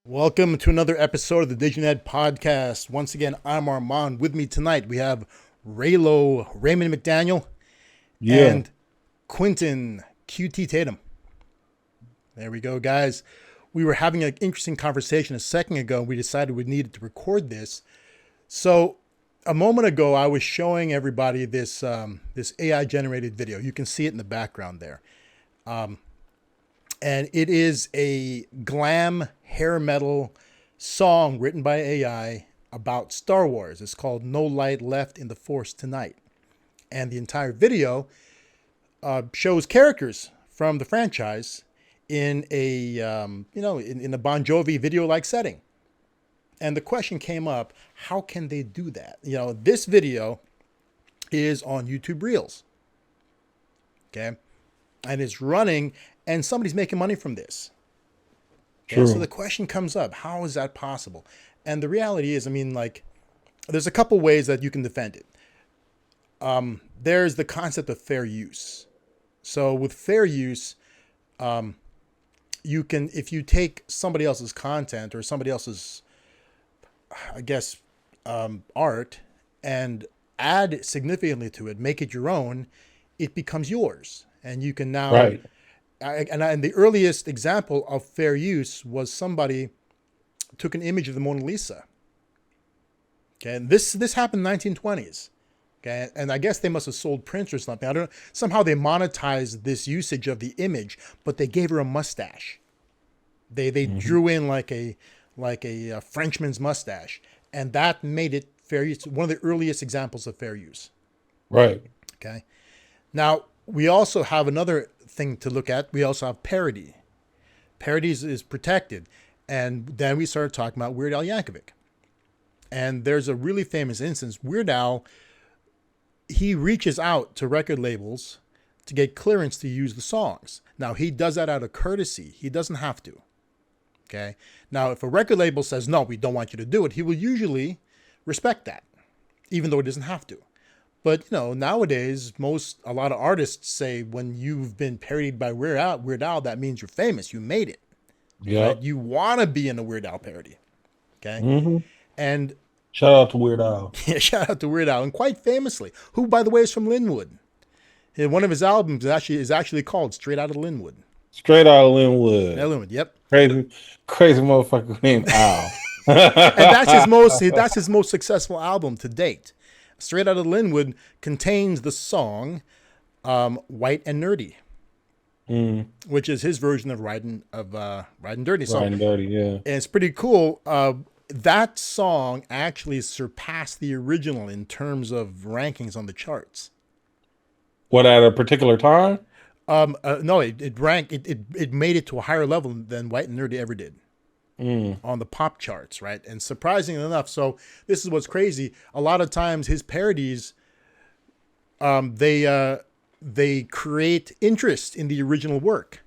Welcome to another episode of the Digenet Podcast. Once again, I'm Armand. With me tonight, we have Raymond McDaniel Yeah, and Quentin QT Tatum. There we go, guys. We were having an interesting conversation a second ago. We decided we needed to record this. So a moment ago, I was showing everybody this AI generated video. You can see it in the background there. And it is a glam hair metal song written by AI about Star Wars. It's called No Light Left in the Force Tonight. And the entire video shows characters from the franchise in a, in a Bon Jovi video-like setting. And the question came up, how can they do that? This video is on YouTube Reels. Okay. And it's running and somebody's making money from this. Okay, so the question comes up, how is that possible? And the reality is, there's a couple ways that you can defend it. There's the concept of fair use. So with fair use, you can, if you take somebody else's content or somebody else's, art and add significantly to it, make it your own, it becomes yours. And you can now, right. And the earliest example of fair use was somebody took an image of the Mona Lisa. Okay, and this happened in the 1920s. Okay, and I guess they must have sold prints or something. I don't know. Somehow they monetized this usage of the image, but they gave her a mustache. They drew in like a Frenchman's mustache, and that made it fair use. One of the earliest examples of fair use. Right. Okay, now we also have another thing to look at. We also have parody. Parody is protected. And then we started talking about Weird Al Yankovic. And there's a really famous instance. Weird Al, he reaches out to record labels to get clearance to use the songs. Now, he does that out of courtesy. He doesn't have to. Okay. Now, if a record label says, no, we don't want you to do it, he will usually respect that, even though he doesn't have to. But, nowadays, a lot of artists say when you've been parodied by Weird Al, that means you're famous. You made it. Yeah. Right? You want to be in a Weird Al parody. Okay. Mm-hmm. And Shout out to Weird Al. yeah, shout out to Weird Al. And quite famously, who, by the way, is from Linwood. One of his albums is actually called Straight Out of Linwood. Straight out of Linwood. Yeah, Linwood, yep. Crazy motherfucker named Al. And that's his most successful album to date. Straight Out of Linwood contains the song White and Nerdy, which is his version of Riding Dirty. So, Riding Dirty, yeah. And it's pretty cool. That song actually surpassed the original in terms of rankings on the charts. What, at a particular time? No, it made it to a higher level than White and Nerdy ever did. On the pop charts, right? And surprisingly enough, so this is what's crazy. A lot of times his parodies, they create interest in the original work.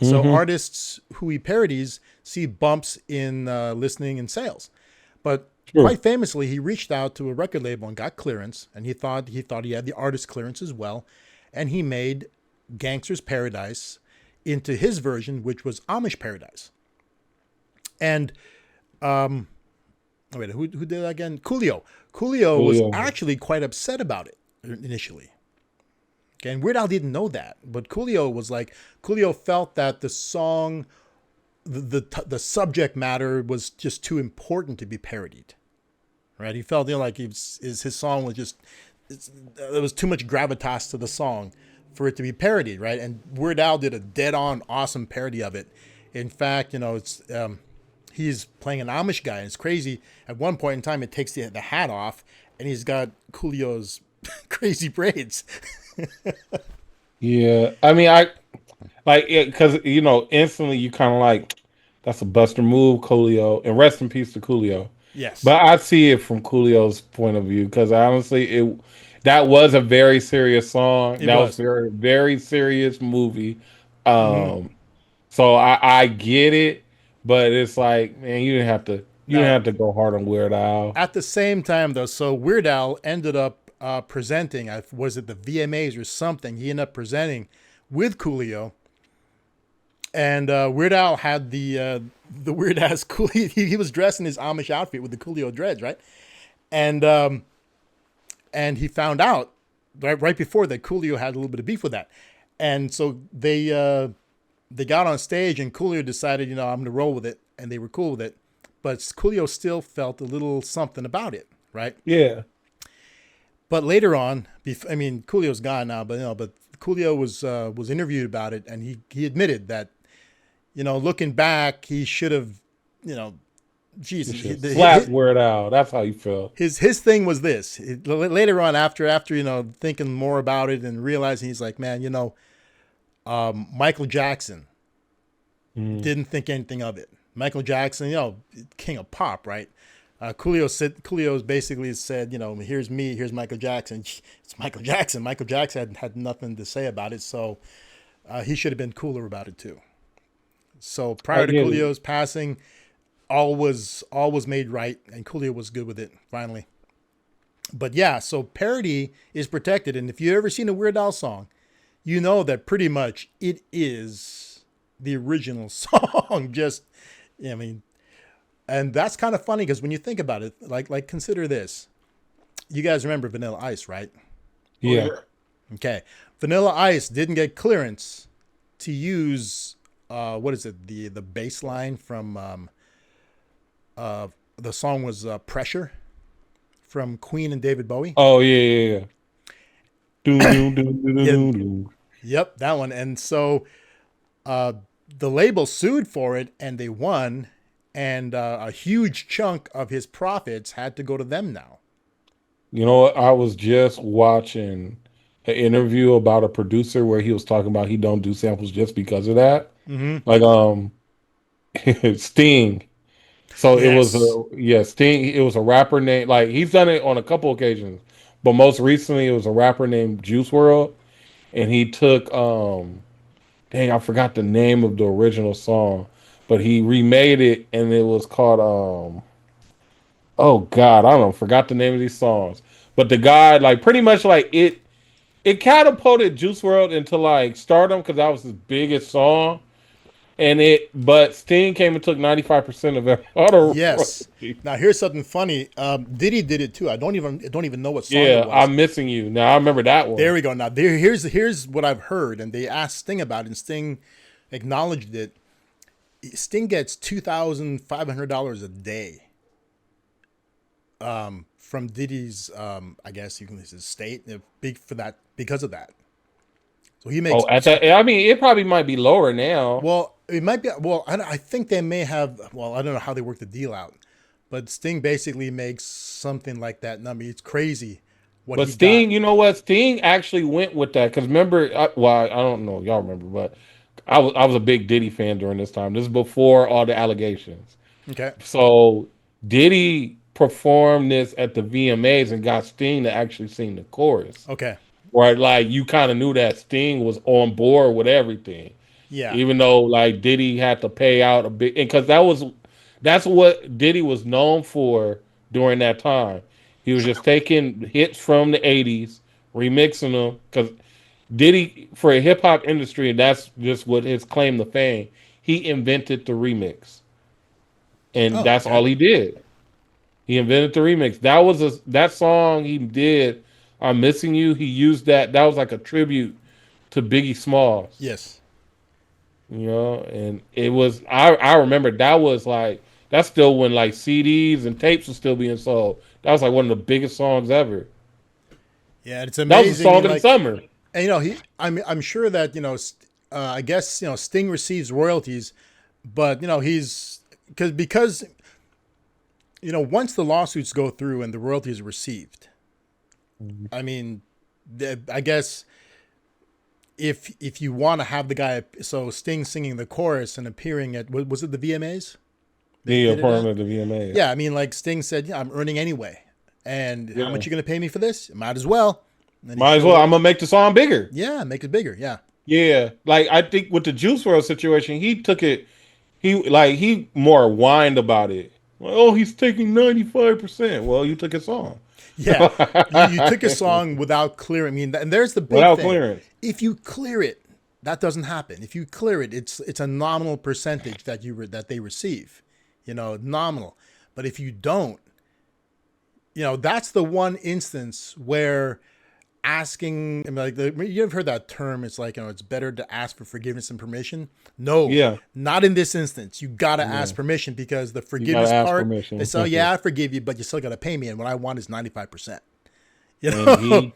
So artists who he parodies see bumps in listening and sales. But quite famously, he reached out to a record label and got clearance, and he thought he had the artist clearance as well, and he made Gangster's Paradise into his version, which was Amish Paradise. And who did that again? Coolio. Coolio was actually quite upset about it initially. Okay, and Weird Al didn't know that, but Coolio felt that the song, the subject matter was just too important to be parodied. Right? He felt his song was just there was too much gravitas to the song for it to be parodied, right? And Weird Al did a dead-on awesome parody of it. In fact, he's playing an Amish guy, and it's crazy. At one point in time, it takes the hat off, and he's got Coolio's crazy braids. Yeah. Because, instantly you kind of like, that's a Buster move, Coolio. And rest in peace to Coolio. Yes. But I see it from Coolio's point of view, because honestly, that was a very serious song. That was a very, very serious movie. So I get it. But it's like, man, you didn't have to go hard on Weird Al. At the same time, though, so Weird Al ended up presenting, was it the VMAs or something? He ended up presenting with Coolio And Weird Al had the weird ass Coolio. He was dressed in his Amish outfit with the Coolio dreads, right? And he found out right before that Coolio had a little bit of beef with that, and so they got on stage and Coolio decided, I'm going to roll with it, and they were cool with it, but Coolio still felt a little something about it, right? Yeah. But later on, Coolio's gone now, but Coolio was interviewed about it, and he admitted that, looking back, he should have, Jesus, slapped Weird Al. That's how you feel. His thing was this. Later on, after thinking more about it and realizing, he's like, man, Michael Jackson didn't think anything of it. Michael Jackson, king of pop, right? Coolio basically said, here's me, here's Michael Jackson. It's Michael Jackson. Michael Jackson had nothing to say about it, so he should have been cooler about it too. So prior to Coolio's passing, all was made right, and Coolio was good with it finally. But yeah, so parody is protected, and if you've ever seen a Weird Al song, you know that pretty much it is the original song. And that's kind of funny because when you think about it, like consider this. You guys remember Vanilla Ice, right? Yeah. Okay. Vanilla Ice didn't get clearance to use what is it? The bass line from the song was Pressure from Queen and David Bowie. Oh yeah. Yep, that one. And so the label sued for it, and they won, and a huge chunk of his profits had to go to them now. You know what? I was just watching an interview about a producer where he was talking about he don't do samples just because of that. Mm-hmm. Like Sting. So yes. It was Sting. It was a rapper named, like, he's done it on a couple occasions, but most recently it was a rapper named Juice WRLD, and he took I forgot the name of the original song, but he remade it, and it was called oh God, I don't know, forgot the name of these songs. But the guy, like, pretty much like it catapulted Juice WRLD into like stardom because that was his biggest song. But Sting came and took 95% of it. Yes. Now here's something funny. Diddy did it too. I don't even know what song it was. Yeah, I'm Missing You. Now I remember that one. There we go. Now here's what I've heard, and they asked Sting about it, and Sting acknowledged it. Sting gets $2,500 a day. From Diddy's, I guess you can say estate, big for that because of that. So he makes. It probably might be lower now. Well, it might be. Well, I think they may have. Well, I don't know how they work the deal out, but Sting basically makes something like that number. It's crazy. But Sting, got. You know what? Sting actually went with that because remember, I don't know, y'all remember, but I was a big Diddy fan during this time. This is before all the allegations. Okay. So Diddy performed this at the VMAs and got Sting to actually sing the chorus. Okay. Right, like you kind of knew that Sting was on board with everything. Yeah. Even though like Diddy had to pay out a big, because that's what Diddy was known for during that time. He was just taking hits from the 80s, remixing them, because Diddy, for a hip hop industry, that's just what his claim to fame. He invented the remix, and that's all he did. He invented the remix. That song he did. I'm Missing You. He used that. That was like a tribute to Biggie Smalls. Yes. And it was. I remember that was like, that's still when like CDs and tapes were still being sold. That was like one of the biggest songs ever. Yeah, it's amazing. That was a song in the summer. And I'm sure that I guess Sting receives royalties, but he's because once the lawsuits go through and the royalties are received. I mean, I guess if you want to have the guy, so Sting singing the chorus and appearing at, was it the VMAs? Appearing at the VMAs. Yeah, I mean, like Sting said, I'm earning anyway. And how much you going to pay me for this? Might as well. Might as well. I'm going to make the song bigger. Yeah, make it bigger. Yeah. Yeah. Like, I think with the Juice WRLD situation, he took it, he more whined about it. Like, oh, he's taking 95%. Well, you took his song. Yeah, you took a song without clearing. I mean, and there's the big thing. Clearance. If you clear it, That doesn't happen. If you clear it, it's a nominal percentage that they receive, nominal. But if you don't, that's the one instance where asking, I mean, like you've heard that term. It's like, it's better to ask for forgiveness and permission. No, Yeah. not in this instance. You got to ask permission, because the forgiveness part, permission. they say, oh, yeah, I forgive you, but you still got to pay me. And what I want is 95%. And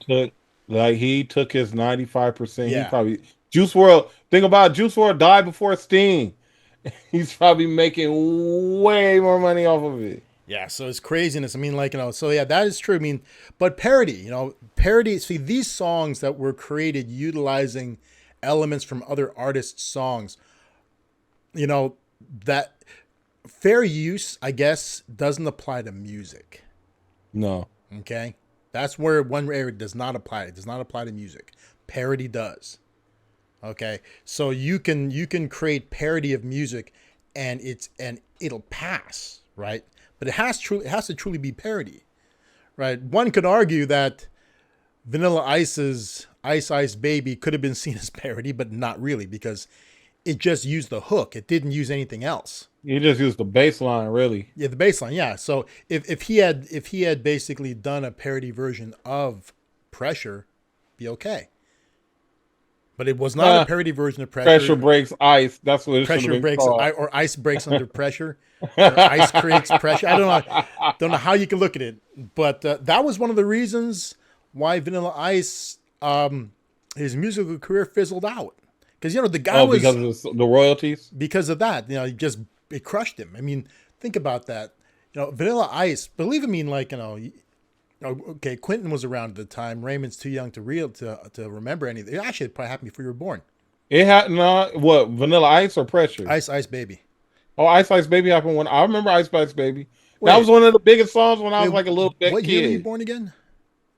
he took his 95%. Yeah. He probably Juice World. Think about it, Juice World died before Sting. He's probably making way more money off of it. Yeah, so it's craziness. I mean, like, so yeah, that is true. I mean, but parody, see, these songs that were created utilizing elements from other artists' songs, that fair use, I guess, doesn't apply to music. No. Okay? That's where one area does not apply. It does not apply to music. Parody does. Okay? So you can create parody of music and it'll pass, right? But it has to truly be parody, right? One could argue that Vanilla Ice's Ice Ice Baby could have been seen as parody, but not really, because it just used the hook. It didn't use anything else. He just used the bass line, really. Yeah, the bass line, yeah. So if he had basically done a parody version of Pressure, be okay. But it was not a parody version of Pressure. Pressure breaks ice. That's what it should have been breaks called. or ice breaks under pressure. Or ice creates pressure. I don't know how you can look at it, but that was one of the reasons why Vanilla Ice, his musical career fizzled out, because the guy was, because of the royalties. Because of that, it crushed him. I mean, think about that. Vanilla Ice. Believe me, like okay, Quentin was around at the time. Raymond's too young to remember anything. It actually probably happened before you were born. It had what, Vanilla Ice or Pressure? Ice Ice Baby. Oh, Ice Ice Baby happened when I remember Ice Ice Baby. That was one of the biggest songs when I was like a little kid. What year were you born again?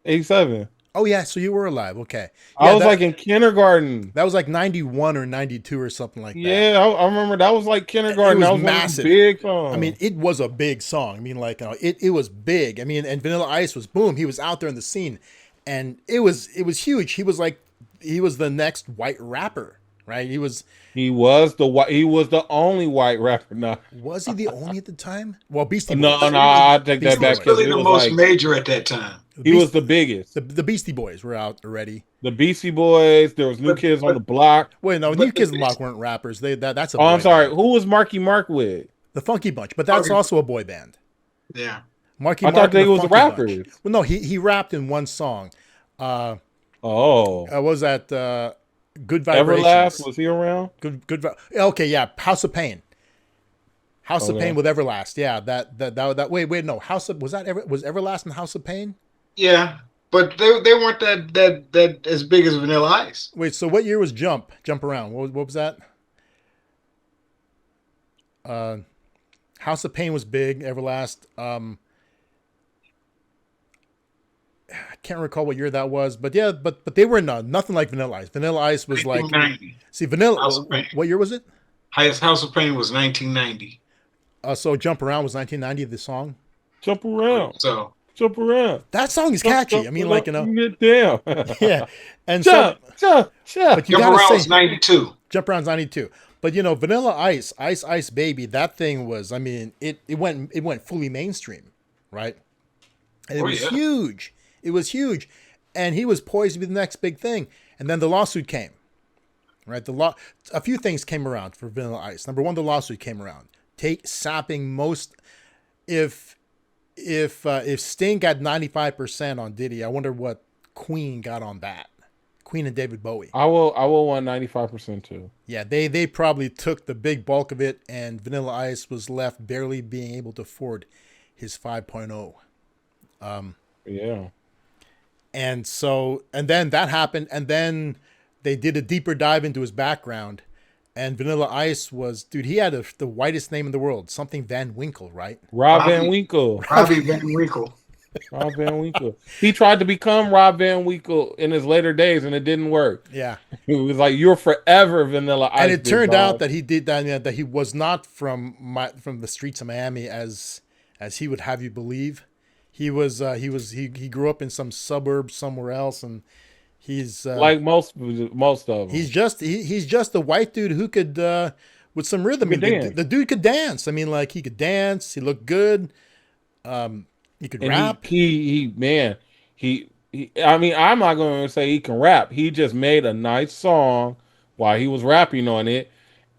87. Oh yeah, so you were alive. Okay. Yeah, I was like in kindergarten. That was like 91 or 92 or something like that. Yeah, I remember that was like kindergarten. That was massive. Big song. I mean, it was a big song. I mean, like, it was big. I mean, and Vanilla Ice was boom. He was out there in the scene, and it was huge. He was the next white rapper, right? He was the only white rapper. No, was he the only at the time? Well, Beastie Boys. No, I take that back. He was really the most major at that time. He was the biggest. The Beastie Boys were out already. The Beastie Boys. There was New Kids on the Block. Wait, no, New Kids on the Block weren't rappers. That's a. Oh, I'm sorry. Who was Marky Mark with? The Funky Bunch, but that's also a boy band. Yeah. Marky I Mark thought they was rappers. Bunch. Well, no, he rapped in one song. What was that? Good Vibrations. Everlast, was he around? Good. Okay, yeah. House of Pain. House of Pain with Everlast. Yeah, that. Wait. No, was Everlast in House of Pain? Yeah, but they weren't that as big as Vanilla Ice. Wait, so what year was Jump Around? What was that? House of Pain was big. Everlast. I can't recall what year that was, but yeah, but they were nothing like Vanilla Ice. Vanilla Ice was like, see, what year was it? House of Pain was 1990. So Jump Around was 1990. The song. Jump Around. So Jump Around. That song is catchy. I mean, like, get down. Yeah, and jump. But you Jump Around was 92. Jump Around's 92. But Vanilla Ice, Ice Ice Baby, that thing was. I mean, it went fully mainstream, right? And it was huge. It was huge, and he was poised to be the next big thing. And then the lawsuit came, right? A few things came around for Vanilla Ice. Number one, the lawsuit came around, sapping most. If Sting got 95% on Diddy, I wonder what Queen got on that. Queen and David Bowie. I will want 95% too. Yeah, they probably took the big bulk of it, and Vanilla Ice was left barely being able to afford his 5.0. Yeah. And then that happened, and then they did a deeper dive into his background, and Vanilla Ice was, dude, he had the whitest name in the world, something Van Winkle, right? Robbie Van Winkle. Robbie Van Winkle. Rob Van Winkle. He tried to become Rob Van Winkle in his later days, and it didn't work. Yeah. He was like, "You're forever Vanilla Ice." And it turned out that he did that he was not from the streets of Miami as he would have you believe. He grew up in some suburb somewhere else, and He's like most of them. he's just a white dude who could with some rhythm. The dude could dance. I mean, like he could dance. He looked good. He could And rap. he man, he I mean, I'm not going to say he can rap. He just made a nice song while he was rapping on it,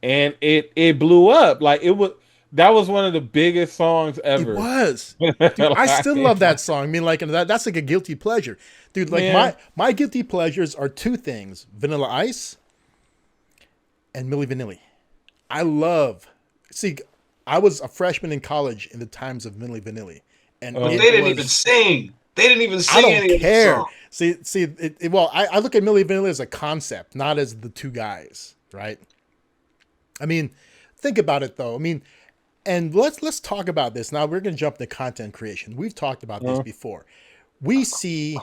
and it blew up. Like it was that was one of the biggest songs It ever. was. Dude, I still love that song. I mean, like that's like a guilty pleasure. Dude, like Man. my guilty pleasures are two things: Vanilla Ice and Milli Vanilli. I love. See, I was a freshman in college in the times of Milli Vanilli, and But they didn't even sing. They didn't even sing any of the song. Well, I look at Milli Vanilli as a concept, not as the two guys, right? I mean, think about it though. I mean, and let's talk about this. Now we're going to jump to content creation. We've talked about this before. We see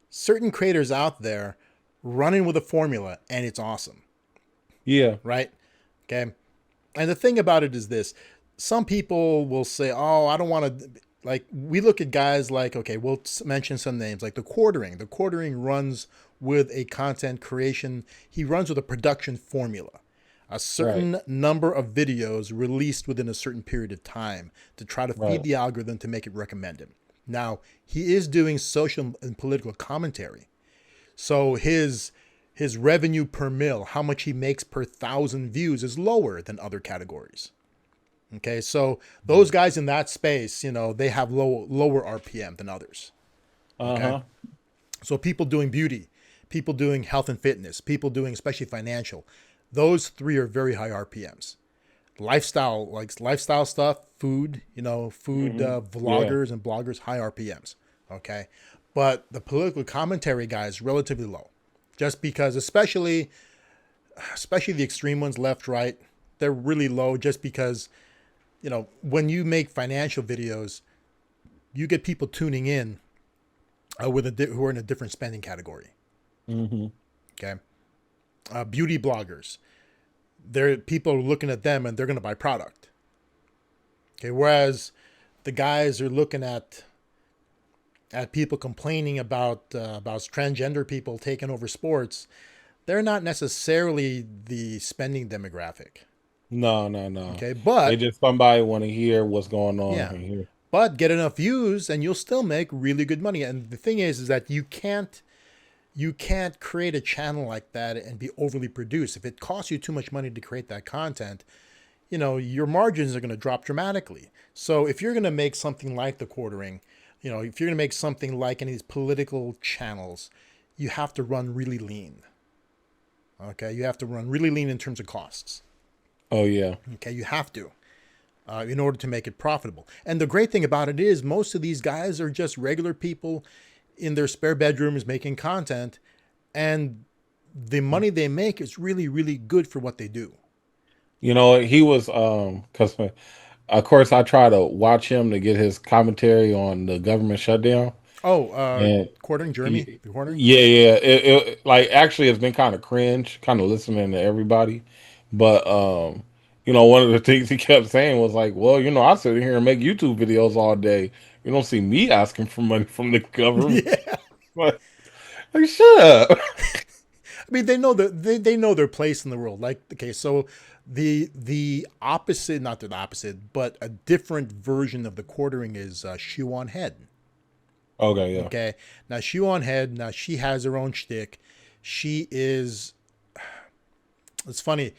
certain creators out there running with a formula, and it's awesome. Yeah. Right? Okay. And the thing about it is this. Some people will say, oh, I don't want to, like, we look at guys like, okay, we'll mention some names, like the Quartering. The Quartering runs with a content creation. He runs with a production formula. A certain number of videos released within a certain period of time to try to feed the algorithm to make it recommend him. Now, he is doing social and political commentary. So his revenue per mil, how much he makes per 1,000 views, is lower than other categories. Okay, so those guys in that space, you know, they have lower RPM than others. Okay? So people doing beauty, people doing health and fitness, people doing especially financial, those three are very high RPMs. Lifestyle, like lifestyle stuff, food, you know, vloggers and bloggers, high RPMs. Okay. But the political commentary guys, relatively low. Just because, especially the extreme ones, left, right, they're really low just because, you know, when you make financial videos, you get people tuning in who are in a different spending category. Okay. Beauty bloggers, people are looking at them and they're going to buy product. Okay. Whereas the guys are looking at people complaining about transgender people taking over sports. They're not necessarily the spending demographic. No. Okay. But they just somebody want to hear what's going on here. But get enough views and you'll still make really good money. And the thing is that you can't create a channel like that and be overly produced. If it costs you too much money to create that content, you know, your margins are going to drop dramatically. So if you're going to make something like the Quartering, you know, if you're going to make something like any of these political channels, you have to run really lean. Okay. You have to run really lean in terms of costs. Oh yeah. Okay. You have to, in order to make it profitable. And the great thing about it is most of these guys are just regular people in their spare bedrooms making content, and the money they make is really, really good for what they do. You know, he was because of course I try to watch him to get his commentary on the government shutdown. Quartering, Jeremy Quartering. Yeah. It like actually it's been kind of cringe, kind of listening to everybody, but you know, one of the things he kept saying was like, well, you know, I sit here and make YouTube videos all day. You don't see me asking for money from the government. Yeah. Like, shut up. I mean, they know they know their place in the world. Like, okay, so the opposite, not the opposite, but a different version of the Quartering is Shoe on Head. Okay, yeah. Okay, now Shoe on Head. Now she has her own shtick. She is. It's funny.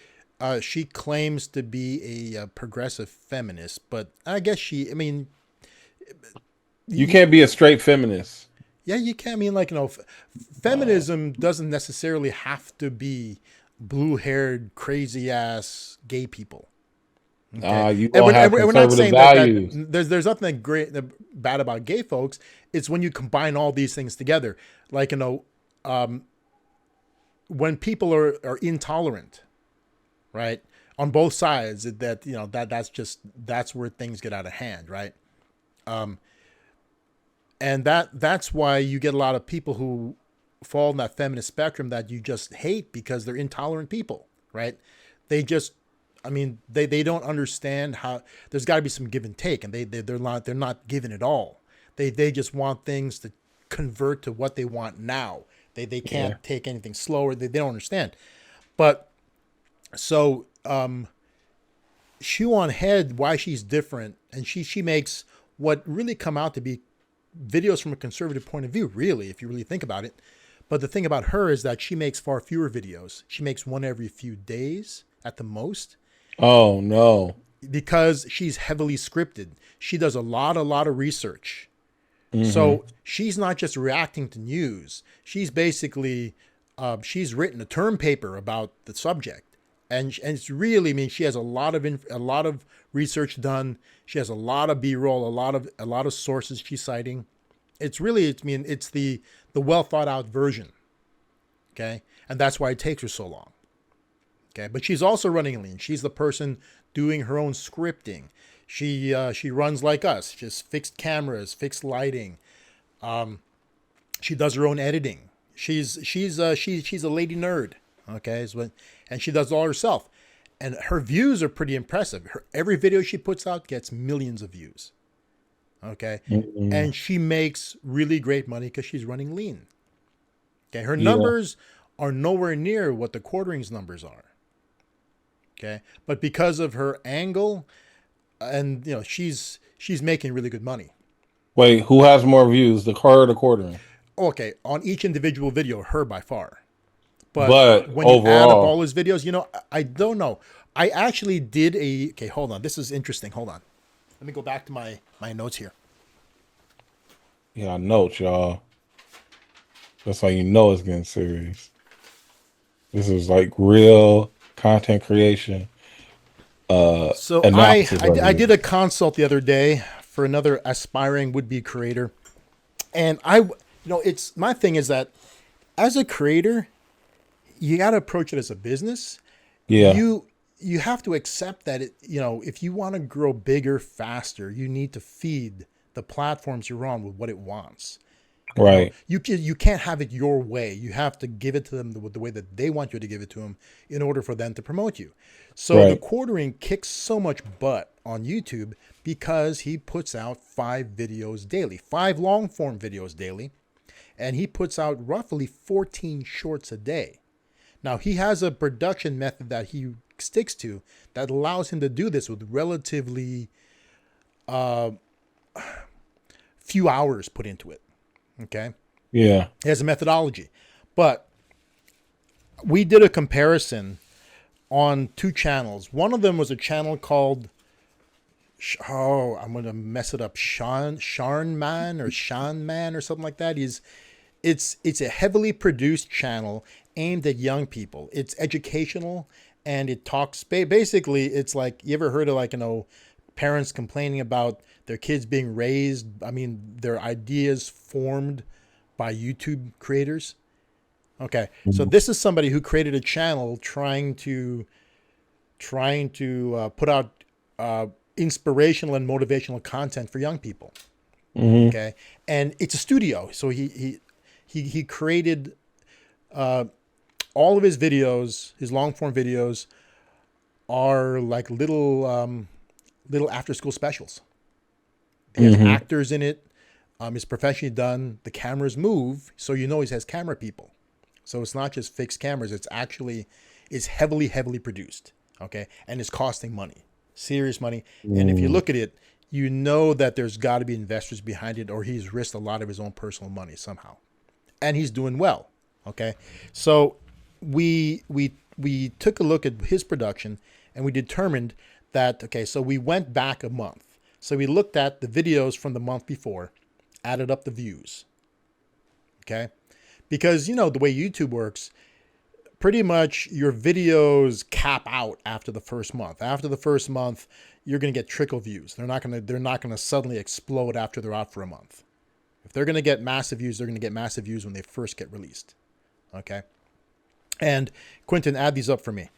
She claims to be a progressive feminist, but I guess I mean, you can't be a straight feminist. Yeah, you can. I mean, like, you know, feminism doesn't necessarily have to be blue-haired, crazy-ass gay people. Okay? You don't have conservative values. There's nothing bad about gay folks. It's when you combine all these things together. Like, you know, when people are intolerant, right, on both sides, that, you know, that's where things get out of hand, right? And that's why you get a lot of people who fall in that feminist spectrum that you just hate because they're intolerant people, right? They just, I mean, they don't understand how there's got to be some give and take, and they're not giving it all. They just want things to convert to what they want now. They can't take anything slower. They don't understand. But so Shoe on Head, why she's different, and she makes what really come out to be videos from a conservative point of view, really, if you really think about it. But the thing about her is that she makes far fewer videos. She makes one every few days at the most. Oh no. Because she's heavily scripted. She does a lot of research. Mm-hmm. So she's not just reacting to news. She's basically, she's written a term paper about the subject. And it's really, I mean, she has a lot of research done. She has a lot of B-roll, a lot of sources she's citing. It's really, it's the well thought out version. Okay. And that's why it takes her so long. Okay. But she's also running lean. She's the person doing her own scripting. She runs like us, just fixed cameras, fixed lighting. She does her own editing. She's a lady nerd. Okay. And she does it all herself. And her views are pretty impressive. Every video she puts out gets millions of views. Okay. Mm-hmm. And she makes really great money because she's running lean. Okay. Her numbers are nowhere near what the Quartering's numbers are. Okay. But because of her angle, and she's making really good money. Wait, who has more views, the car or the Quartering? Okay. On each individual video, her by far. But when overall, you add up all his videos, I don't know. I actually did okay, hold on. This is interesting. Hold on. Let me go back to my notes here. Yeah, notes, y'all. That's how you know it's getting serious. This is like real content creation. So I did a consult the other day for another aspiring would-be creator. And it's my thing is that as a creator, you got to approach it as a business. Yeah. You have to accept that if you want to grow bigger, faster, you need to feed the platforms you're on with what it wants. Right. You can't have it your way. You have to give it to them the way that they want you to give it to them in order for them to promote you. So the Quartering kicks so much butt on YouTube because he puts out 5 videos daily, 5 long form videos daily, and he puts out roughly 14 shorts a day. Now, he has a production method that he sticks to that allows him to do this with relatively few hours put into it. Okay? Yeah. He has a methodology. But we did a comparison on 2 channels. One of them was a channel called, I'm going to mess it up, Sharnman or something like that. It's a heavily produced channel aimed at young people. It's educational and it talks, basically it's like, you ever heard of parents complaining about their kids being raised, their ideas formed by YouTube creators? Okay. Mm-hmm. So this is somebody who created a channel trying to put out inspirational and motivational content for young people. Mm-hmm. Okay. And it's a studio. So he created all of his videos, his long form videos are like little after school specials. He has actors in it. It's professionally done. The cameras move, so he has camera people. So it's not just fixed cameras. It's heavily produced. Okay. And it's costing money, serious money. And if you look at it, that there's got to be investors behind it, or he's risked a lot of his own personal money somehow. And he's doing well. Okay. So we took a look at his production and we determined that, okay, so we went back a month. So we looked at the videos from the month before, added up the views. Okay. Because, the way YouTube works, pretty much your videos cap out after the first month. After the first month, you're going to get trickle views. They're not going to suddenly explode after they're out for a month. If they're going to get massive views, they're going to get massive views when they first get released. Okay. And Quentin, add these up for me.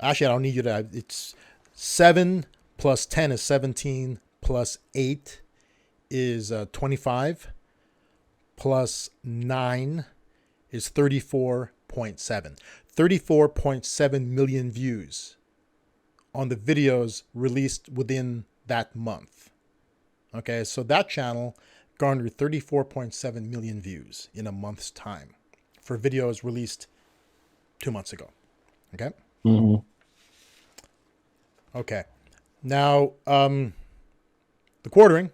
Actually, I don't need you to add. It's 7 plus 10 is 17 plus 8 is 25 plus 9 is 34.7. 34.7 million views on the videos released within that month. Okay, so that channel garnered 34.7 million views in a month's time for videos released 2 months ago. Okay. Mm-hmm. Okay. Now, the quartering.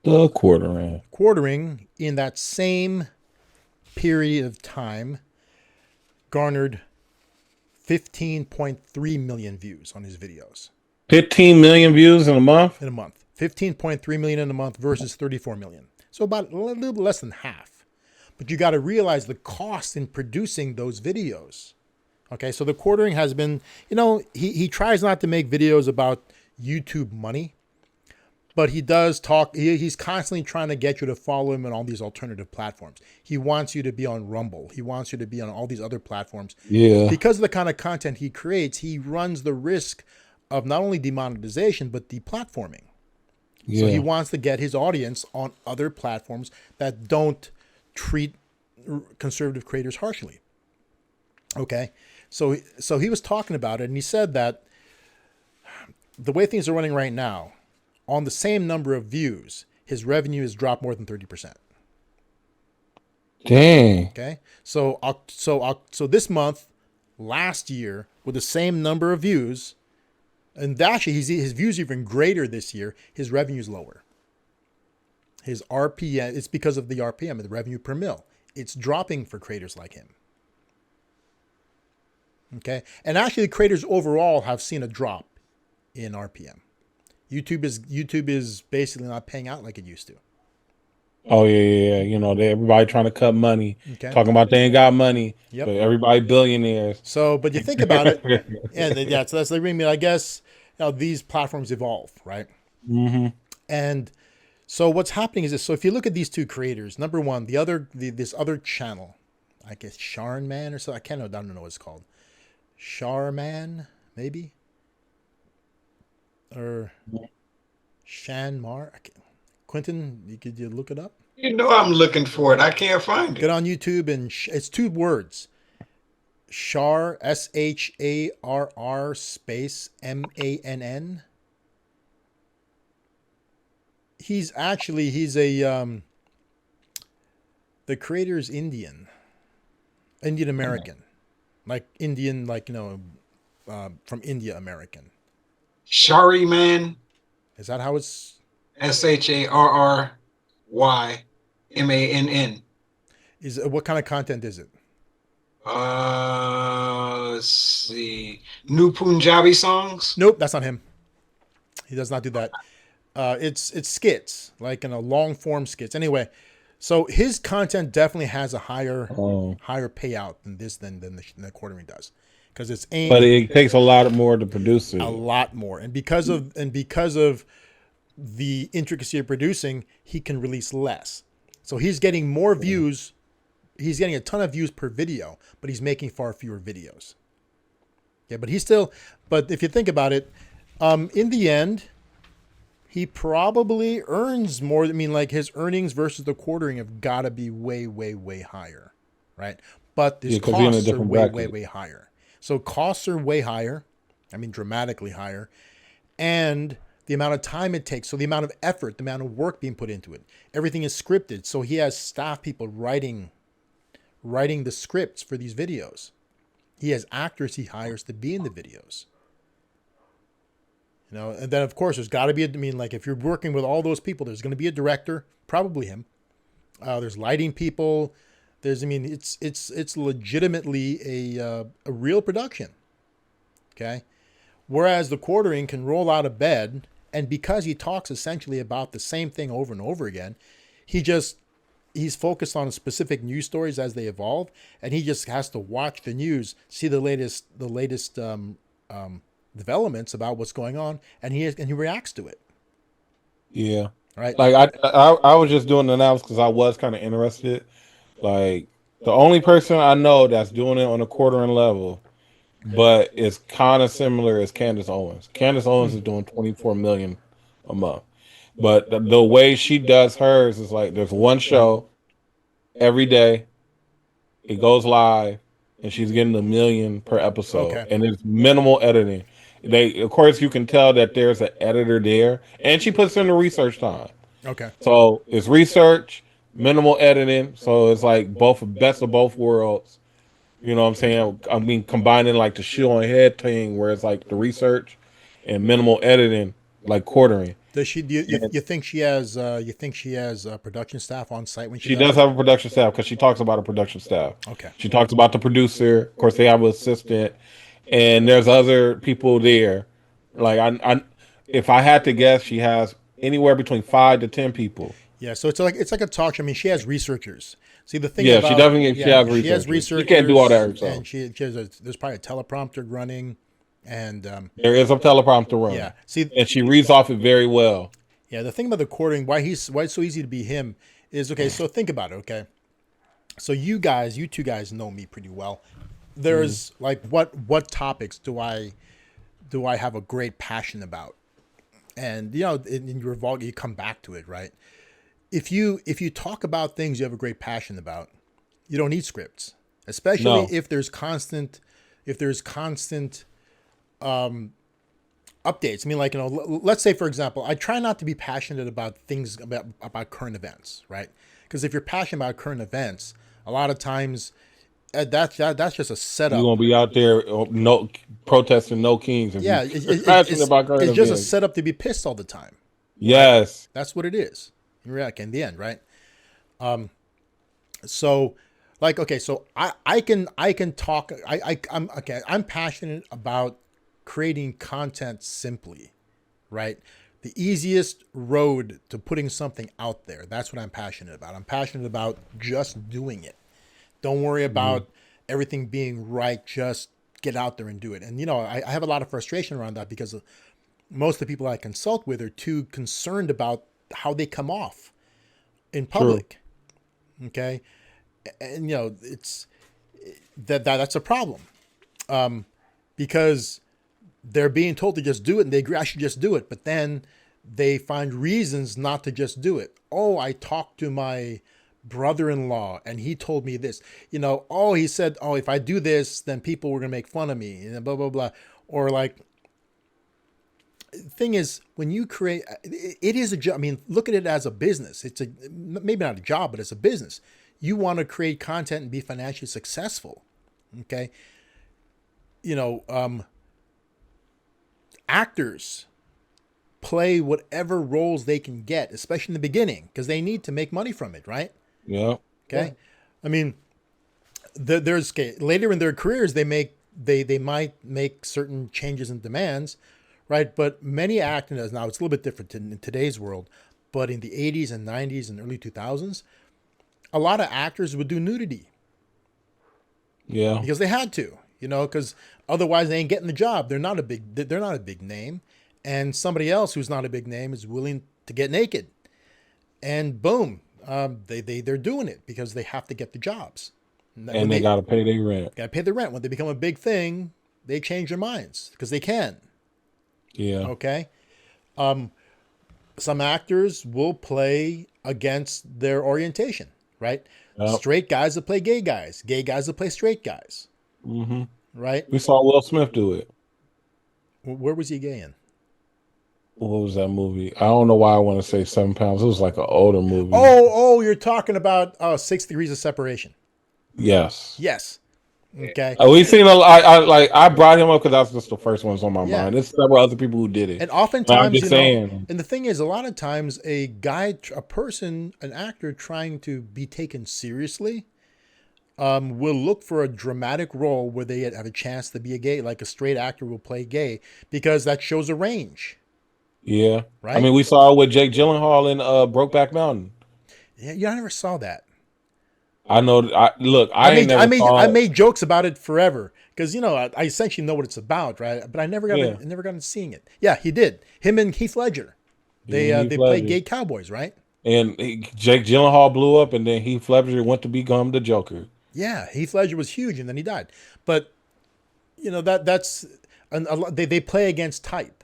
The quartering. Quartering in that same period of time garnered 15.3 million views on his videos. 15 million views in a month? In a month. 15.3 million in a month versus 34 million. So about a little less than half. But you got to realize the cost in producing those videos. Okay, so the quartering has been, he tries not to make videos about YouTube money, but he does talk. He's constantly trying to get you to follow him on all these alternative platforms. He wants you to be on Rumble. He wants you to be on all these other platforms. Yeah. Because of the kind of content he creates, he runs the risk of not only demonetization, but deplatforming. Yeah. So he wants to get his audience on other platforms that don't treat conservative creators harshly. Okay. So he was talking about it, and he said that the way things are running right now, on the same number of views, his revenue has dropped more than 30%. Dang. Okay. So this month, last year, with the same number of views, and actually his views are even greater this year, his revenue is lower. His RPM, it's because of the RPM, the revenue per mil. It's dropping for creators like him. Okay. And actually, creators overall have seen a drop in RPM. YouTube is basically not paying out like it used to. Oh yeah. Everybody trying to cut money. Okay. Talking about they ain't got money. Yep. But everybody billionaires. So, but you think about it, yeah. So that's the I mean, I guess these platforms evolve, right? Mm-hmm. And so what's happening is this. So if you look at these two creators, number one, this other channel, I guess Sharn Man or so, I don't know what it's called. Sharman, maybe? Or Shanmar? Quentin, could you look it up? I'm looking for it. I can't find it. Get on YouTube and it's two words. Shar, SHARR space MANN. He's a the creator is Indian American, like Indian, from India American. Shari Man. Is that how it's? SHARRYMANN. What kind of content is it? Let's see. New Punjabi songs? Nope, that's not him. He does not do that. It's skits, like long form skits. Anyway, so his content definitely has a higher payout than the quartering does, because it's aimed. But it takes a lot more to produce it. A lot more, and because of the intricacy of producing, he can release less. So he's getting more views. He's getting a ton of views per video, but he's making far fewer videos. Yeah, but but if you think about it, in the end, he probably earns more. I mean, like his earnings versus the quartering have got to be way, way, way higher, right? But his costs are way, way, way higher. So costs are way higher. I mean, dramatically higher. And the amount of time it takes, so the amount of effort, the amount of work being put into it, everything is scripted. So he has staff people writing the scripts for these videos. He has actors he hires to be in the videos. And then of course there's got to be if you're working with all those people, there's going to be a director, probably him. There's lighting people. It's legitimately a real production. Okay. Whereas the quartering can roll out of bed, and because he talks essentially about the same thing over and over again, he's focused on specific news stories as they evolve, and he just has to watch the news, see the latest developments about what's going on, and he reacts to it. Yeah. Right. Like I was just doing the analysis because I was kind of interested. Like the only person I know that's doing it on a quartering level, but it's kind of similar as Candace Owens. Candace Owens is doing 24 million a month. But the way she does hers is like there's one show every day. It goes live, and she's getting 1 million per episode. Okay. And it's minimal editing. Of course, you can tell that there's an editor there, and she puts in the research time. Okay. So it's research, minimal editing, so it's like both best of both worlds. You know what I'm saying? I mean, combining like the shoe on head thing, where it's like the research and minimal editing, like quartering. Does she? And You think she has? You think she has production staff on site when she she does does it? have a production staff because she talks about a production staff. Okay. She talks about the producer. Of course, they have an assistant, and there's other people there. Like if I had to guess, she has anywhere between 5 to 10 people. Yeah. So it's like a talk show. I mean, she has researchers. See, the thing Yeah, she about definitely she yeah, has she has researchers. She can't do all that researchers, herself. and she has there's probably a teleprompter running, and There is a teleprompter yeah. running, See, and she reads off it very well. yeah. The thing about the quartering, why it's so easy to be him, is okay. So think about it. Okay. So you two guys know me pretty well. There's like what topics do I have a great passion about? And you know, in your vlog, you come back to it, right? If you talk about things you have a great passion about, you don't need scripts, especially No, if there's constant updates. I mean, like, you know, let's say, for example, I try not to be passionate about things about current events, right? Because if you're passionate about current events, a lot of times that's just a you're setup. gonna be out there no protesting no kings if Yeah, you're passionate about current it's just a events. setup to be pissed all the time, right? Yes, That's what it is. In the end, right? So, like, okay, so I can talk. I'm okay. I'm passionate about creating content simply, right? The easiest road to putting something out there. That's what I'm passionate about. I'm passionate about just doing it. Don't worry about everything being right. Just get out there and do it. And you know, I have a lot of frustration around that because most of the people I consult with are too concerned about how they come off in true. public. Okay, and you know, it's that's a problem because they're being told to just do it and they agree I should just do it, but then they find reasons not to just do it. Oh, I talked to my brother-in-law and he told me this. You know, oh, he said, oh, if I do this, then people were gonna make fun of me and blah blah blah. Or like, thing is, when you create, it is a job. I mean, look at it as a business. It's a maybe not a job, but it's a business. You want to create content and be financially successful. Okay, you know, actors play whatever roles they can get, especially in the beginning, because they need to make money from it, right? Yeah. Okay, I mean, there's okay, later in their careers they might make certain changes and demands, right? But many actors now, it's a little bit different in today's world, but in the 80s and 90s and early 2000s, a lot of actors would do nudity Yeah. because they had to, you know, because otherwise they ain't getting the job. They're not a big name, and somebody else who's not a big name is willing to get naked, and boom, they're doing it because they have to get the jobs. When And they they gotta pay their rent. got to pay the rent, when they become a big thing, they change their minds because they can. Yeah. Okay, some actors will play against their orientation, right? Yep. Straight guys that play gay guys that play straight guys, hmm right? We saw Will Smith do it. Where was he gay in? What was that movie? I don't know why I want to say 7 pounds. It was like an older movie. Oh, you're talking about 6 Degrees of Separation. Yes. Yes. Okay. We seen a. I brought him up because that's just the first ones on my Yeah. mind. There's several other people who did it. And And I'm oftentimes, just you know, saying. and the thing is, a lot of times, an actor trying to be taken seriously, will look for a dramatic role where they have a chance to be a gay, like a straight actor will play gay, because that shows a range, Yeah. I right? mean, we saw it with Jake Gyllenhaal in Brokeback Mountain. Yeah, I never saw that. I know. I ain't never I saw it. made jokes about it forever because you know I essentially know what it's about, right? But Yeah. I never got into seeing it. Yeah, he did. Him and Heath Ledger, Heath they play Ledger. gay cowboys, right? And Jake Gyllenhaal blew up, and then Heath Ledger went to become the Joker. Yeah, Heath Ledger was huge, and then he died. But you know they play against type.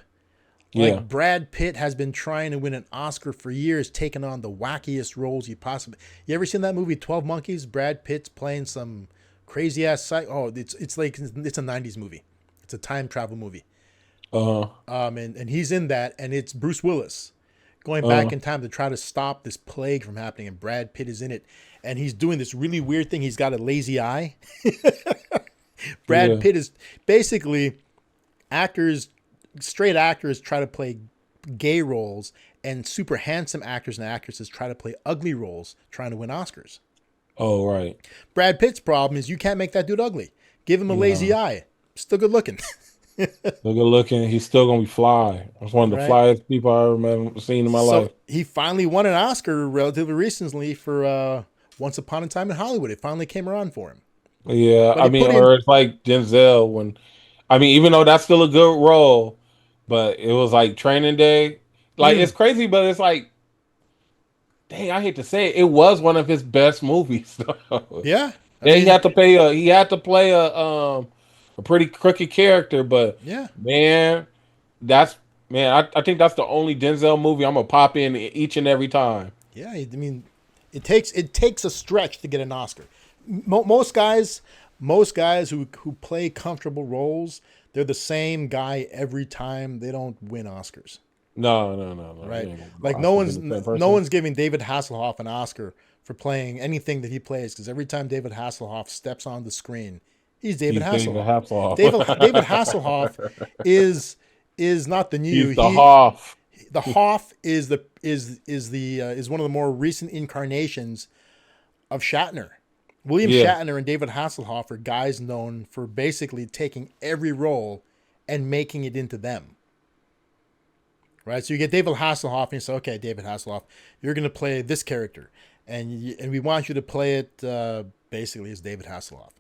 Yeah. Like Brad Pitt has been trying to win an Oscar for years, taking on the wackiest roles you possibly. You ever seen that movie 12 Monkeys? Brad Pitt's playing some crazy ass Oh, it's like it's a 90s movie. It's a time travel movie. Uh huh. And he's in that, and it's Bruce Willis going back in time to try to stop this plague from happening. And Brad Pitt is in it, and he's doing this really weird thing. He's got a lazy eye. Brad Pitt is basically straight actors try to play gay roles, and super handsome actors and actresses try to play ugly roles, trying to win Oscars. Oh, right. Brad Pitt's problem is you can't make that dude ugly. Give him a lazy eye. Still good looking. Still good looking. He's still gonna be fly. That's one of the flyest people I've ever seen in my life. He finally won an Oscar relatively recently for Once Upon a Time in Hollywood. It finally came around for him. Yeah, or it's like Denzel when, even though that's still a good role, but it was like Training Day. Like it's crazy, but it's like, dang, I hate to say it, it was one of his best movies. Yeah, he had to play a pretty crooked character, but I think that's the only Denzel movie I'm gonna pop in each and every time. Yeah, I mean, it takes a stretch to get an Oscar. Most guys who play comfortable roles, they're the same guy every time. They don't win Oscars. No. Right? Like no one's giving David Hasselhoff an Oscar for playing anything that he plays, because every time David Hasselhoff steps on the screen, he's David Hasselhoff. David Hasselhoff is not the new. He's the Hoff. The Hoff is one of the more recent incarnations of Shatner. William Shatner and David Hasselhoff are guys known for basically taking every role and making it into them. Right? So you get David Hasselhoff and you say, okay, David Hasselhoff, you're going to play this character. And we want you to play it basically as David Hasselhoff.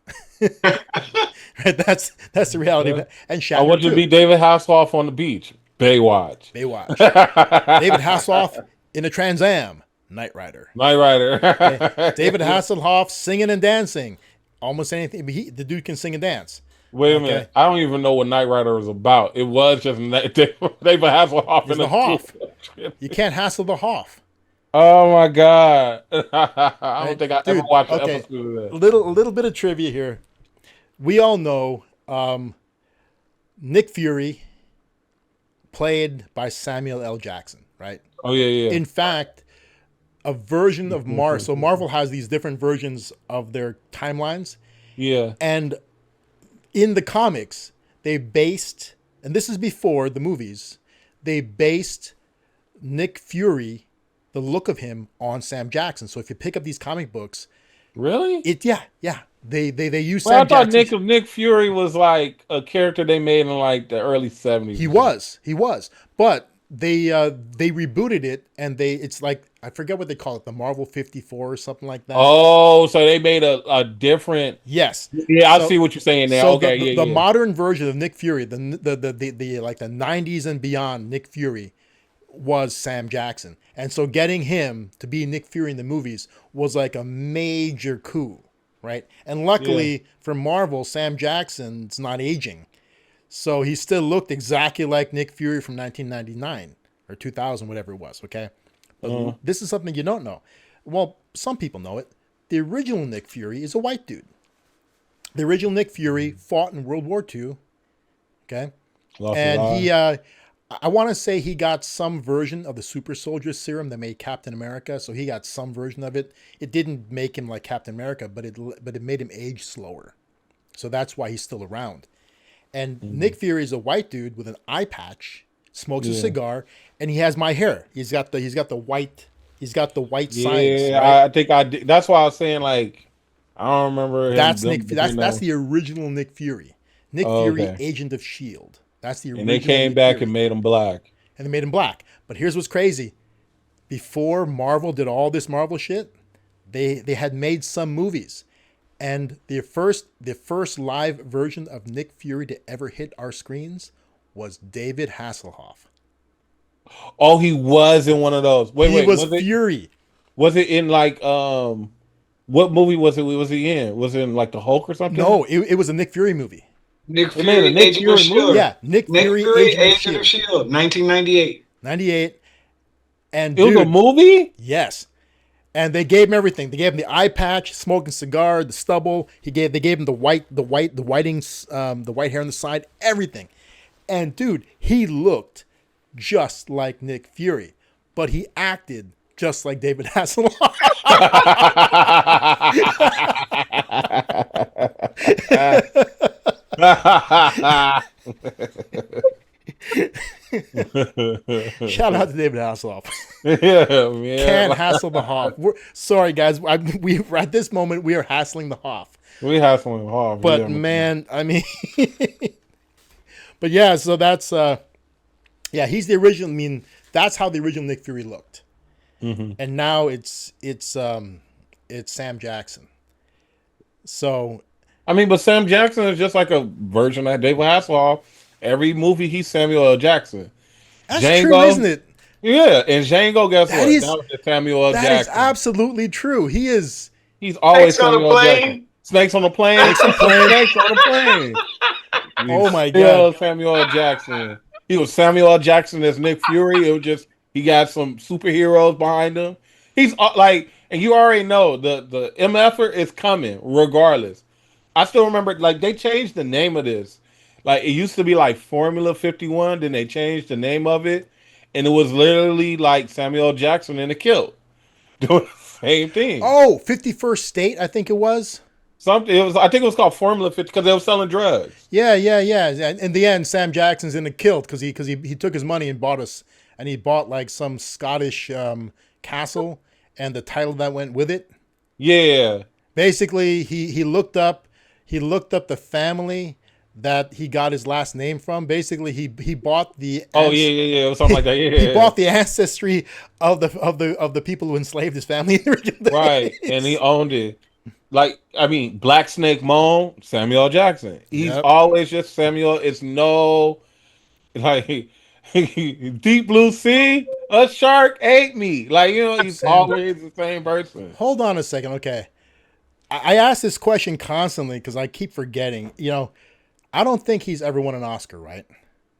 Right? That's the reality of it. And Shatner, I want you to be David Hasselhoff on the beach. Baywatch. David Hasselhoff in a Trans Am. Knight Rider. Okay. David Hasselhoff singing and dancing. Almost anything. The dude can sing and dance. Wait a minute. I don't even know what Knight Rider was about. It was just David Hasselhoff in the Hoff. You can't hassle the Hoff. Oh my God. I don't think I ever watched an episode of that. A little bit of trivia here. We all know Nick Fury played by Samuel L. Jackson, right? Oh, yeah. In fact, a version of Marvel. So Marvel has these different versions of their timelines. Yeah. And in the comics, they based, and this is before the movies, they based Nick Fury, the look of him, on Sam Jackson. So if you pick up these comic books, really, they use Sam Jackson. I thought Nick Fury was like a character they made in like the early 70s. He was, but they rebooted it, and it's like, I forget what they call it, the Marvel 54 or something like that. Oh, so they made a different. Yes. Yeah, I see what you're saying now. So okay, the modern version of Nick Fury, the like the 90s and beyond Nick Fury, was Sam Jackson. And so getting him to be Nick Fury in the movies was like a major coup, right? And luckily for Marvel, Sam Jackson's not aging. So he still looked exactly like Nick Fury from 1999 or 2000, whatever it was, okay? But this is something you don't know. Well, some people know it. The original Nick Fury is a white dude. The original Nick Fury fought in World War II, okay? And he, I want to say he got some version of the super soldier serum that made Captain America. So he got some version of it. It didn't make him like Captain America, but it made him age slower. So that's why he's still around. And Nick Fury is a white dude with an eye patch, smokes a cigar, and he has my hair. He's got the white sides. Yeah, right? I think I did. That's why I was saying, like, I don't remember. That's the original Nick Fury. Nick Fury, Agent of S.H.I.E.L.D. That's the original. And they came back and made him black. And they made him black. But here's what's crazy. Before Marvel did all this Marvel shit, they had made some movies. And the first live version of Nick Fury to ever hit our screens was David Hasselhoff. Oh, he was in one of those. He was Fury. Was it in like what movie was it? Was he in? Was it in like the Hulk or something? No, it was a Nick Fury movie. Nick Fury, Agent of S.H.I.E.L.D. Yeah, Nick Fury, Agent of S.H.I.E.L.D. 1998. 98. And it was a movie? Yes. And they gave him everything. They gave him the eye patch, smoking cigar, the stubble. They gave him the white hair on the side, everything. And dude, he looked just like Nick Fury. but he acted just like David Hasselhoff. Shout out to David Hasselhoff. Yeah, man. Can't hassle the Hoff. Sorry, guys. We at this moment we are hassling the Hoff. We hassling Hoff. But yeah, man, I mean, but yeah. So that's he's the original. I mean, that's how the original Nick Fury looked, and now it's Sam Jackson. So, I mean, but Sam Jackson is just like a version of David Hasselhoff. Every movie he's Samuel L. Jackson. that's Django, true, isn't it? Yeah, and Django, guess That what? is- That was just Samuel L. That Jackson. is absolutely true. He is. He's always Snakes on a Samuel L. plane. Jackson. Snakes on the plane. Snakes on the plane. Oh my Still God. Samuel L. Jackson. He was Samuel L. Jackson as Nick Fury. It was just he got some superheroes behind him. He's like, and you already know the MFer is coming regardless. I still remember like they changed the name of this. Like it used to be like Formula 51, then they changed the name of it, and it was literally like Samuel L. Jackson in a kilt doing the same thing. Oh, 51st State, I think it was. Something it was. I think it was called Formula 50 because they were selling drugs. Yeah. And in the end, Sam Jackson's in a kilt because he took his money and he bought like some Scottish castle and the title that went with it. Yeah. Basically, he looked up the family that he got his last name from. Basically, he bought the It was something like that. Yeah, he bought the ancestry of the people who enslaved his family in the original right, days. and he owned it. Like I mean, Black Snake Moan, Samuel L. Jackson. He's Yep. always just Samuel. It's no like Deep Blue Sea. A shark ate me. Like he's always the same person. Hold on a second, okay. I ask this question constantly because I keep forgetting. I don't think he's ever won an Oscar, right?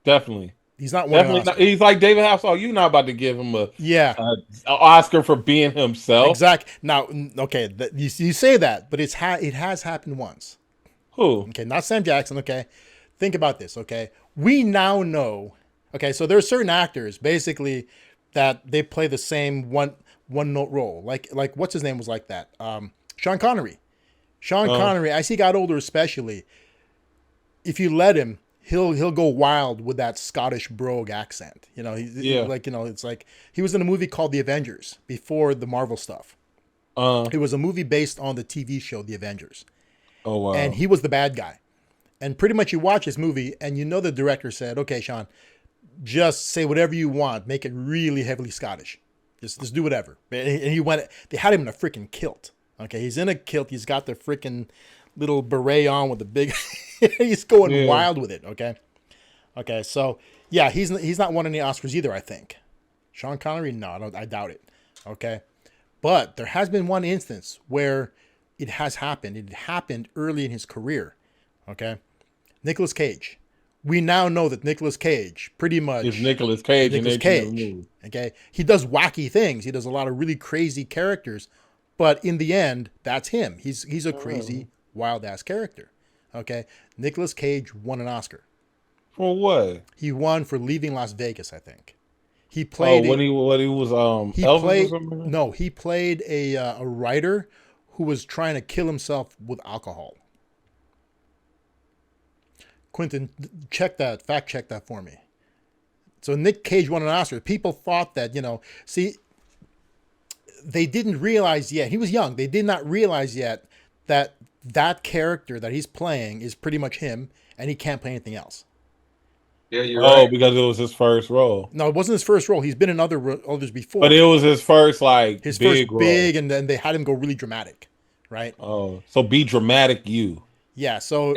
Definitely. He's not won an Definitely Oscar. not. He's like David Hasselhoff. You're not about to give him a Oscar for being himself. Exactly. Now, okay, you say that, but it has happened once. Who? Okay, not Sam Jackson. Okay, think about this. Okay, we now know. Okay, so there are certain actors basically that they play the same one note role. Like what's his name was like that. Sean Connery. Sean Connery, as he got older, especially, if you let him, he'll go wild with that Scottish brogue accent. It's like he was in a movie called The Avengers before the Marvel stuff. It was a movie based on the TV show The Avengers. Oh wow! And he was the bad guy. And pretty much you watch this movie and the director said, "Okay, Sean, just say whatever you want, make it really heavily Scottish. Just do whatever." And he went. They had him in a freaking kilt. Okay, he's in a kilt. He's got the freaking little beret on with the big. He's going wild with it. Okay. So yeah, he's not won any Oscars either. I think Sean Connery. No, I doubt it. Okay, but there has been one instance where it has happened. It happened early in his career. Okay, Nicolas Cage. We now know that Nicolas Cage pretty much is Nicolas Cage. Okay, he does wacky things. He does a lot of really crazy characters. But in the end, that's him. He's a crazy, wild ass character. Okay, Nicolas Cage won an Oscar. For what? He won for Leaving Las Vegas, I think. He played. He was he Elvis played. or something? No, he played a writer who was trying to kill himself with alcohol. Quentin, fact check that for me. So Nick Cage won an Oscar. People thought that they didn't realize yet. He was young. They did not realize yet that character that he's playing is pretty much him, and he can't play anything else. Yeah, you're right. Because it was his first role. No, it wasn't his first role. He's been in others before. But it was his first big role. and then they had him go really dramatic, right? Oh, so be dramatic, you. Yeah. So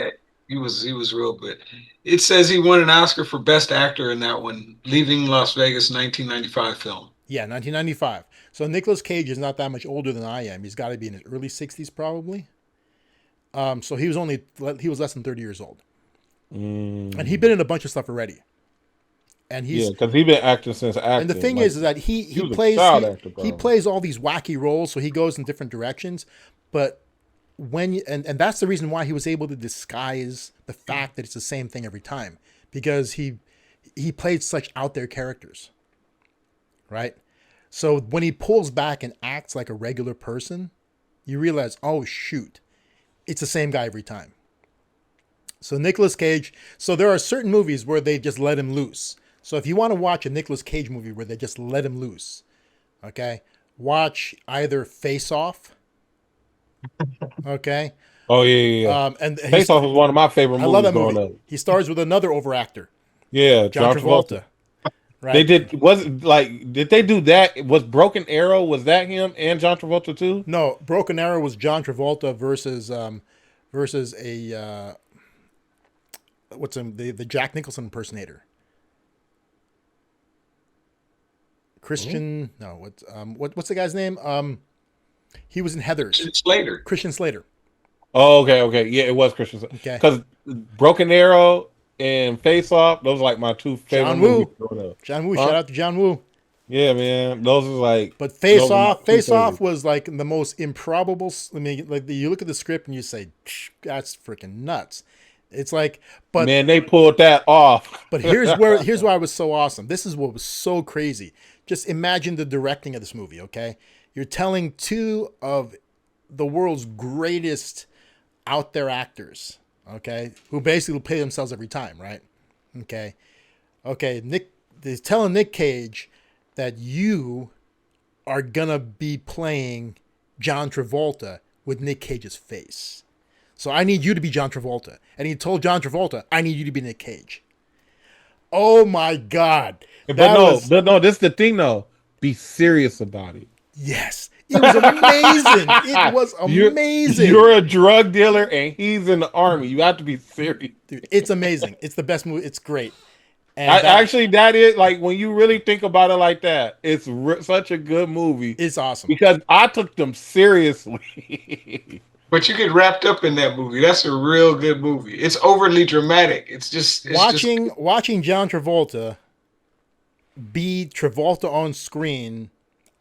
he was real good. It says he won an Oscar for Best Actor in that one, Leaving Las Vegas, 1995 film. Yeah, 1995. So Nicolas Cage is not that much older than I am. He's got to be in his early 60s probably. So he was less than 30 years old. And he'd been in a bunch of stuff already. And because he's been acting since acting. And the thing is that he plays all these wacky roles, so he goes in different directions. But and that's the reason why he was able to disguise the fact that it's the same thing every time, because he played such out there characters, right? So when he pulls back and acts like a regular person, you realize, oh shoot, it's the same guy every time. So Nicolas Cage, so there are certain movies where they just let him loose. So if you want to watch a Nicolas Cage movie where they just let him loose, okay, watch either Face Off, okay. Oh yeah. And Face Off was one of my favorite movies. I love that growing movie. up. He stars with another overactor. Yeah, John Travolta. Right. They did did they do that? Was Broken Arrow, was that him and John Travolta too? No, Broken Arrow was John Travolta versus a what's him the Jack Nicholson impersonator. Christian, no, what's the guy's name? He was in Heathers. Slater. Christian Slater. Oh, okay. Yeah, it was Christian Slater. Okay. Because Broken Arrow and Face Off, those are like my two favorite movies. John Woo, shout out to John Woo. Yeah, man. Those are like. But Face Off was like the most improbable. I mean, like you look at the script and you say, that's freaking nuts. It's like, but man, they pulled that off. But here's why it was so awesome. This is what was so crazy. Just imagine the directing of this movie, okay? You're telling two of the world's greatest out there actors, okay, who basically play themselves every time, right? Okay. Nick is telling Nick Cage that you are gonna be playing John Travolta with Nick Cage's face. So I need you to be John Travolta. And he told John Travolta, I need you to be Nick Cage. Oh my God. But no, this is the thing though. Be serious about it. Yes. It was amazing. It was amazing. You're a drug dealer and he's in the army. You have to be serious. Dude, it's amazing. It's the best movie. It's great. And actually, that is like when you really think about it like that, it's such a good movie. It's awesome. Because I took them seriously. But you get wrapped up in that movie. That's a real good movie. It's overly dramatic. It's watching John Travolta be Travolta on screen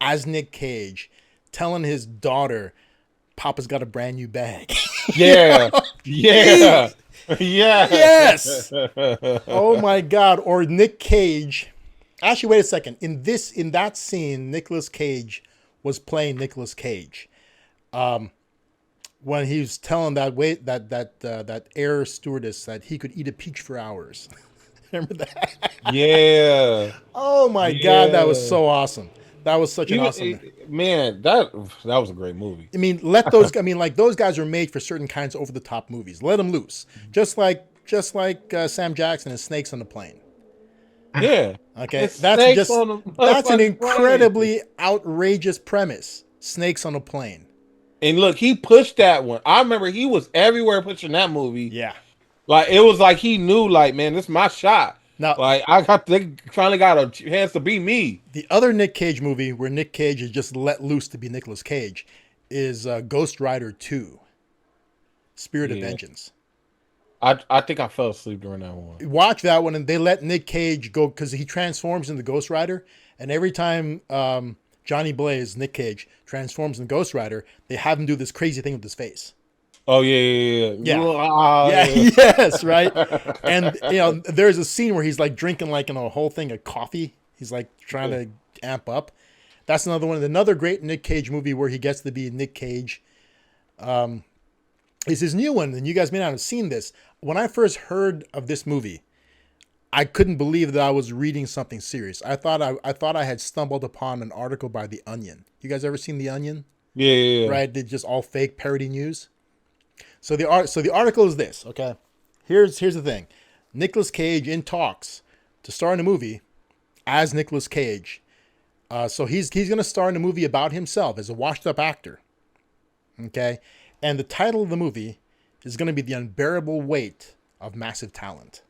as Nick Cage, telling his daughter, "Papa's got a brand new bag." Yeah, yeah, yeah. Yes. Oh my God! Or Nick Cage. Actually, wait a second. In that scene, Nicolas Cage was playing Nicolas Cage. When he was telling that air stewardess that he could eat a peach for hours. Remember that? Yeah. Oh my God, that was so awesome. That was such an awesome man. That was a great movie. I mean, like those guys are made for certain kinds of over the top movies. Let them loose, just like Sam Jackson and Snakes on the Plane. Yeah. Okay, that's an incredibly outrageous premise. Snakes on a Plane. And look, he pushed that one. I remember he was everywhere pushing that movie. Yeah. Like, it was like he knew, like, man, this is my shot. Now, like, they finally got a chance to be me. The other Nick Cage movie where Nick Cage is just let loose to be Nicolas Cage is Ghost Rider 2, Spirit of Vengeance. I think I fell asleep during that one. Watch that one, and they let Nick Cage go because he transforms into Ghost Rider, and every time Johnny Blaze, Nick Cage, transforms in Ghost Rider, they have him do this crazy thing with his face. Oh yeah. Yes, right. And there's a scene where he's like drinking like a whole thing of coffee. He's like trying to amp up. That's another one. Another great Nick Cage movie where he gets to be Nick Cage. Is his new one, and you guys may not have seen this. When I first heard of this movie, I couldn't believe that I was reading something serious. I thought I had stumbled upon an article by The Onion. You guys ever seen The Onion? Yeah. Right? They're just all fake parody news. So the article is this, okay? Here's the thing. Nicolas Cage in talks to star in a movie as Nicolas Cage. So he's going to star in a movie about himself as a washed-up actor. Okay? And the title of the movie is going to be The Unbearable Weight of Massive Talent.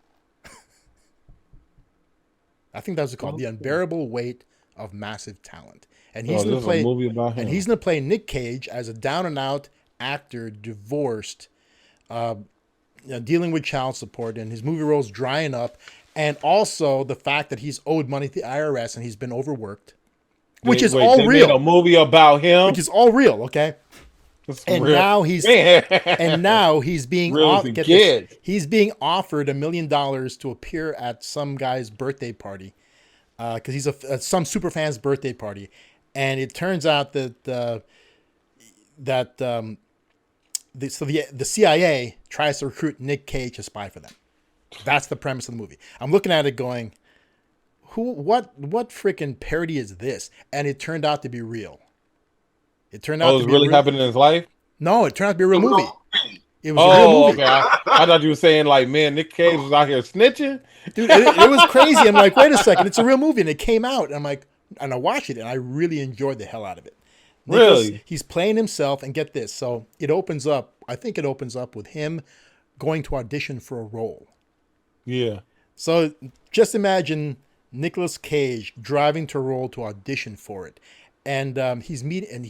I think that's called. The Unbearable Weight of Massive Talent. And he's going to play a movie about him. And he's going to play Nick Cage as a down-and-out actor, divorced, dealing with child support, and his movie role's drying up, and also the fact that he's owed money to the IRS and he's been overworked, which is all real. Made a movie about him, which is all real, okay? And real. Now he's being he's being offered $1 million to appear at some guy's birthday party, because he's some super fan's birthday party, And it turns out that the CIA tries to recruit Nick Cage to spy for them. That's the premise of the movie. I'm looking at it going, what freaking parody is this? And it turned out to be real. It turned out Oh, it was really happening in his life? No, it turned out to be a real movie. It was a real movie. Okay. I thought you were saying like, man, Nick Cage was out here snitching. Dude, it was crazy. I'm like, wait a second, it's a real movie, and it came out. And I'm like, and I watched it, and I really enjoyed the hell out of it. Really? He's playing himself, and get this. So it opens up. I think it opens up with him going to audition for a role. Yeah. So just imagine Nicolas Cage driving to a role to audition for it, and he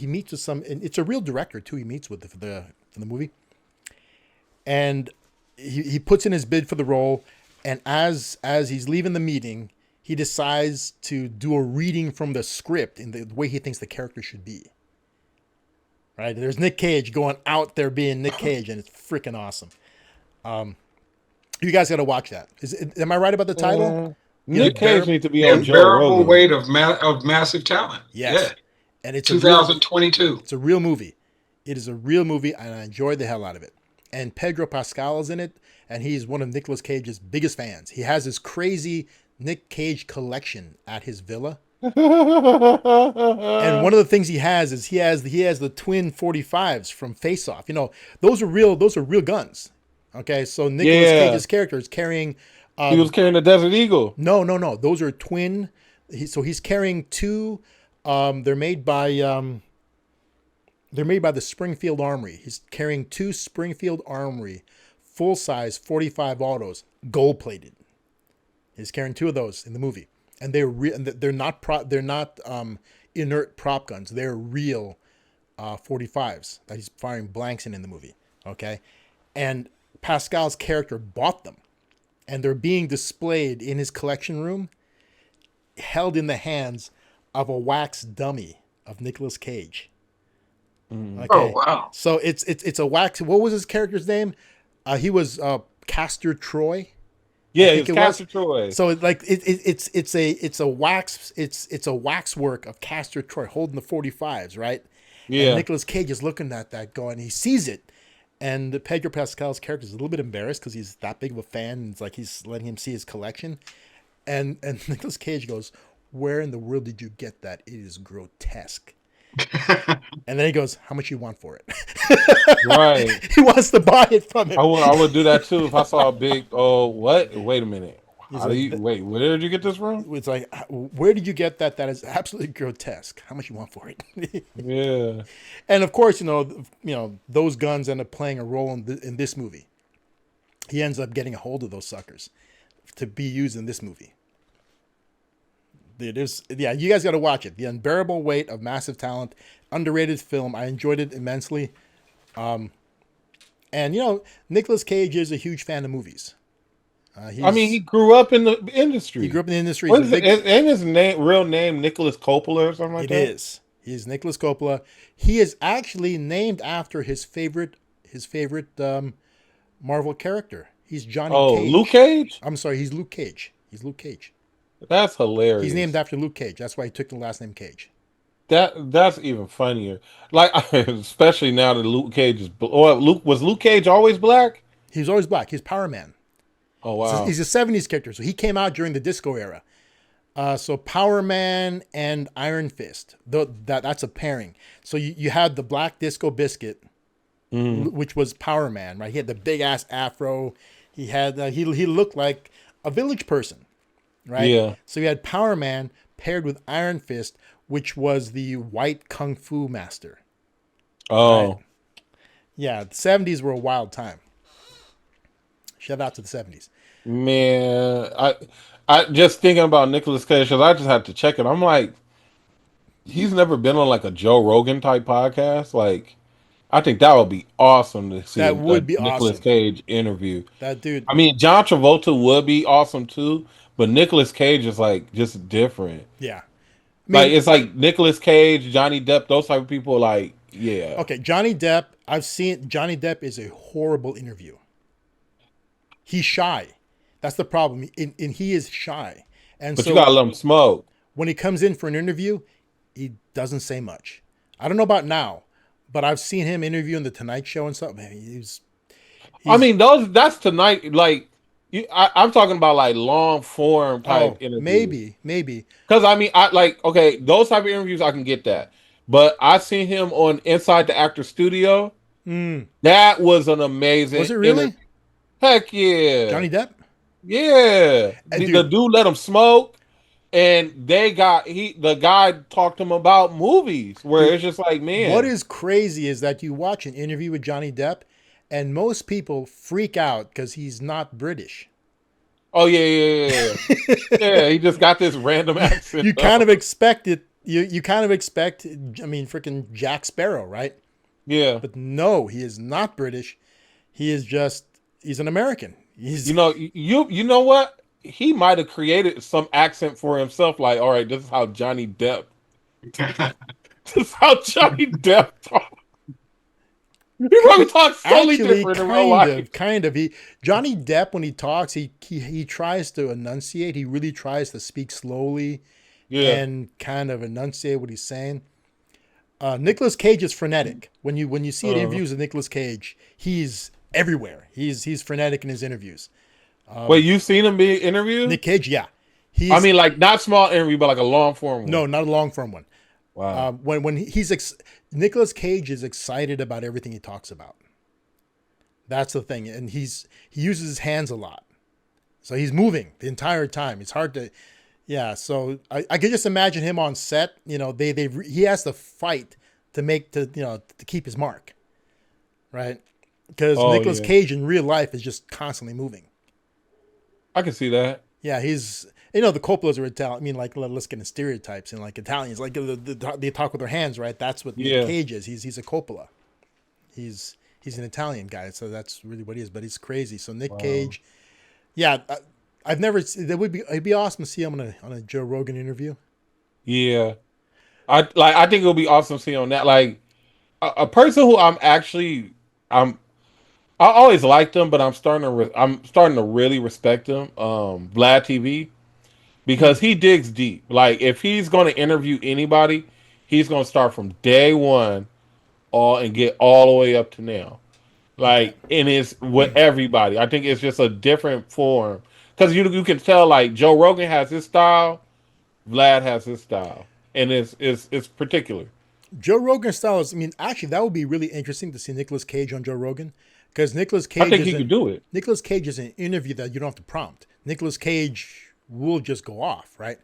meets with some. And it's a real director too. He meets with for the movie, and he puts in his bid for the role. And as he's leaving the meeting, he decides to do a reading from the script in the way he thinks the character should be. Right? There's Nick Cage going out there being Nick Cage, and it's freaking awesome. You guys got to watch that. Am I right about the title? Nick Cage needs to be on Joe Unbearable Rogan. Weight of Massive Talent. Yes. Yeah. And it's 2022. It's a real movie. It is a real movie, and I enjoyed the hell out of it. And Pedro Pascal is in it, and he's one of Nicolas Cage's biggest fans. He has this crazy Nick Cage collection at his villa. And one of the things he has is he has the twin 45s from Face Off. You know, those are real guns. Okay, so Nicolas Cage's character is carrying. He was carrying a Desert Eagle. No. Those are twin. So he's carrying two. They're made by the Springfield Armory. He's carrying two Springfield Armory full size 45 autos, gold plated. He's carrying two of those in the movie, and they're not inert prop guns. They're real 45s that he's firing blanks in the movie. Okay, and Pascal's character bought them, and they're being displayed in his collection room, held in the hands of a wax dummy of Nicolas Cage. Okay. Oh wow! So it's a wax. What was his character's name? He was Castor Troy. Yeah, it's Castor Troy. So it's a waxwork of Castor Troy holding the 45s, right? Yeah. And Nicolas Cage is looking at that going, he sees it. And Pedro Pascal's character is a little bit embarrassed because he's that big of a fan. And it's like he's letting him see his collection. And Nicolas Cage goes, "Where in the world did you get that? It is grotesque." And then he goes, "How much you want for it?" Right. He wants to buy it from him. I would do that too if I saw a big. Oh, what? Wait a minute. Wait, where did you get this from? It's like, where did you get that? That is absolutely grotesque. How much you want for it? Yeah. And of course, you know those guns end up playing a role in this movie. He ends up getting a hold of those suckers to be used in this movie. You guys got to watch it. The Unbearable Weight of Massive Talent, underrated film. I enjoyed it immensely. And Nicolas Cage is a huge fan of movies. He grew up in the industry. He grew up in the industry. Ain't his real name Nicholas Coppola or something like that? It is. He is Nicholas Coppola. He is actually named after his favorite Marvel character. He's Johnny Cage. Luke Cage? I'm sorry, he's Luke Cage. He's Luke Cage. That's hilarious. He's named after Luke Cage. That's why he took the last name Cage. That's even funnier. Like, especially now that Luke Cage is. Was Luke Cage always black? He was always black. He's Power Man. Oh wow. He's a '70s character, so he came out during the disco era. So Power Man and Iron Fist. That's a pairing. So you had the Black Disco Biscuit, which was Power Man, right? He had the big ass afro. He had he looked like a village person, right? Yeah. So you had Power Man paired with Iron Fist, which was the white kung fu master. Oh. Right? Yeah, the '70s were a wild time. Shout out to the '70s. Man, I just thinking about Nicolas Cage, because I just had to check it. I'm like, he's never been on like a Joe Rogan type podcast. Like, I think that would be awesome to see. That would be Nicolas awesome. Cage interview. That dude. I mean, John Travolta would be awesome too, but Nicolas Cage is like just different. Yeah. Like, it's like Nicolas Cage, Johnny Depp, those type of people. Like, yeah. Okay, Johnny Depp. I've seen Johnny Depp is a horrible interview. He's shy. That's the problem. And he is shy. And But so you gotta let him smoke. when he comes in for an interview, he doesn't say much. I don't know about now, but I've seen him interviewing the Tonight Show and stuff. Man, he's I mean, that's Tonight. Like, I'm talking about like long form type interviews. maybe. Because I mean, I like okay, those type of interviews I can get that, but I seen him on Inside the Actor Studio. That was an amazing. Was it really? Heck yeah, Johnny Depp. yeah. The dude let him smoke, and the guy talked to him about movies where it's just like, man, what is crazy is that you watch an interview with Johnny Depp, and most people freak out because he's not British. Oh yeah. Yeah, he just got this random accent. You kind of expect it. You kind of expect. I mean, freaking Jack Sparrow, right? Yeah. But no, he is not British. He's an American. You know what? He might have created some accent for himself. Like, all right, this is how Johnny Depp. This is how Johnny Depp talks. He probably talks totally different in real life. Kind of. Johnny Depp, when he talks, he tries to enunciate. He really tries to speak slowly and kind of enunciate what he's saying. Nicolas Cage is frenetic. When you see interviews with Nicolas Cage, he's everywhere. He's frenetic in his interviews. Wait, you've seen him be interviewed? Nick Cage, yeah. I mean, like not small interview, but like a long form one. No, not a long form one. Wow. When Nicolas Cage is excited about everything he talks about. That's the thing, and he uses his hands a lot, so he's moving the entire time. It's hard to, yeah. So I could just imagine him on set. You know, he has to fight to keep his mark, right? Because Nicolas Cage in real life is just constantly moving. I can see that. Yeah, the Coppolas are Italian. I mean, like, let's get into stereotypes. And like Italians, like they talk with their hands, right? That's what Nick Cage is. He's a Coppola. He's an Italian guy, so that's really what he is. But he's crazy. So Nick Cage, yeah, I've never. It'd be awesome to see him on a Joe Rogan interview. Yeah, I think it'll be awesome to see him on that. Like a person who I always liked him, but I'm starting to really respect him. Vlad TV. Because he digs deep. Like, if he's going to interview anybody, he's going to start from day one and get all the way up to now. Like, and it's with everybody. I think it's just a different form. Because you can tell, like, Joe Rogan has his style, Vlad has his style. And it's particular. Joe Rogan's style is, I mean, actually, that would be really interesting to see Nicolas Cage on Joe Rogan. Because Nicolas Cage... I think he could do it. Nicolas Cage is an interview that you don't have to prompt. Nicolas Cage will just go off, right?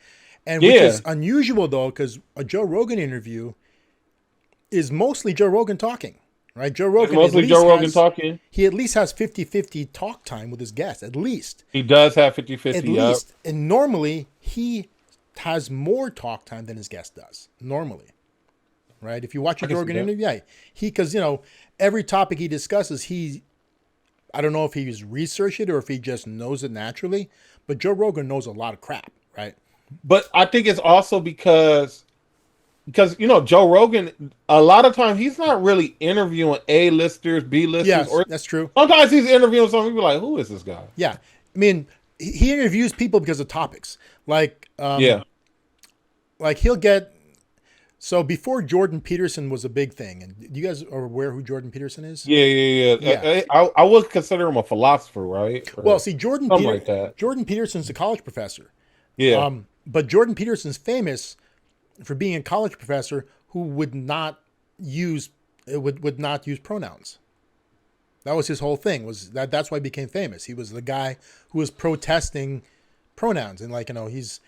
And which is unusual, though, because a Joe Rogan interview is mostly Joe Rogan talking, right? Joe Rogan talking. He at least has 50-50 talk time with his guests, at least. He does have 50-50. At least. And normally, he has more talk time than his guest does, normally, right? If you watch a Joe Rogan interview, because, every topic he discusses, I don't know if he's researched it or if he just knows it naturally, but Joe Rogan knows a lot of crap, right? But I think it's also because Joe Rogan, a lot of times he's not really interviewing A-listers, B-listers. Yes, that's true. Sometimes he's interviewing some people like, who is this guy? Yeah. I mean, he interviews people because of topics. Like, like he'll get... So before Jordan Peterson was a big thing, and you guys are aware who Jordan Peterson is? Yeah. I would consider him a philosopher, right? Well, see, Jordan Peterson's a college professor. Yeah. But Jordan Peterson's famous for being a college professor who would not use pronouns. That was his whole thing. That's why he became famous. He was the guy who was protesting pronouns, and he's.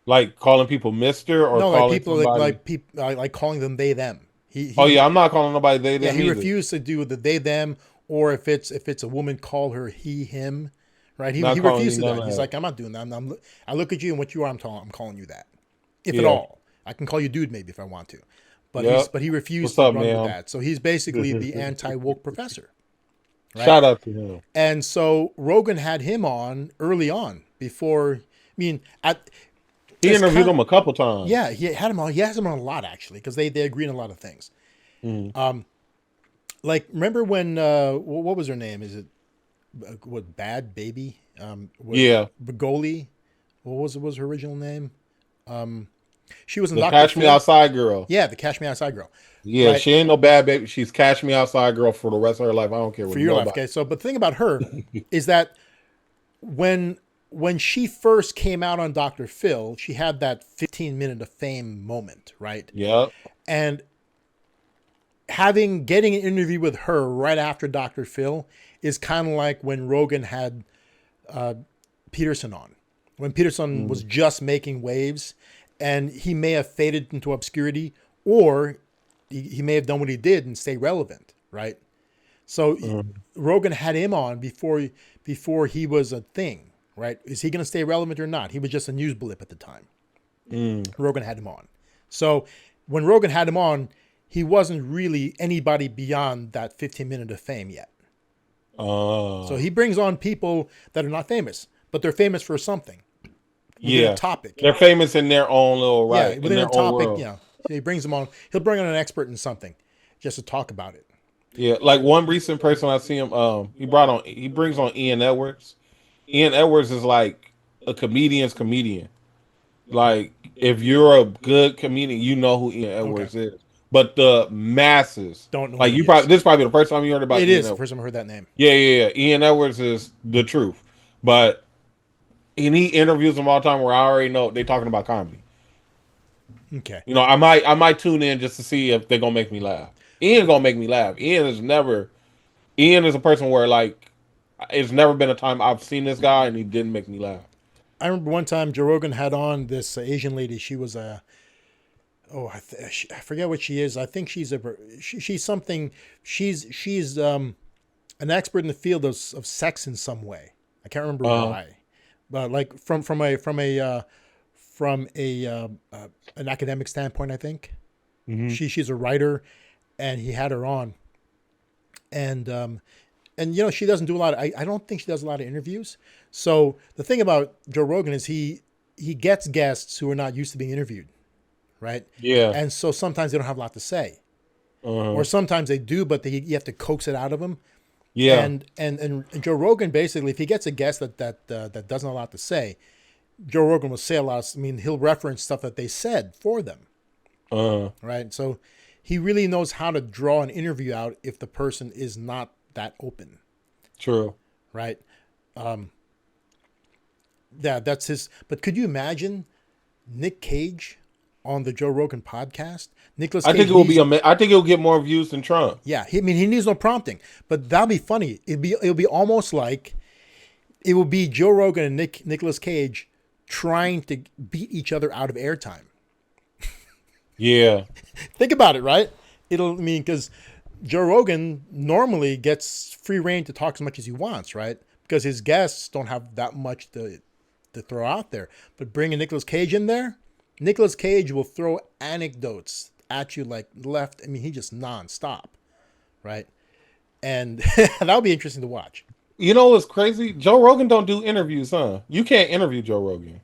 Like calling people Mister, or calling people like calling them they them. I'm not calling nobody they them. Yeah, he refused to do the they them, or if it's a woman, call her he him. Right? He refused to do that. He's like, I'm not doing that. I look at you and what you are, I'm calling you that. If at all, I can call you dude maybe if I want to, but he refused to run with that. So he's basically the anti-woke professor. Right? Shout out to him. And so Rogan had him on early on before. He interviewed him a couple times. Yeah, he had him on. He has him on a lot actually, because they agree on a lot of things. Like remember when what was her name? Is it what Bad Baby? Bagoli. What was her original name? She was in The Dr. Cash Me Phil. Outside girl. Yeah, the Cash Me Outside girl. Yeah, right? she ain't no bad baby. She's Cash Me Outside girl for the rest of her life. I don't care what For your life. Okay, so but the thing about her is that when she first came out on Dr. Phil, she had that 15-minute of fame moment, right? Yep. And getting an interview with her right after Dr. Phil is kind of like when Rogan had Peterson on. When Peterson was just making waves, and he may have faded into obscurity, or he may have done what he did and stay relevant, right? So Rogan had him on before he was a thing, right? Is he going to stay relevant or not? He was just a news blip at the time. Rogan had him on. So when Rogan had him on, he wasn't really anybody beyond that 15-minute of fame yet. So he brings on people that are not famous, but they're famous for something. Yeah, a topic. They're famous in their own little right. Yeah, within a topic. Yeah, so he brings them on. He'll bring on an expert in something, just to talk about it. Yeah, like one recent person I see him. He brings on Ian Edwards. Ian Edwards is like a comedian's comedian. Like if you're a good comedian, you know who Ian Edwards is. But the masses don't know. Like this is probably the first time you heard about. It is the first time I heard that name. Yeah. Ian Edwards is the truth, and he interviews them all the time where I already know they're talking about comedy. Okay. You know, I might tune in just to see if they're gonna make me laugh. Ian's gonna make me laugh. Ian is a person where like it's never been a time I've seen this guy and he didn't make me laugh. I remember one time Joe Rogan had on this Asian lady. She was I forget what she is. I think she's something. She's an expert in the field of sex in some way. I can't remember why, but like from an academic standpoint, I think she's a writer, and he had her on, and you know she doesn't do a lot. I don't think she does a lot of interviews. So the thing about Joe Rogan is he gets guests who are not used to being interviewed. Right. Yeah. And so sometimes they don't have a lot to say, or sometimes they do, but you have to coax it out of them. Yeah. And Joe Rogan basically, if he gets a guest that doesn't have a lot to say, Joe Rogan will say a lot. I mean, he'll reference stuff that they said for them. Right. So he really knows how to draw an interview out if the person is not that open. True. Right. Yeah, that's his. But could you imagine Nick Cage on the Joe Rogan podcast? Nicholas Cage, I think it'll get more views than Trump. Yeah, he needs no prompting, but that'll be funny. It'll be almost like it will be Joe Rogan and Nicholas Cage trying to beat each other out of airtime. Yeah, think about it, right? Because Joe Rogan normally gets free reign to talk as much as he wants, right? Because his guests don't have that much to throw out there. But bringing Nicholas Cage in there. Nicolas Cage will throw anecdotes at you like left. I mean, he just nonstop, right? And that'll be interesting to watch. You know what's crazy? Joe Rogan don't do interviews, huh? You can't interview Joe Rogan.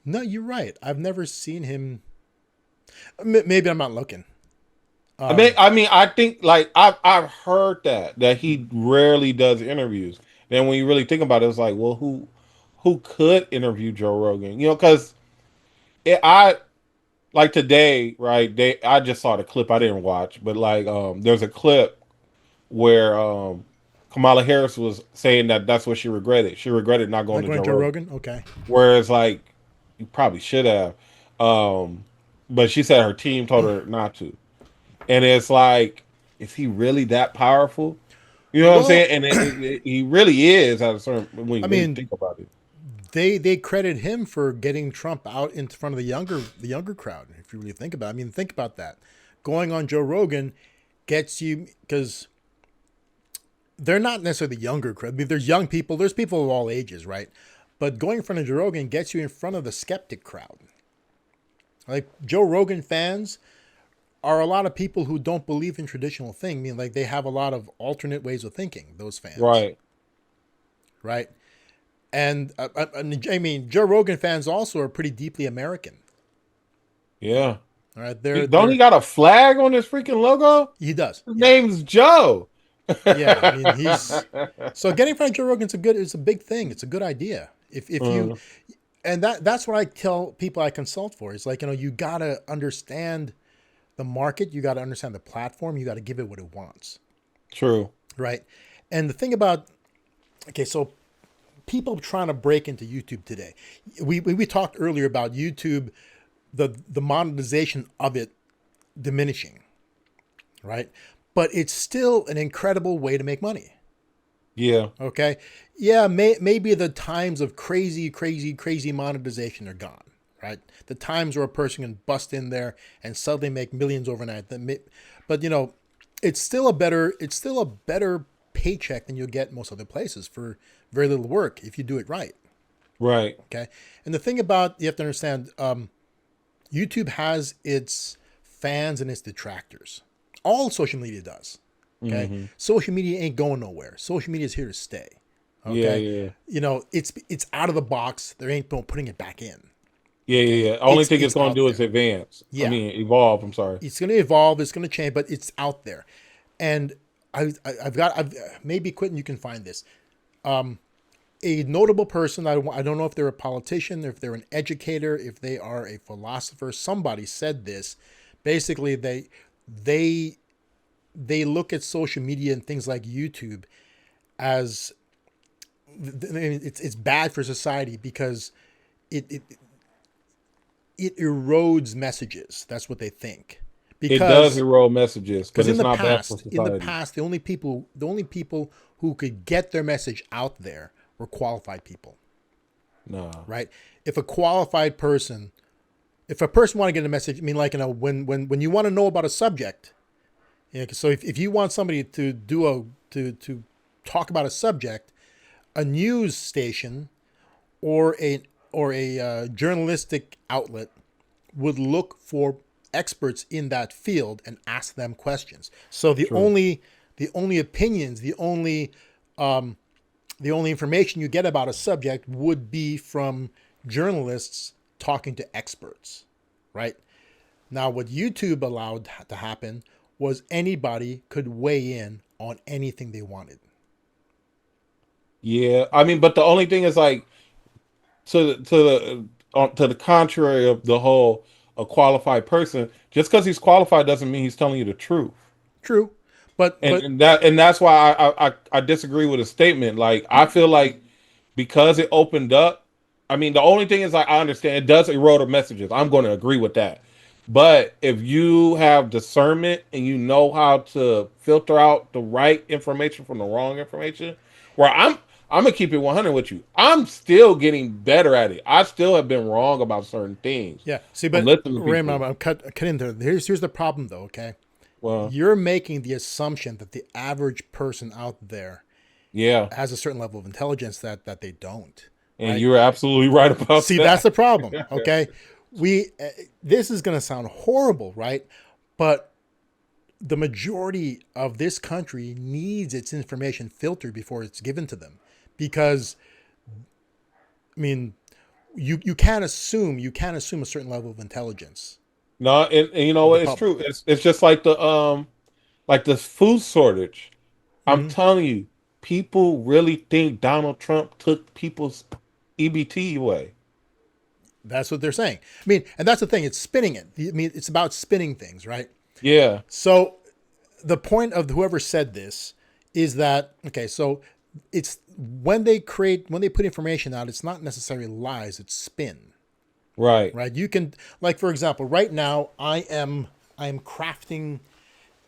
No, you're right. I've never seen him. Maybe I'm not looking. I think like I've heard that he rarely does interviews. Then when you really think about it, it's like, well, who could interview Joe Rogan? You know, because like today, right? I just saw the clip. I didn't watch, but like, there's a clip where Kamala Harris was saying that's what she regretted. She regretted not going to Joe Rogan. Okay. Whereas, like, you probably should have, but she said her team told her not to, and it's like, is he really that powerful? You know what I'm saying? And he really is at a certain when you think about it. They credit him for getting Trump out in front of the younger crowd. If you really think about it. I mean, think about that. Going on Joe Rogan gets you, because they're not necessarily the younger crowd. I mean, there's young people, there's people of all ages, right? But going in front of Joe Rogan gets you in front of the skeptic crowd. Like Joe Rogan fans are a lot of people who don't believe in traditional things. I mean, like they have a lot of alternate ways of thinking, those fans. Right. And I mean, Joe Rogan fans also are pretty deeply American. Yeah. All right. Don't he got a flag on his freaking logo? He does. His name's Joe. Yeah. I mean, so getting in front of Joe Rogan it's a big thing. It's a good idea. If you, And that's what I tell people I consult for. It's like, you got to understand the market. You got to understand the platform. You got to give it what it wants. True. Right. And the thing about, okay, so people trying to break into YouTube today, we talked earlier about YouTube, the monetization of it diminishing, right? But it's still an incredible way to make money. Yeah. Okay. Yeah. Maybe the times of crazy monetization are gone, right? The times where a person can bust in there and suddenly make millions overnight. But it's still a better paycheck than you'll get most other places for very little work if you do it right. Right. Okay. And the thing about, you have to understand, YouTube has its fans and its detractors. All social media does. Okay. Mm-hmm. Social media ain't going nowhere. Social media is here to stay. Okay. Yeah. It's out of the box. There ain't no putting it back in. Yeah. Only thing it's going to do is advance. Yeah. I mean, evolve. I'm sorry. It's going to evolve. It's going to change, but it's out there. And I've maybe Quentin, you can find this. A notable person, I don't know if they're a politician, if they're an educator, if they are a philosopher. Somebody said this. Basically, they look at social media and things like YouTube as it's bad for society because it erodes messages. That's what they think. Because it does erode messages, but it's not bad for society. In the past, the only people who could get their message out there were qualified people. No. Right? If a person want to get a message, I mean, like, when you want to know about a subject, so if you want somebody to to talk about a subject, a news station or a journalistic outlet would look for experts in that field and ask them questions. So the only opinions, the only information you get about a subject would be from journalists talking to experts, right? Now, what YouTube allowed to happen was anybody could weigh in on anything they wanted. Yeah, I mean, but the only thing is, like, to the contrary of the whole a qualified person, just because he's qualified doesn't mean he's telling you the truth. True, but that's why I disagree with his statement. Like, I feel like because it opened up, I mean, the only thing is, like, I understand it does erode the messages. I'm going to agree with that. But if you have discernment and you know how to filter out the right information from the wrong information, where I'm gonna keep it 100 with you. I'm still getting better at it. I still have been wrong about certain things. Yeah. See, but Raymond, I'm cutting there. Here's the problem, though. Okay. Well, you're making the assumption that the average person out there, has a certain level of intelligence that they don't. And right? You're absolutely right about that. See, that's the problem. Okay. This is going to sound horrible, right? But the majority of this country needs its information filtered before it's given to them, because, I mean, you can't assume a certain level of intelligence. No, and you know what? It's true. It's just like the food shortage. Mm-hmm. I'm telling you, people really think Donald Trump took people's EBT away. That's what they're saying. I mean, and that's the thing. It's spinning it. I mean, it's about spinning things, right? Yeah. So the point of whoever said this is that, okay, so it's when they put information out, it's not necessarily lies, it's spin. Right. Right. You can, like, for example, right now I am crafting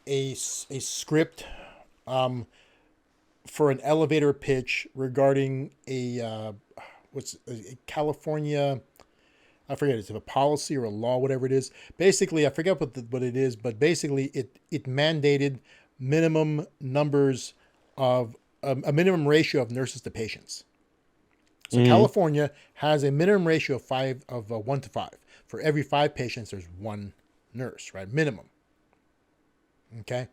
a script for an elevator pitch regarding a California, I forget, it's a policy or a law, whatever it is. Basically, I forget what it is, but basically it mandated minimum numbers of a minimum ratio of nurses to patients. So California has a minimum ratio of 1 to 5. For every 5 patients, there's 1 nurse, right? Minimum. Okay.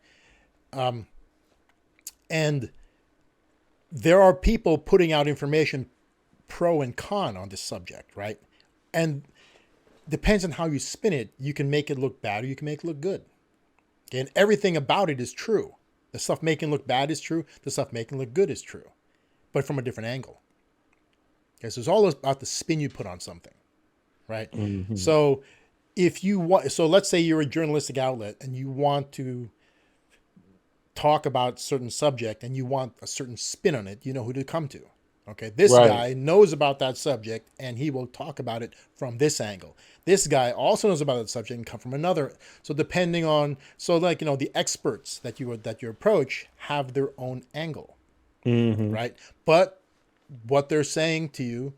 And there are people putting out information pro and con on this subject, right? And depends on how you spin it. You can make it look bad or you can make it look good. Okay? And everything about it is true. The stuff making it look bad is true. The stuff making it look good is true, but from a different angle. Okay, so it's all about the spin you put on something, right? Mm-hmm. So if you want, so let's say you're a journalistic outlet and you want to talk about a certain subject and you want a certain spin on it, you know who to come to. Okay, this Right. guy knows about that subject and he will talk about it from this angle. This guy also knows about that subject and come from another. So depending on, so like, the experts that you approach have their own angle, Mm-hmm. right? But what they're saying to you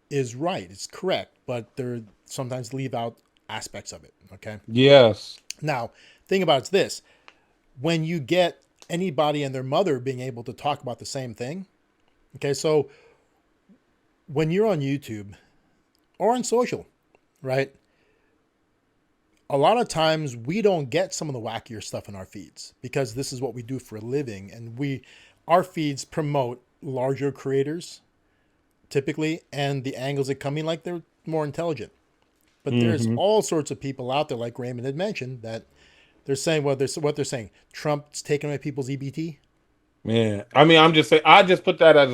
is right. It's correct, but they're sometimes leave out aspects of it. Okay. Yes. Now, thing about it's this: when you get anybody and their mother being able to talk about the same thing. Okay, so when you're on YouTube or on social, right? A lot of times we don't get some of the wackier stuff in our feeds because this is what we do for a living, and our feeds promote larger creators typically, and the angles that come in, like, they're more intelligent. But there's all sorts of people out there, like Raymond had mentioned, that they're saying what they're saying. Trump's taking away people's EBT. Man, I mean, I'm just saying. I just put that as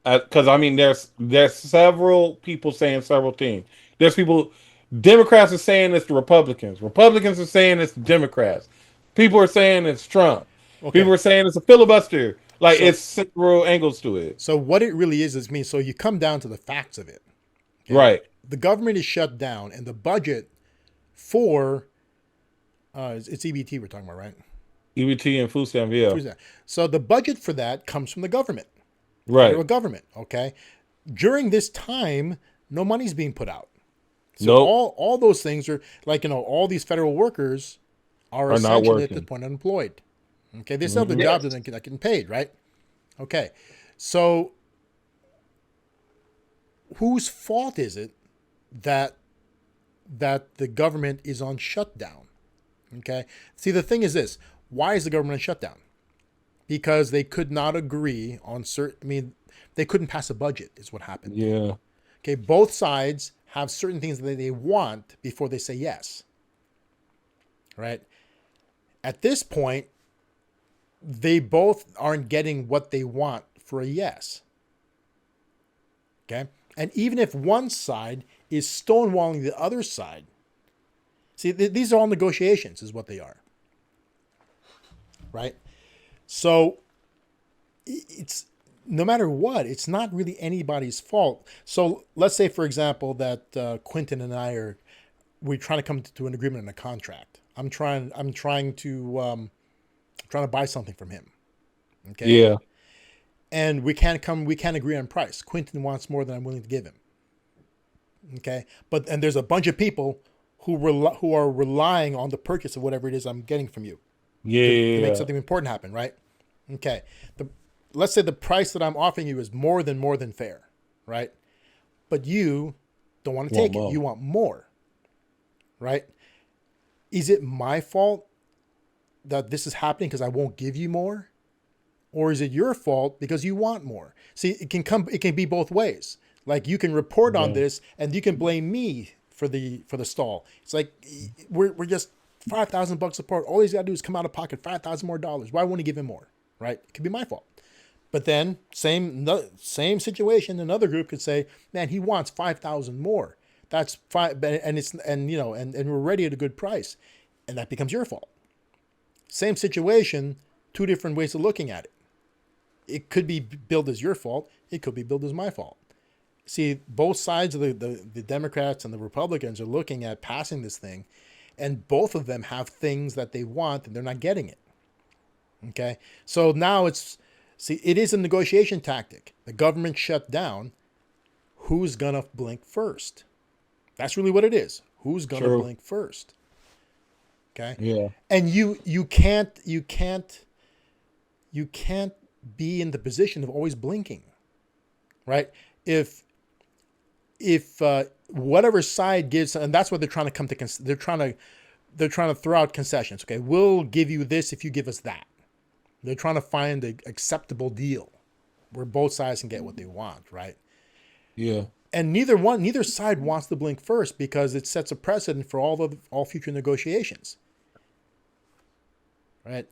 because I mean, there's several people saying several things. There's people, Democrats are saying it's the Republicans. Republicans are saying it's the Democrats. People are saying it's Trump. Okay. People are saying it's a filibuster. Like, So- it's several angles to it. So what it really is so you come down to the facts of it. Okay? Right. The government is shut down, and the budget for it's EBT we're talking about, right? EBT and food stamp, yeah. So the budget for that comes from the government, Right. federal government. Okay, during this time, no money's being put out. So Nope. all those things are like, all these federal workers are not essentially at working. this point unemployed. Okay, they still have the job that they're not getting paid, right? Okay, so whose fault is it that the government is on shutdown? Okay, see, the thing is this: why is the government on shutdown? Because they could not agree on certain. I mean, they couldn't pass a budget, is what happened. Yeah. Okay, both sides have certain things that they want before they say yes. Right? At this point, they both aren't getting what they want for a yes. Okay? And even if one side is stonewalling the other side, see, these are all negotiations, is what they are. Right? So it's, no matter what, it's not really anybody's fault. So let's say, for example, that Quentin and I we're trying to come to an agreement on a contract. I'm trying to buy something from him. Okay. Yeah. And we can't agree on price. Quentin wants more than I'm willing to give him. Okay. And there's a bunch of people who are relying on the purchase of whatever it is I'm getting from you. Yeah. To make something important happen, right? Okay. Let's say the price that I'm offering you is more than fair, right? But you don't want to take it. You want more, right? Is it my fault that this is happening because I won't give you more? Or is it your fault because you want more? See, it can be both ways. Like, you can report on this and you can blame me for the stall. It's like, we're just $5,000 apart. All he's got to do is come out of pocket $5,000 more. Why won't he give him more? Right? It could be my fault. But then same situation, another group could say, man, he wants 5,000 more. That's fine, and we're ready at a good price. And that becomes your fault. Same situation, two different ways of looking at it. It could be billed as your fault. It could be billed as my fault. See, both sides of the Democrats and the Republicans are looking at passing this thing, and both of them have things that they want and they're not getting it. Okay? So now it is a negotiation tactic. The government shut down. Who's going to blink first? That's really what it is. Who's going to blink first? Okay? Yeah. And you can't be in the position of always blinking. Right? If whatever side gives, and that's what they're trying to come to, they're trying to throw out concessions. Okay, we'll give you this if you give us that. They're trying to find an acceptable deal where both sides can get what they want, right? Yeah. And neither side wants to blink first because it sets a precedent for all future negotiations. Right?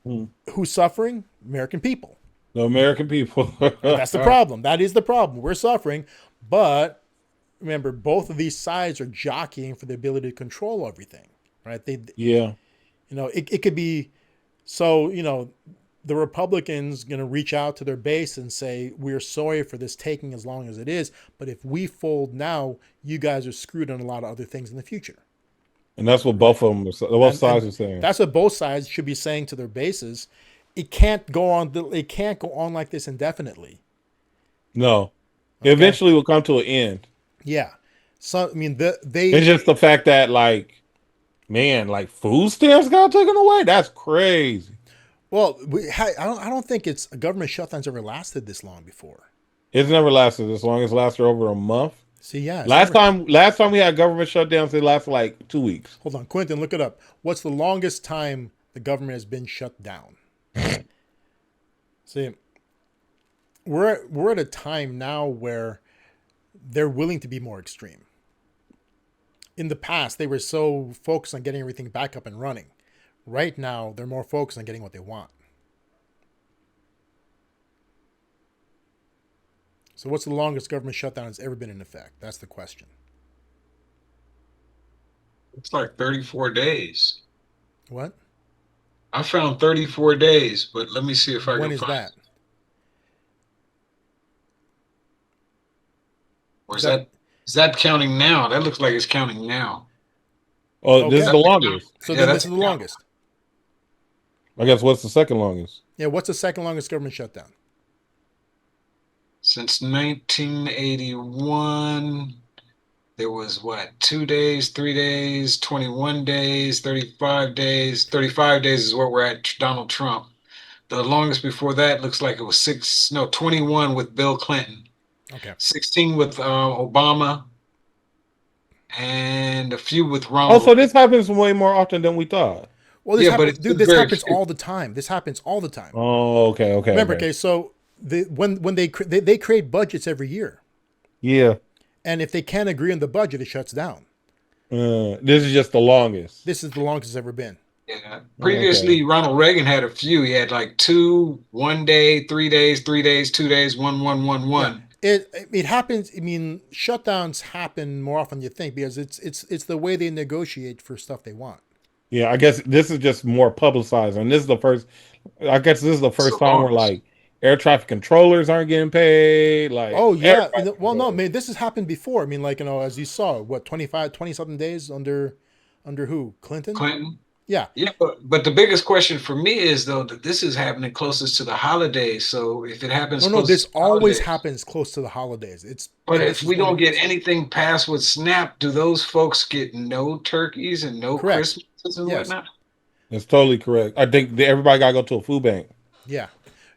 Who's suffering? American people. The American people. And that's the problem. That is the problem. We're suffering. But remember, both of these sides are jockeying for the ability to control everything, right? Yeah. It could be, so, the Republicans going to reach out to their base and say, we're sorry for this taking as long as it is, but if we fold now, you guys are screwed on a lot of other things in the future. And that's what both of them, both sides are saying. That's what both sides should be saying to their bases. It can't go on. It can't go on like this indefinitely. No, okay. Eventually will come to an end. Yeah. So It's just the fact that food stamps got taken away. That's crazy. Well, I don't think a government shutdown's ever lasted this long before. It's never lasted this long. It's lasted over a month. See, yeah. Last time we had government shutdowns, it lasted like 2 weeks. Hold on, Quentin, look it up. What's the longest time the government has been shut down? See, we're at a time now where they're willing to be more extreme. In the past, they were so focused on getting everything back up and running. Right now, they're more focused on getting what they want. So what's the longest government shutdown that's ever been in effect? That's the question. It's like 34 days. What? I found 34 days, but let me see if I can find. When is that? Or is that counting now? That looks like it's counting now. Oh, okay. This is the longest. So then this is the longest. I guess what's the second longest? Yeah, what's the second longest government shutdown? Since 1981, there was 2 days, 3 days, 21 days, 35 days. 35 days is where we're at, Donald Trump. The longest before that looks like it was 21 with Bill Clinton. Okay. 16 with Obama. And a few with Ronald. Oh, so this happens way more often than we thought. Well, this happens all the time. This happens all the time. Oh, okay. Remember, okay, so when they create budgets every year. Yeah. And if they can't agree on the budget, it shuts down. This is just the longest. This is the longest it's ever been. Yeah. Previously, Ronald Reagan had a few. He had like 2, 1 day, 3 days, 3 days, 2 days, 1, 1, 1, 1. Yeah. It happens. I mean, shutdowns happen more often than you think because it's the way they negotiate for stuff they want. Yeah, I guess this is just more publicized, and this is the first. I guess this is the first time where air traffic controllers aren't getting paid. Oh yeah, well no, man, this has happened before. I mean, as you saw, 20 something days under who? Clinton. Yeah. Yeah, but the biggest question for me is though that this is happening closest to the holidays. So if it happens, this always happens close to the holidays. But if we don't get anything passed with SNAP, do those folks get no turkeys and no Christmases and whatnot? That's totally correct. I think everybody got to go to a food bank. Yeah.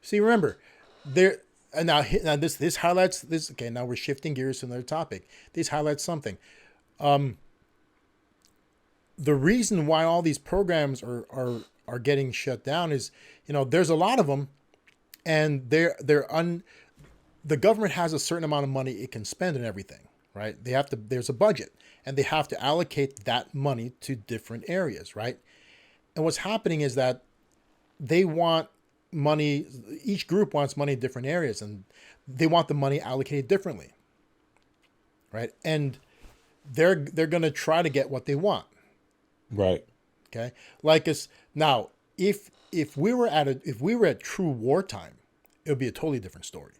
See, remember, now this highlights this. Okay, now we're shifting gears to another topic. This highlights something. The reason why all these programs are getting shut down is, there's a lot of them, and the government has a certain amount of money it can spend on everything, right? There's a budget, and they have to allocate that money to different areas, right? And what's happening is that they want money, each group wants money in different areas, and they want the money allocated differently, right? And they're going to try to get what they want. Right. Okay. Now, if we were at true wartime, it would be a totally different story.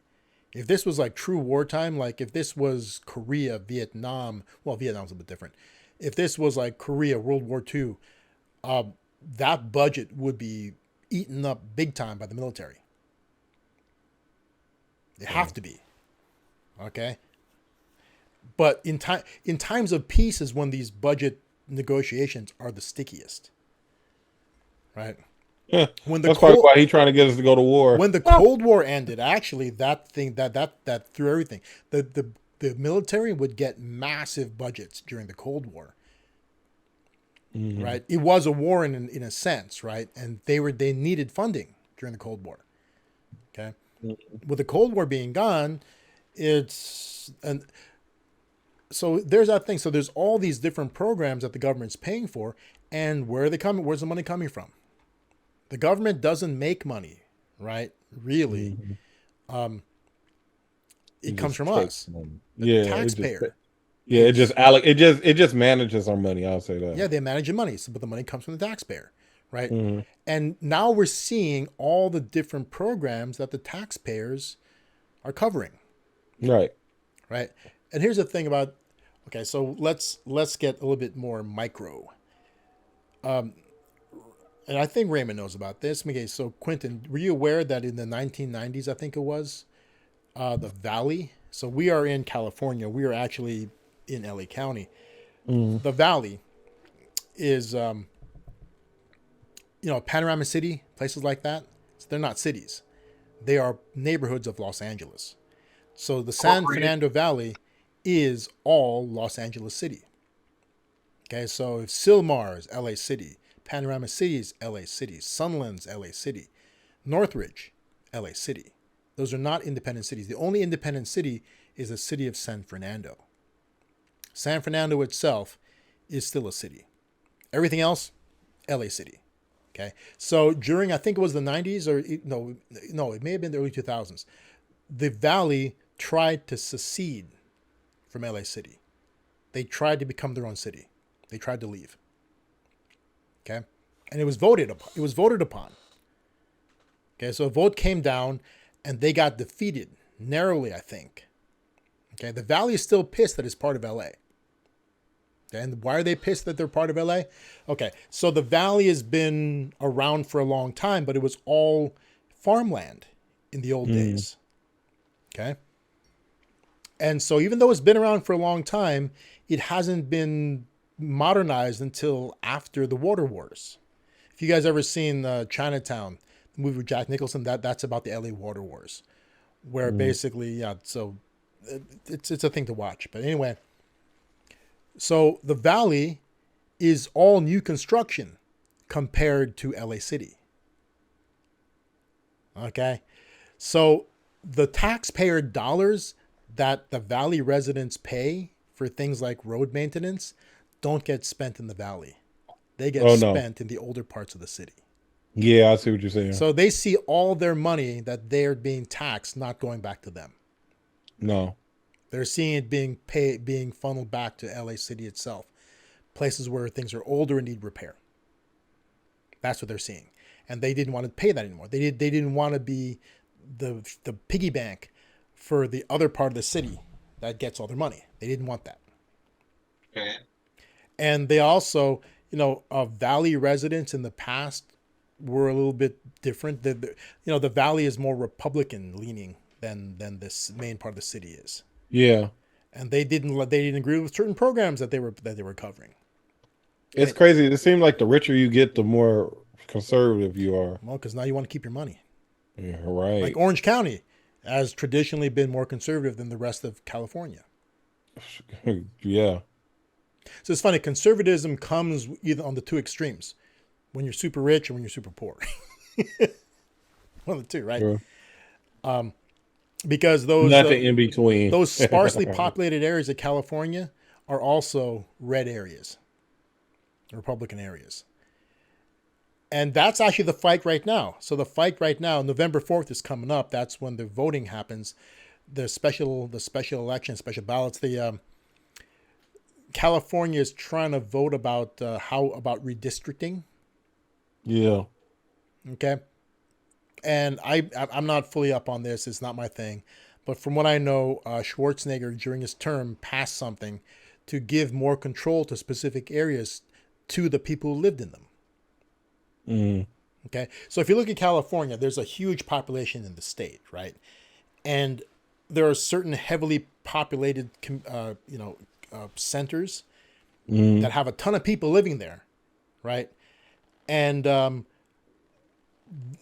If this was like true wartime, like if this was Korea, Vietnam, well, Vietnam's a bit different. If this was like Korea, World War II, that budget would be eaten up big time by the military. They have to be. Okay. But in times of peace is when these budget negotiations are the stickiest, right? Yeah, that's probably why he's trying to get us to go to war. When the Cold War ended, actually, that threw everything. The military would get massive budgets during the Cold War, right? It was a war in a sense, right? And they needed funding during the Cold War. Okay, with the Cold War being gone, so there's that thing. So there's all these different programs that the government's paying for, and where are they coming? Where's the money coming from? The government doesn't make money, right? really. Mhm. It It comes just from takes us, money. the Yeah, taxpayer. it just it just manages our money. I'll say that. Yeah, they manage your money, but the money comes from the taxpayer, right? Hmm. And now we're seeing all the different programs that the taxpayers are covering, Right. right? And here's the thing about, okay, so let's get a little bit more micro. And I think Raymond knows about this. Okay, so Quentin, were you aware that in the 1990s, I think it was, the Valley? So we are in California. We are actually in LA County. Mm. The Valley is, Panorama City, places like that. So they're not cities. They are neighborhoods of Los Angeles. So the San Incorporated. Fernando Valley is all Los Angeles City. Okay, so if Sylmar is LA City, Panorama City is LA City, Sunlands, LA City, Northridge, LA City. Those are not independent cities. The only independent city is the city of San Fernando. San Fernando itself is still a city. Everything else, LA City. Okay, so during, I think it was the 90s, or no, it may have been the early 2000s. The Valley tried to secede from LA City. They tried to become their own city. They tried to leave. Okay, and it was voted upon. Okay, so a vote came down, and they got defeated narrowly, I think. Okay, the Valley is still pissed that it's part of LA. And why are they pissed that they're part of LA? Okay, so the Valley has been around for a long time, but it was all farmland in the old days. Okay. And so even though it's been around for a long time, it hasn't been modernized until after the water wars. If you guys ever seen Chinatown, the movie with Jack Nicholson, that's about the LA water wars, where basically, yeah, so it's a thing to watch. But anyway, so the Valley is all new construction compared to LA City. Okay. So the taxpayer dollars that the Valley residents pay for things like road maintenance don't get spent in the Valley. They get spent in the older parts of the city. Yeah, I see what you're saying. So they see all their money that they're being taxed not going back to them. No. They're seeing it being funneled back to LA City itself, places where things are older and need repair. That's what they're seeing, and they didn't want to pay that anymore. They didn't want to be the piggy bank for the other part of the city that gets all their money. They didn't want that. Okay. And they also, Valley residents in the past were a little bit different. The Valley is more Republican leaning than this main part of the city is. Yeah. And they didn't agree with certain programs that they were covering. It's crazy. It seems like the richer you get, the more conservative you are. Well, because now you want to keep your money. Yeah, right. Like Orange County has traditionally been more conservative than the rest of California. Yeah. So it's funny. Conservatism comes either on the two extremes, when you're super rich or when you're super poor. One of the two, right? Sure. Because those nothing in between. Those sparsely populated areas of California are also red areas, Republican areas. And that's actually the fight right now. So the fight right now, November 4th is coming up. That's when the voting happens. The special election, special ballots. California is trying to vote about about redistricting. Yeah. Okay. And I'm not fully up on this. It's not my thing. But from what I know, Schwarzenegger during his term passed something to give more control to specific areas to the people who lived in them. Mm. Okay. So if you look at California, there's a huge population in the state, right? And there are certain heavily populated, centers that have a ton of people living there, right? And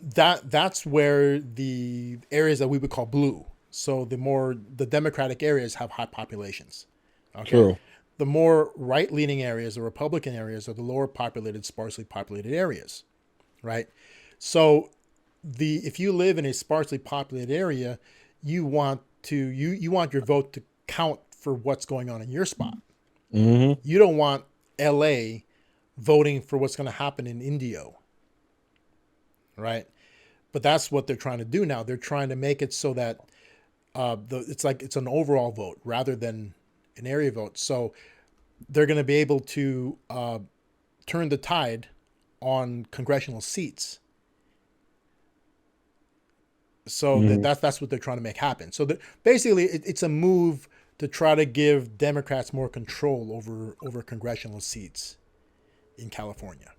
that's where the areas that we would call blue. So the Democratic areas have high populations. Okay. True. The more right-leaning areas, the Republican areas, are the lower populated, sparsely populated areas, right? So if you live in a sparsely populated area, you want your vote to count for what's going on in your spot. Mm-hmm. You don't want LA voting for what's going to happen in Indio, right? But that's what they're trying to do now. They're trying to make it so that it's an overall vote rather than an area vote. So they're going to be able to turn the tide on congressional seats. So that's what they're trying to make happen. So basically, it's a move to try to give Democrats more control over congressional seats in California.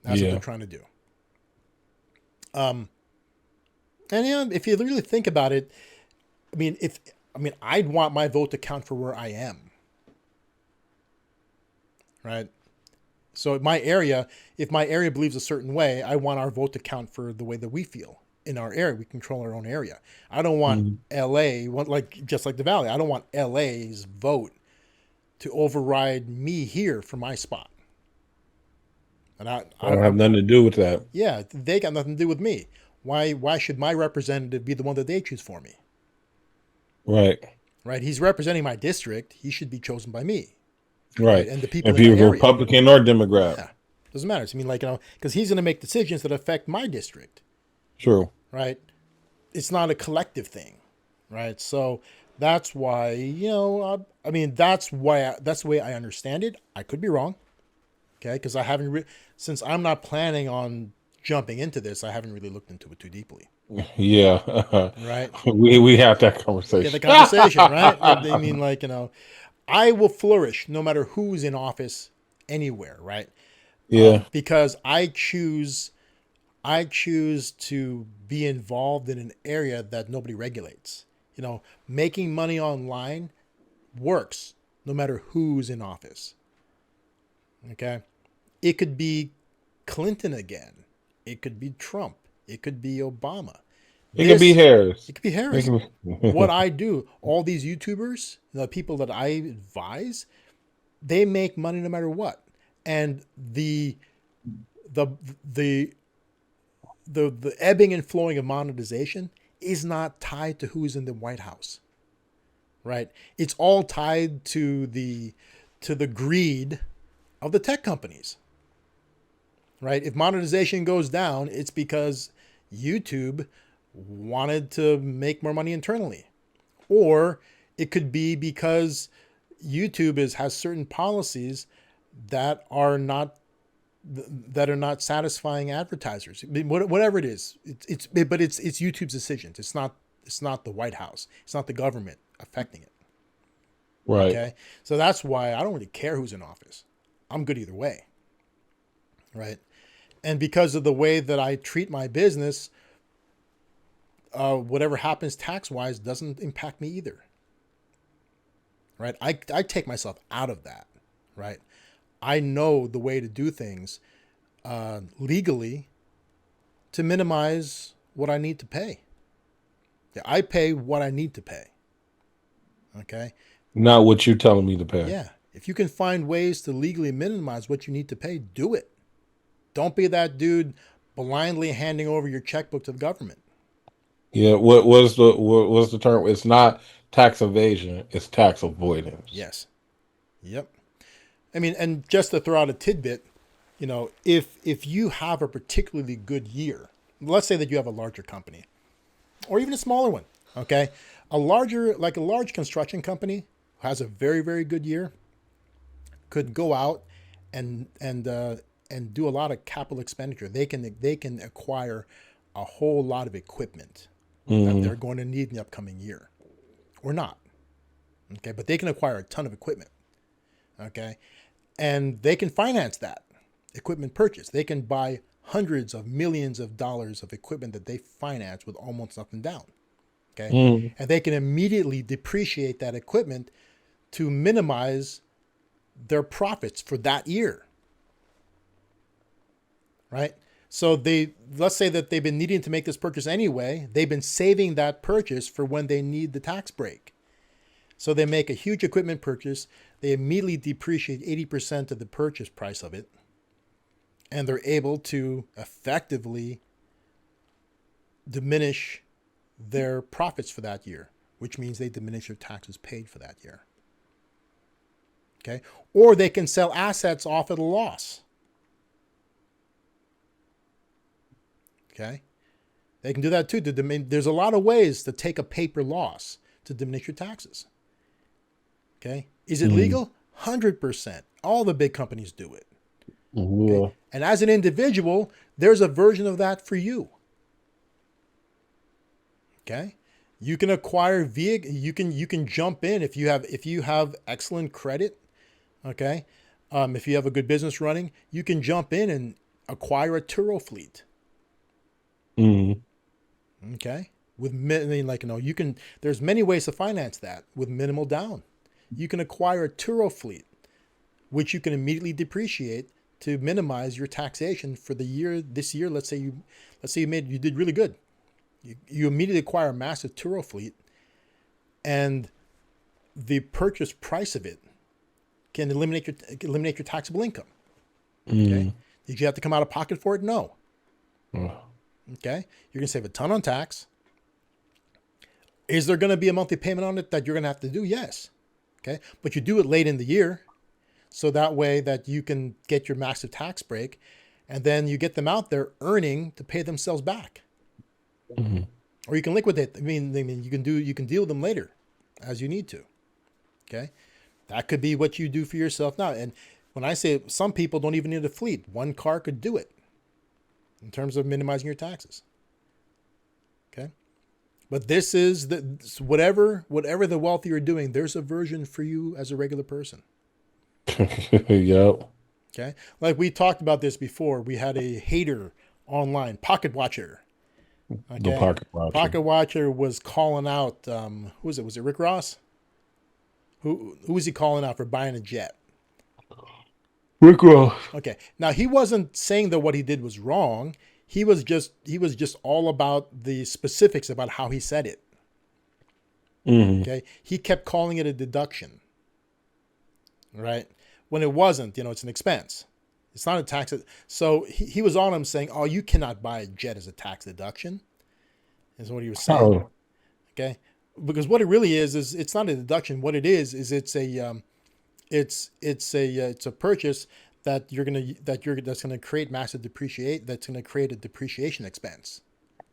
That's what they're trying to do. And if you really think about it, I'd want my vote to count for where I am. Right? So if my area believes a certain way, I want our vote to count for the way that we feel in our area. We control our own area. I don't want LA, just like the Valley, I don't want LA's vote to override me here for my spot. And I don't have nothing to do with that. Yeah, they got nothing to do with me. Why should my representative be the one that they choose for me? Right. Right. He's representing my district. He should be chosen by me. Right. And the people if in he's my area. Republican or Democrat. Yeah. Doesn't matter. Because he's going to make decisions that affect my district. True. Right. It's not a collective thing. Right. So that's why, that's the way I understand it. I could be wrong. Okay. Because I haven't, since I'm not planning on jumping into this, I haven't really looked into it too deeply. Yeah. Right. We have that conversation. Yeah, the conversation, right? I will flourish no matter who's in office anywhere, right? Yeah. Because I choose to be involved in an area that nobody regulates. Making money online works no matter who's in office. Okay? It could be Clinton again. It could be Trump. It could be Obama. It could be Harris. It could be Harris. What I do, all these YouTubers, the people that I advise, they make money no matter what. And the ebbing and flowing of monetization is not tied to who's in the White House. Right? It's all tied to the greed of the tech companies. Right? If monetization goes down, it's because YouTube wanted to make more money internally. Or it could be because YouTube has certain policies that are not satisfying advertisers. Whatever it is, it's YouTube's decisions. It's not the White House. It's not the government affecting it. Right. Okay. So that's why I don't really care who's in office. I'm good either way. Right. And because of the way that I treat my business, whatever happens tax-wise doesn't impact me either. Right? I take myself out of that. Right? I know the way to do things legally to minimize what I need to pay. Yeah, I pay what I need to pay. Okay? Not what you're telling me to pay. Yeah. If you can find ways to legally minimize what you need to pay, do it. Don't be that dude blindly handing over your checkbook to the government. Yeah, what was the term? It's not tax evasion, it's tax avoidance. Yes. Yep. And just to throw out a tidbit, if you have a particularly good year, let's say that you have a larger company or even a smaller one, okay? A large construction company who has a very, very good year could go out and do a lot of capital expenditure. They can acquire a whole lot of equipment that they're going to need in the upcoming year, or not. Okay, but they can acquire a ton of equipment. Okay, and they can finance that equipment purchase. They can buy hundreds of millions of dollars of equipment that they finance with almost nothing down. Okay, and they can immediately depreciate that equipment to minimize their profits for that year. Right? So let's say that they've been needing to make this purchase anyway. They've been saving that purchase for when they need the tax break. So they make a huge equipment purchase. They immediately depreciate 80% of the purchase price of it. And they're able to effectively diminish their profits for that year, which means they diminish their taxes paid for that year. Okay? Or they can sell assets off at a loss. Okay? They can do that too. There's a lot of ways to take a paper loss to diminish your taxes. Okay. Is it legal? 100%. All the big companies do it. Okay? And as an individual, there's a version of that for you. Okay. You can acquire you can jump in if you have excellent credit. Okay. If you have a good business running, you can jump in and acquire a Turo fleet. Okay. There's many ways to finance that with minimal down. You can acquire a Turo fleet, which you can immediately depreciate to minimize your taxation for the year. This year, let's say you did really good. You immediately acquire a massive Turo fleet, and the purchase price of it can eliminate your taxable income. Okay. Did you have to come out of pocket for it? No. Okay. You're going to save a ton on tax. Is there going to be a monthly payment on it that you're going to have to do? Yes. Okay. But you do it late in the year. So that way that you can get your massive tax break, and then you get them out there earning to pay themselves back. Or you can liquidate. I mean, you can deal with them later as you need to. Okay. That could be what you do for yourself now. And when I say some people don't even need a fleet, one car could do it in terms of minimizing your taxes. Okay. But this is whatever the wealth you're doing, there's a version for you as a regular person. Yep. Okay. Like we talked about this before. We had a hater online, Pocket Watcher. Okay. The Pocket Watcher. Pocket Watcher was calling out, who was it? Was it Rick Ross? Who was he calling out for buying a jet? Rick Ross. Okay. Now he wasn't saying that what he did was wrong. He was just all about the specifics about how he said it. Okay. He kept calling it a deduction. Right? When it wasn't, it's an expense. It's not a tax. So he was on him saying, "Oh, you cannot buy a jet as a tax deduction," is what he was saying. Okay, because what it really is it's not a deduction. What it is it's a purchase that's gonna create massive depreciate. That's gonna create a depreciation expense.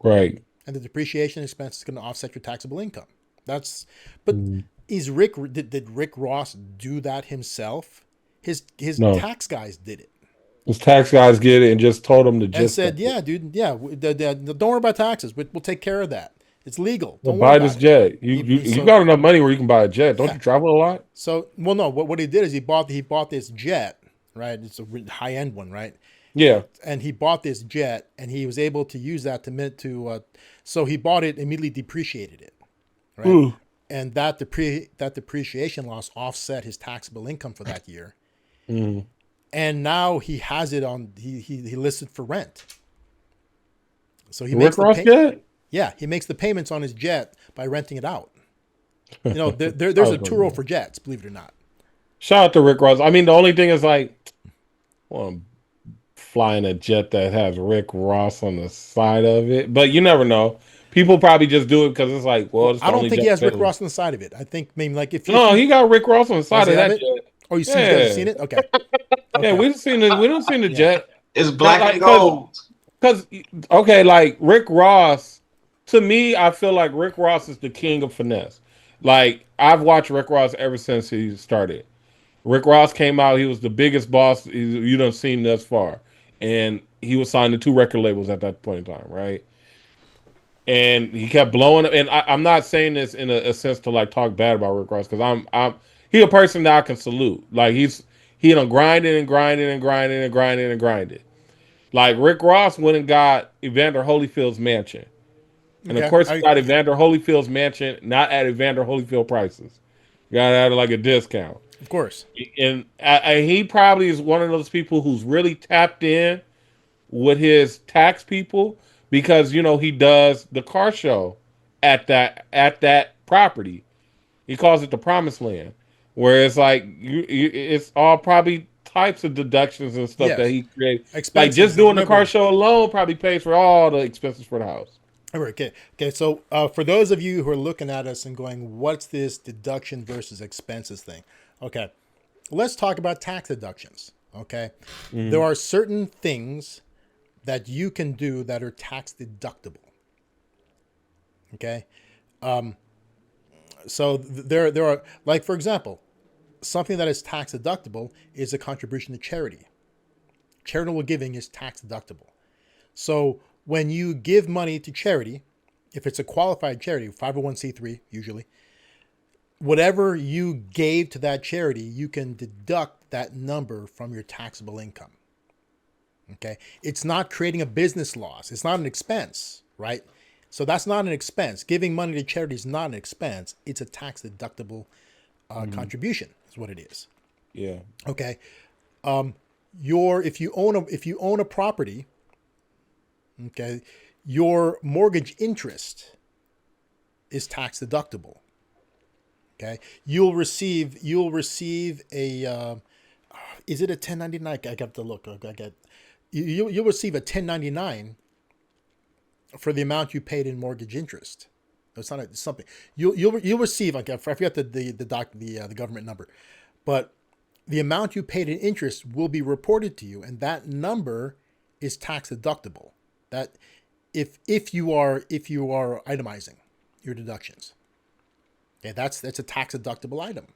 Right. And the depreciation expense is gonna offset your taxable income. Did Rick Ross do that himself? His tax guys did it. His tax guys get it and just told him to just... And said, yeah, dude, don't worry about taxes. We'll take care of that. It's legal. Don't buy this jet. You got enough money where you can buy a jet. Don't you travel a lot? So, well, no. What he did is he bought this jet, right? It's a high-end one, right? Yeah. And he bought this jet, and he was able to use that so he bought it, immediately depreciated it, right? And that depreciation loss offset his taxable income for that year. And now he has it on. He listed for rent. So he makes the jet. Yeah, he makes the payments on his jet by renting it out. There's a Turo for jets, believe it or not. Shout out to Rick Ross. I mean, the only thing is well, I'm flying a jet that has Rick Ross on the side of it, but you never know. People probably just do it because it's I don't think he has Rick Ross on the side of it. I think maybe he got Rick Ross on the side of that jet. Oh, you seen it? Okay. Yeah, we don't seen the jet. It's black and gold. Because Rick Ross, to me, I feel like Rick Ross is the king of finesse. I've watched Rick Ross ever since he started. Rick Ross came out. He was the biggest boss you done seen thus far, and he was signed to 2 record labels at that point in time, right? And he kept blowing up. And I'm not saying this in a sense to talk bad about Rick Ross, because he a person that I can salute. He done grinded and grinded and grinded and grinded and grinded. Rick Ross went and got Evander Holyfield's mansion. And of course, he got Evander Holyfield's mansion not at Evander Holyfield prices. He got it at a discount. Of course. And he probably is one of those people who's really tapped in with his tax people, because he does the car show at that property. He calls it the Promised Land, where it's it's all probably types of deductions and stuff that he creates. Just doing the car show alone probably pays for all the expenses for the house. All right, okay. So for those of you who are looking at us and going, "What's this deduction versus expenses thing?" Okay, let's talk about tax deductions. Okay, there are certain things that you can do that are tax deductible. Okay. So there are, like, for example, something that is tax deductible is a contribution to charity. Charitable giving is tax deductible. So when you give money to charity, if it's a qualified charity, 501c3 usually, whatever you gave to that charity, you can deduct that number from your taxable income. Okay. It's not creating a business loss. It's not an expense, right? So that's not an expense. Giving money to charity is not an expense. It's a tax deductible contribution is what it is. Yeah. Okay. If you own a property, okay, your mortgage interest is tax deductible. Okay. You'll receive a is it a 1099? I got to look. You'll receive a 1099 for the amount you paid in mortgage interest. It's not something you'll receive. I forget the government number, but the amount you paid in interest will be reported to you, and that number is tax deductible. That if you are itemizing your deductions, okay, that's a tax deductible item.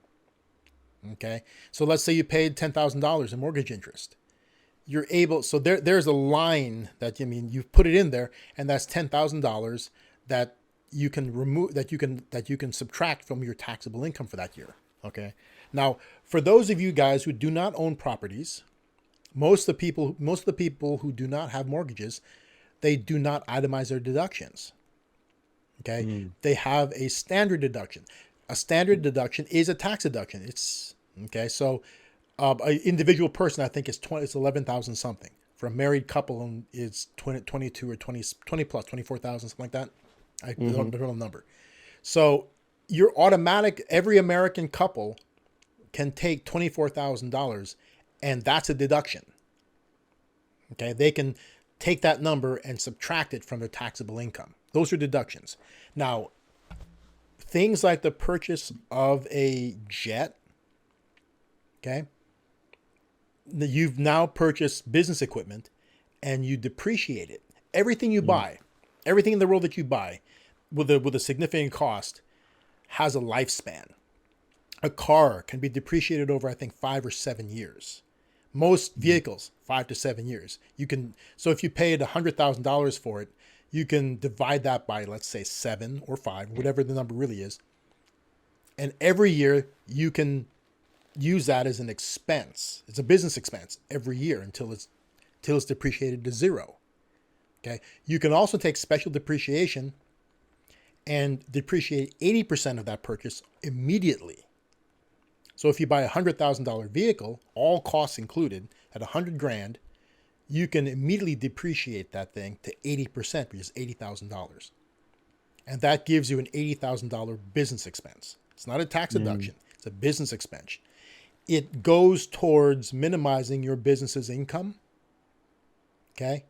Okay, so let's say you paid $10,000 in mortgage interest. You're able, so there's a line that, you put it in there, and that's $10,000 that you can remove, that you can subtract from your taxable income for that year. Okay. Now, for those of you guys who do not own properties, most of the people who do not have mortgages, they do not itemize their deductions. Okay. They have a standard deduction. A standard deduction is a tax deduction. It's okay. So, an individual person, I think, it's 11,000 something. For a married couple, it's 22 or 20 plus 24,000, something like that. I don't know the number. So every American couple can take $24,000, and that's a deduction. Okay, they can take that number and subtract it from their taxable income. Those are deductions. Now, things like the purchase of a jet, okay, you've now purchased business equipment and you depreciate it. Everything you buy, everything in the world that you buy with a significant cost has a lifespan. A car can be depreciated over, I think, 5 or 7 years. Most vehicles, 5 to 7 years. So if you paid $100,000 for it, you can divide that by, let's say, 7 or 5, whatever the number really is. And every year you can use that as an expense. It's a business expense every year until it's depreciated to zero. Okay. You can also take special depreciation and depreciate 80% of that purchase immediately. So if you buy a $100,000 vehicle, all costs included, at $100,000, you can immediately depreciate that thing to 80%, which is $80,000. And that gives you an $80,000 business expense. It's not a tax deduction. It's a business expense. It goes towards minimizing your business's income. Okay.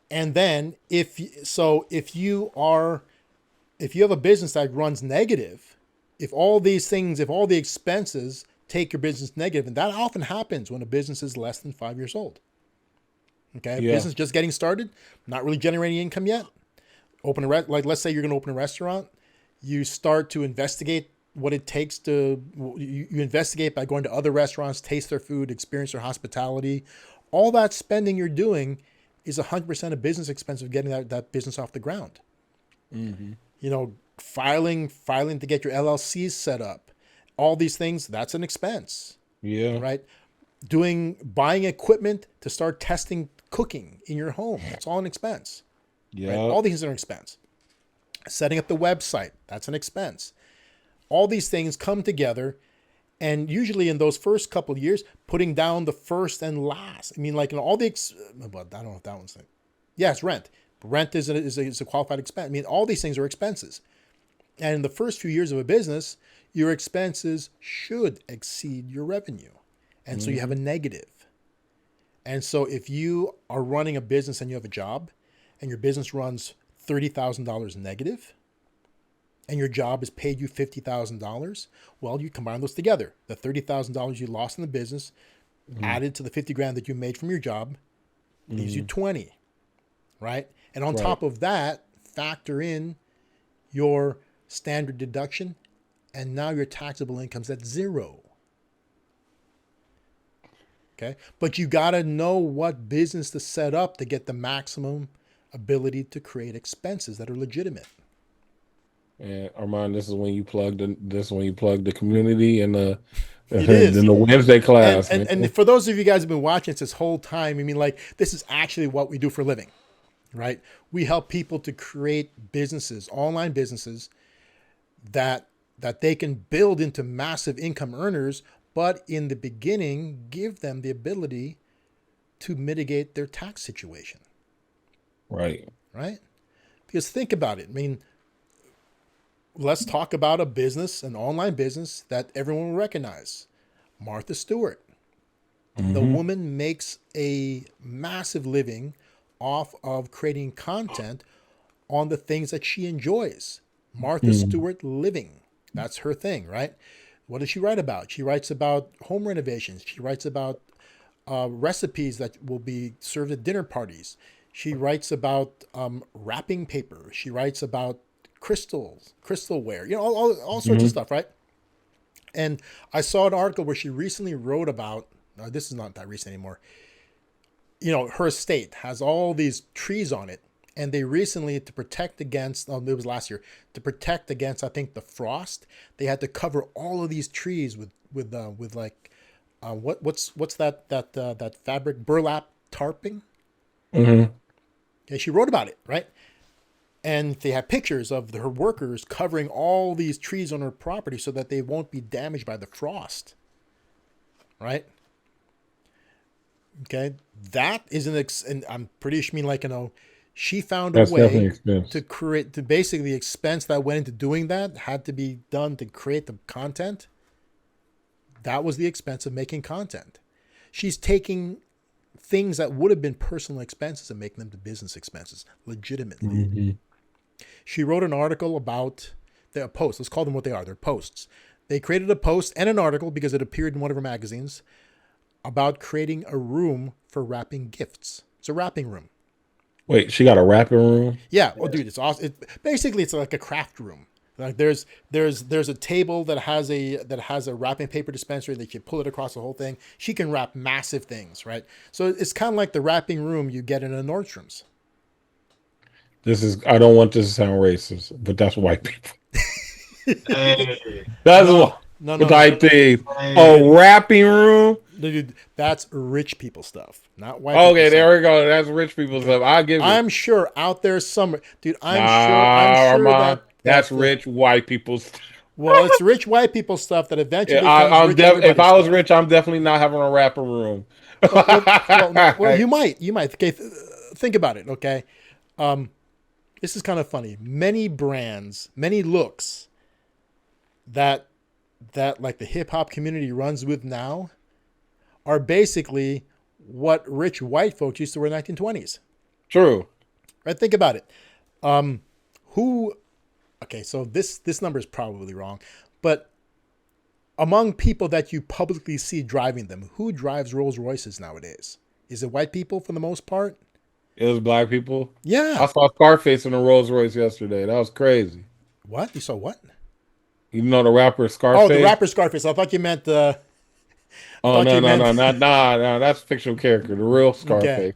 And then if you have a business that runs negative, if all the expenses take your business negative, and that often happens when a business is less than 5 years old. Okay. Yeah. Business just getting started, not really generating income yet. Like let's say you're going to open a restaurant. You start to investigate what it takes you investigate by going to other restaurants, taste their food, experience their hospitality. All that spending you're doing is 100% a business expense of getting that business off the ground. Filing to get your LLCs set up, all these things, that's an expense. Yeah. Right. Buying equipment to start testing cooking in your home, that's all an expense. Yeah. Right? All these are an expense. Setting up the website, that's an expense. All these things come together, and usually in those first couple of years, putting down the first and last. I don't know if that one's thing. Yeah, it's rent. Rent is a qualified expense. All these things are expenses. And in the first few years of a business, your expenses should exceed your revenue. And so you have a negative. And so if you are running a business and you have a job, and your business runs $30,000 negative, and your job has paid you $50,000, well, you combine those together. The $30,000 you lost in the business, added to the $50,000 that you made from your job, leaves you 20, right? And on top of that, factor in your standard deduction, and now your taxable income's at zero. Okay. But you got to know what business to set up to get the maximum ability to create expenses that are legitimate. And Armand, this is when you plug the community and the It is. in the Wednesday class. And for those of you guys who've been watching this whole time, I mean, like, this is actually what we do for a living, right? We help people to create businesses, online businesses that they can build into massive income earners, but in the beginning, give them the ability to mitigate their tax situation. Right. Right? Because think about it. I mean, let's talk about a business, an online business that everyone will recognize. Martha Stewart. Mm-hmm. The woman makes a massive living off of creating content on the things that she enjoys. Martha Stewart living. That's her thing, right? What does she write about? She writes about home renovations. She writes about recipes that will be served at dinner parties. She writes about wrapping paper. She writes about crystalware, you know, all sorts of stuff, right? And I saw an article where she recently wrote about, this is not that recent anymore, you know, her estate has all these trees on it. And they recently, to protect against, it was last year, to protect against, I think, the frost, they had to cover all of these trees with like, what's that fabric, burlap tarping? Mm-hmm. Okay, she wrote about it, right? And they have pictures of her workers covering all these trees on her property so that they won't be damaged by the frost, right? Okay, that is and I'm pretty sure, like, you know, she found a way to create, to basically the expense that went into doing that had to be done to create the content. That was the expense of making content. She's taking things that would have been personal expenses and making them to business expenses legitimately. Mm-hmm. She wrote an article about their posts. Let's call them what they are. They're posts. They created a post and an article because it appeared in one of her magazines about creating a room for wrapping gifts. It's a wrapping room. Wait, she got a wrapping room? Yeah. Well, dude, it's awesome. Basically, it's like a craft room. Like there's a table that has a wrapping paper dispenser that you pull it across the whole thing. She can wrap massive things, right? So it's kind of like the wrapping room you get in a Nordstrom's. I don't want this to sound racist, but that's white people. That's what I think. A wrapping room? Dude, that's rich people stuff, not white. Okay, there we go. That's rich people stuff. I'll give you. I'm sure out there somewhere, dude. I'm sure that's rich white people stuff. Well, it's rich white people stuff that eventually. If I was rich, I'm definitely not having a wrapping room. well, you might. Okay, think about it. Okay, this is kind of funny. Many brands, many looks that like the hip hop community runs with now are basically what rich white folks used to wear in the 1920s. True. Right? Think about it. Okay, so this number is probably wrong, but among people that you publicly see driving them, who drives Rolls Royces nowadays? Is it white people for the most part? It was black people? Yeah. I saw Scarface in a Rolls Royce yesterday. That was crazy. What? You saw what? You know the rapper Scarface? Oh, the rapper Scarface. I thought you meant no, that's a fictional character. The real Scarface. Okay.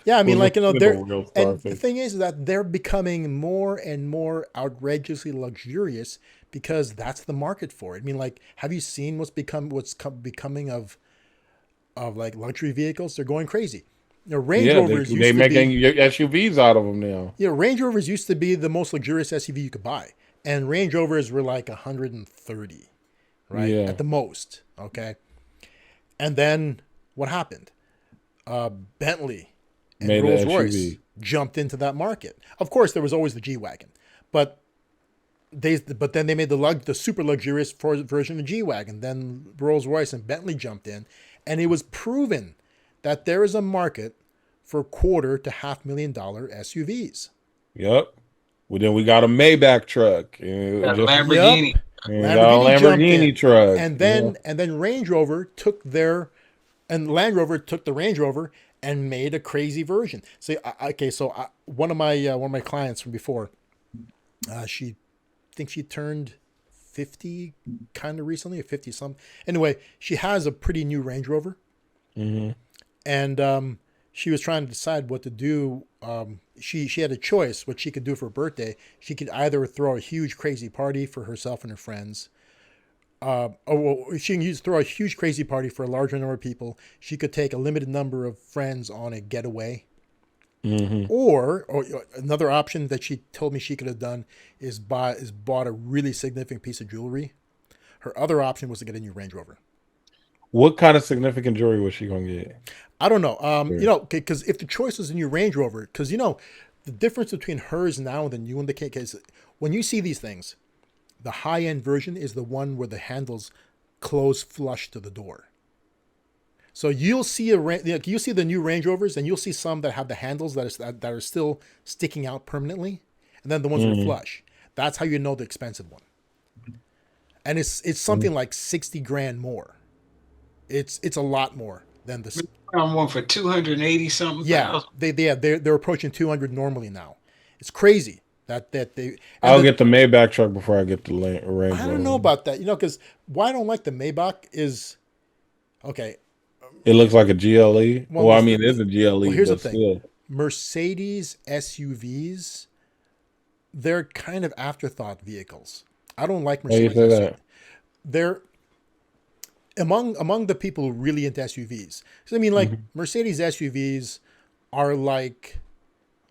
Yeah, I mean, like, you know, and the thing is that they're becoming more and more outrageously luxurious because that's the market for it. I mean, like, have you seen what's becoming of like luxury vehicles? They're going crazy. You know, Range Rovers. They're making SUVs out of them now. Yeah, Range Rovers used to be the most luxurious SUV you could buy, and Range Rovers were like 130, right, at the most. Okay, and then what happened? Bentley and Rolls-Royce jumped into that market. Of course, there was always the G-Wagon, but then they made the super luxurious version of G-Wagon. Then Rolls-Royce and Bentley jumped in, and it was proven that there is a market for $250,000 to $500,000 SUVs. Yep. Well, then we got a Maybach truck. Lamborghini. Yep. Lamborghini truck. And then Range Rover took Land Rover took the Range Rover and made a crazy version. So one of my clients from before, she think she turned 50 kind of recently, or 50 something. Anyway, she has a pretty new Range Rover. Mm-hmm. And she was trying to decide what to do. She had a choice what she could do for her birthday. She could either throw a huge crazy party for herself and her friends. She can throw a huge crazy party for a larger number of people. She could take a limited number of friends on a getaway. Mm-hmm. Or another option that she told me she could have done is bought a really significant piece of jewelry. Her other option was to get a new Range Rover. What kind of significant jewelry was she going to get? I don't know. Because if the choice was a new Range Rover, because, the difference between hers now and the new one, because when you see these things, the high-end version is the one where the handles close flush to the door. So you'll see you see the new Range Rovers, and you'll see some that have the handles that are still sticking out permanently, and then the ones that are flush. That's how you know the expensive one. And it's something like 60 grand more. It's a lot more than the. I'm one for 280 something. Yeah, they're approaching 200 normally now. It's crazy that they. I'll get the Maybach truck before I get the Range Rover. I don't know about that, because why I don't like the Maybach is, okay. It looks like a GLE. Well, I mean, it's a GLE. Well, here's the thing: still. Mercedes SUVs, they're kind of afterthought vehicles. I don't like Mercedes. Why you say that? They're among the people who really into SUVs. So I mean, like Mercedes SUVs are like.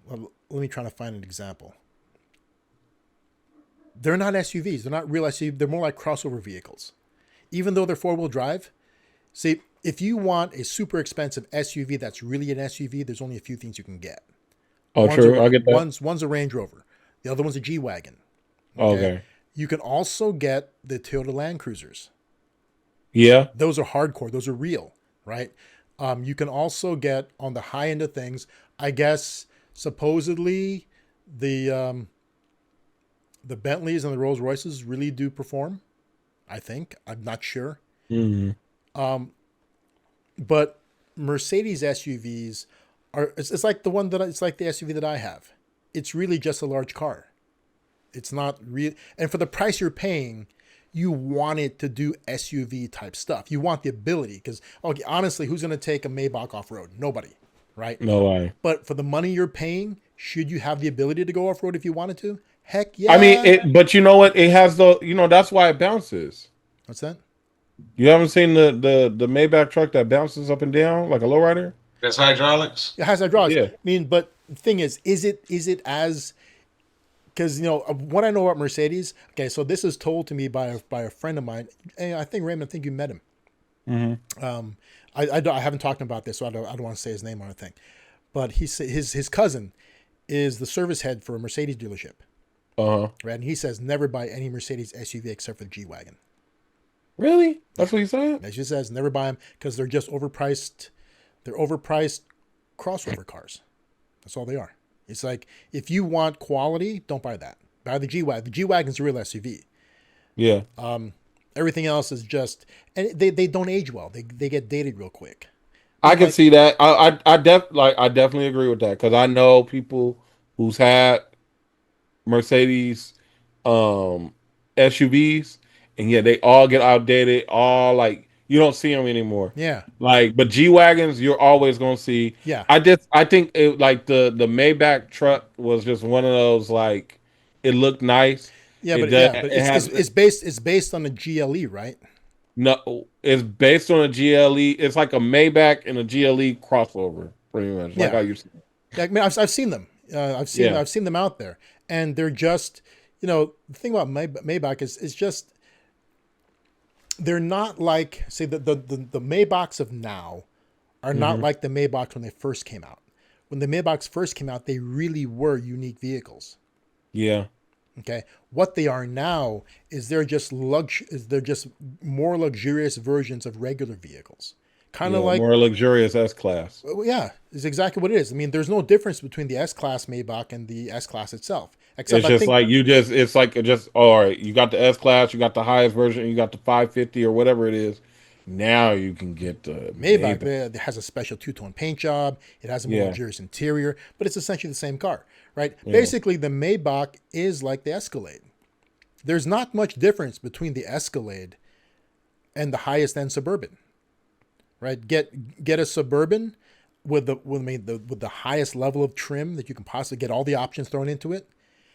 Well, let me try to find an example. They're not SUVs. They're not real SUVs. They're more like crossover vehicles, even though they're 4-wheel drive. See, if you want a super expensive SUV that's really an SUV, there's only a few things you can get. Oh, true. I get that. One's a Range Rover. The other one's a G-Wagon. Okay. You can also get the Toyota Land Cruisers. Yeah. Those are hardcore. Those are real, right? You can also get, on the high end of things, I guess, supposedly the Bentleys and the Rolls Royces really do perform. I think. I'm not sure. Mm-hmm. But Mercedes SUVs it's like the SUV that I have. It's really just a large car. It's not real. And for the price you're paying, you want it to do SUV type stuff. You want the ability, because honestly, who's going to take a Maybach off road? Nobody, right? No way. But for the money you're paying, should you have the ability to go off road if you wanted to? Heck yeah. I mean, but you know what? It has that's why it bounces. What's that? You haven't seen the Maybach truck that bounces up and down like a lowrider? That's hydraulics. It has hydraulics. Yeah. I mean, but the thing is it as, because what I know about Mercedes. Okay, so this is told to me by a friend of mine. And I think Raymond, you met him. Mm-hmm. I haven't talked about this, so I don't want to say his name on a thing. But his cousin is the service head for a Mercedes dealership. Uh-huh. Right, and he says never buy any Mercedes SUV except for the G-Wagon. Really? That's what he said? He just says never buy them because they're just overpriced. They're overpriced crossover cars. That's all they are. It's like, if you want quality, don't buy that. Buy the G-Wagon. The G-Wagon's a real SUV. Yeah. Everything else is just, and they don't age well. They get dated real quick. I can see that. I definitely agree with that, because I know people who's had Mercedes SUVs, and yeah, they all get outdated. All like, you don't see them anymore. Yeah. But G-Wagons you're always gonna see. Yeah. I think it, like the Maybach truck was just one of those, like, it looked nice. Yeah, but it's based on a GLE, right? No, it's based on a GLE. It's like a Maybach and a GLE crossover, pretty much. Like how you see. Yeah, I mean, I've seen them. I've seen them out there, and they're just, the thing about Maybach is just, they're not like, say, the Maybachs of now are not like the Maybachs when they first came out. When the Maybachs first came out, they really were unique vehicles. Yeah. Okay, what they are now is they're just more luxurious versions of regular vehicles, kind of like more luxurious S-Class. Yeah, is exactly what it is. I mean, there's no difference between the S-Class Maybach and the S-Class itself. Except it's just all right. You got the S-Class, you got the highest version, you got the 550 or whatever it is. Now you can get the Maybach. It has a special two-tone paint job. It has a more luxurious interior, but it's essentially the same car, right? Yeah. Basically, the Maybach is like the Escalade. there's not much difference between the Escalade and the highest end Suburban, right? Get a Suburban with the highest level of trim that you can possibly get, all the options thrown into it,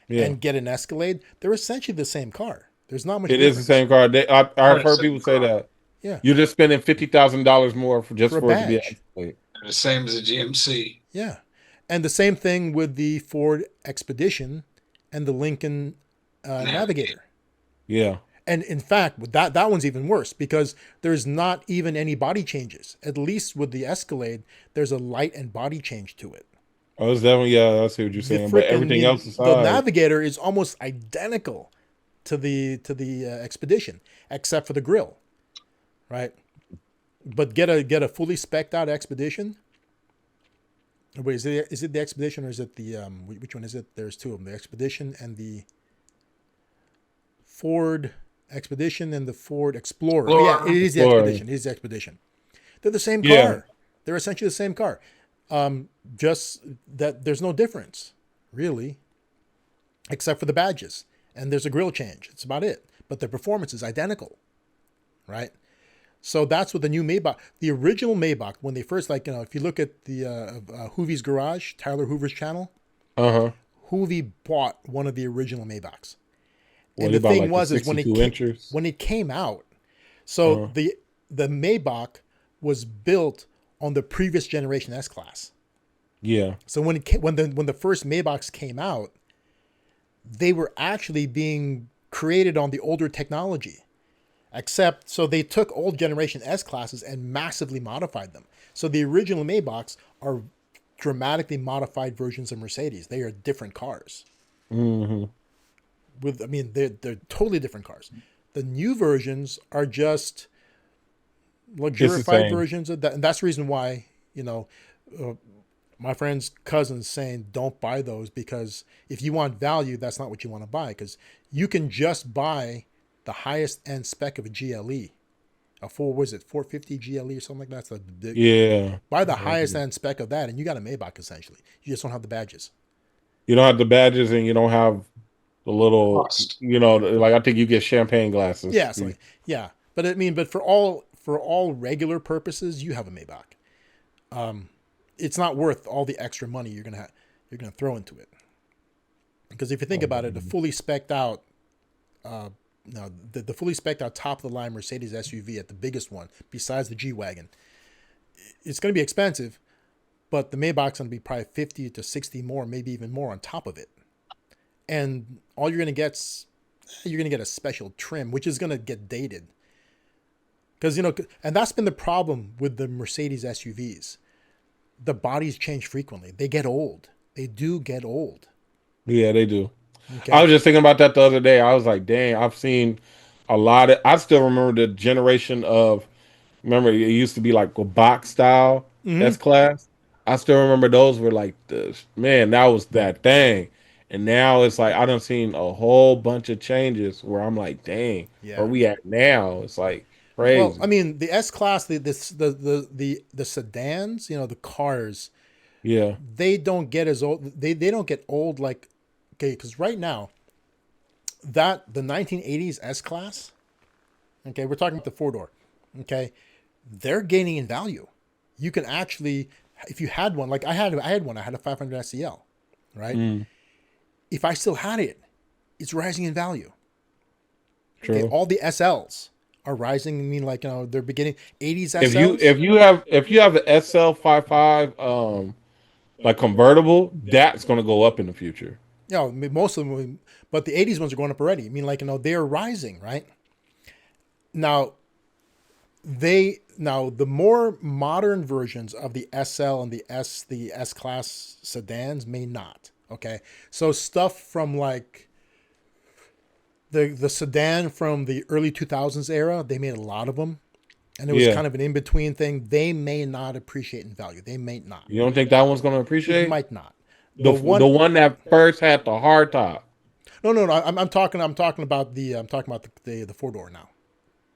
and get an Escalade. They're essentially the same car. There's not much difference. Is the same car. I've heard people say that. Yeah. You're just spending $50,000 more for a it to be an badge. Escalade. The same as a GMC. Yeah. And the same thing with the Ford Expedition and the Lincoln Navigator. Yeah. And in fact, that one's even worse because there's not even any body changes. At least with the Escalade, there's a light and body change to it. Oh, it's definitely, I see what you're saying. But everything else aside, the Navigator is almost identical to the Expedition, except for the grille, right? But get a fully spec'd out Expedition. Wait, is it the Expedition or is it the which one is it? There's two of them: the Expedition and the Ford Expedition and the Ford Explorer. Oh, yeah, it is the Expedition. It is the Expedition. They're the same car. Yeah. They're essentially the same car. Just that there's no difference, really, except for the badges. And there's a grille change. It's about it. But the performance is identical, right? So that's what the new Maybach, the original Maybach, when they first, if you look at the Hoovie's Garage, Tyler Hoover's channel, Hoovie bought one of the original Maybachs. And the thing was, is when it came out, so the Maybach was built on the previous generation S-Class. Yeah. So when the first Maybachs came out, they were actually being created on the older technology. Except, so they took old generation S-Classes and massively modified them. So the original Maybachs are dramatically modified versions of Mercedes. They are different cars. Mm-hmm. They're totally different cars. The new versions are just luxurified versions of that, and that's the reason why my friend's cousin's saying don't buy those, because if you want value, that's not what you want to buy, because you can just buy the highest end spec of a GLE, a 450 GLE or something like that. So buy the highest end spec of that, and you got a Maybach essentially. You just don't have the badges. You don't have the badges, and you don't have the little, I think you get champagne glasses. Yeah, but for all regular purposes, you have a Maybach. It's not worth all the extra money you're gonna throw into it, because if you think about it, the fully spec'd out, the fully spec'd out top of the line Mercedes SUV at the biggest one, besides the G-Wagon, it's going to be expensive, but the Maybach's going to be probably 50 to 60 more, maybe even more on top of it. And all you're going to get a special trim, which is going to get dated. Because, and that's been the problem with the Mercedes SUVs. The bodies change frequently. They get old. They do get old. Yeah, they do. Okay. I was just thinking about that the other day. I was like, dang, I've seen a lot of, I still remember the generation of, remember it used to be like a box style S-Class. I still remember those were like, that was that thing. And now it's like, I done seen a whole bunch of changes where I'm like, dang, where we at now? It's like crazy. Well, the S-Class, the sedans, the cars, they don't get as old. They don't get old like, okay, because right now, the 1980s S-Class, okay, we're talking about the 4-door, okay, they're gaining in value. You can actually, if you had one, like I had one, I had a 500 SEL, right? If I still had it, it's rising in value. True. Okay, all the SLs are rising. They're beginning 80s SLs. If you have the SL 55 like convertible, that's going to go up in the future. Yeah, most of them, but the 80s ones are going up already. They're rising, right? Now, the more modern versions of the SL and the S-Class sedans may not. Okay, so stuff from like the sedan from the early 2000s era, they made a lot of them, and it was kind of an in-between thing. They may not appreciate in value. They may not. You don't think that one's going to appreciate? It might not. The one that first had the hard top. No. I'm talking about the 4-door now.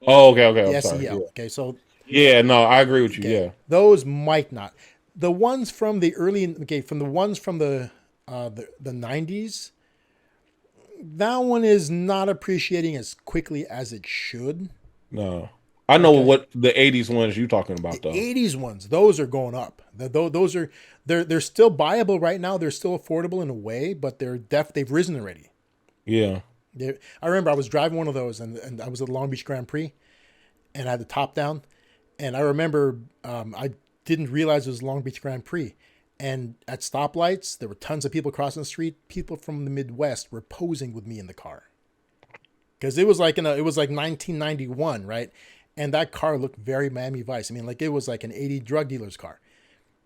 Oh, okay. The I'm SEL. sorry. Okay, so. Yeah, no, I agree with you. Okay, yeah, those might not. The ones from the early, from the ones from the 90s, That one is not appreciating as quickly as it should. No. I know what the 80s ones you talking about, though. 80s ones, those are going up. Those are they're still buyable right now. They're still affordable in a way, but they've risen already. Yeah. I remember I was driving one of those, and I was at the Long Beach Grand Prix, and I had the top down, and I remember I didn't realize it was Long Beach Grand Prix, and at stoplights there were tons of people crossing the street. People from the Midwest were posing with me in the car, because it was like 1991, right? And that car looked very Miami Vice. I mean, like it was like an 80 drug dealer's car.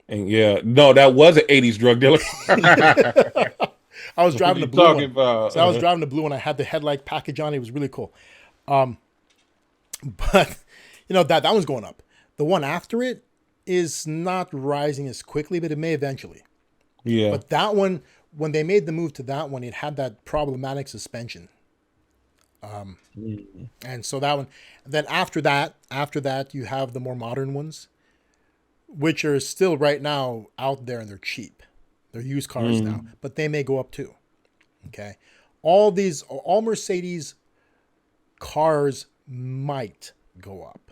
And that was an 80s drug dealer. I was driving the blue one. About? So I was driving the blue one. I had the headlight package on. It was really cool. But that one's going up. The one after it is not rising as quickly, but it may eventually. Yeah. But that one, when they made the move to that one, it had that problematic suspension. And so that one, then after that, you have the more modern ones, which are still right now out there, and they're cheap. They're used cars now, but they may go up too. Okay. All Mercedes cars might go up.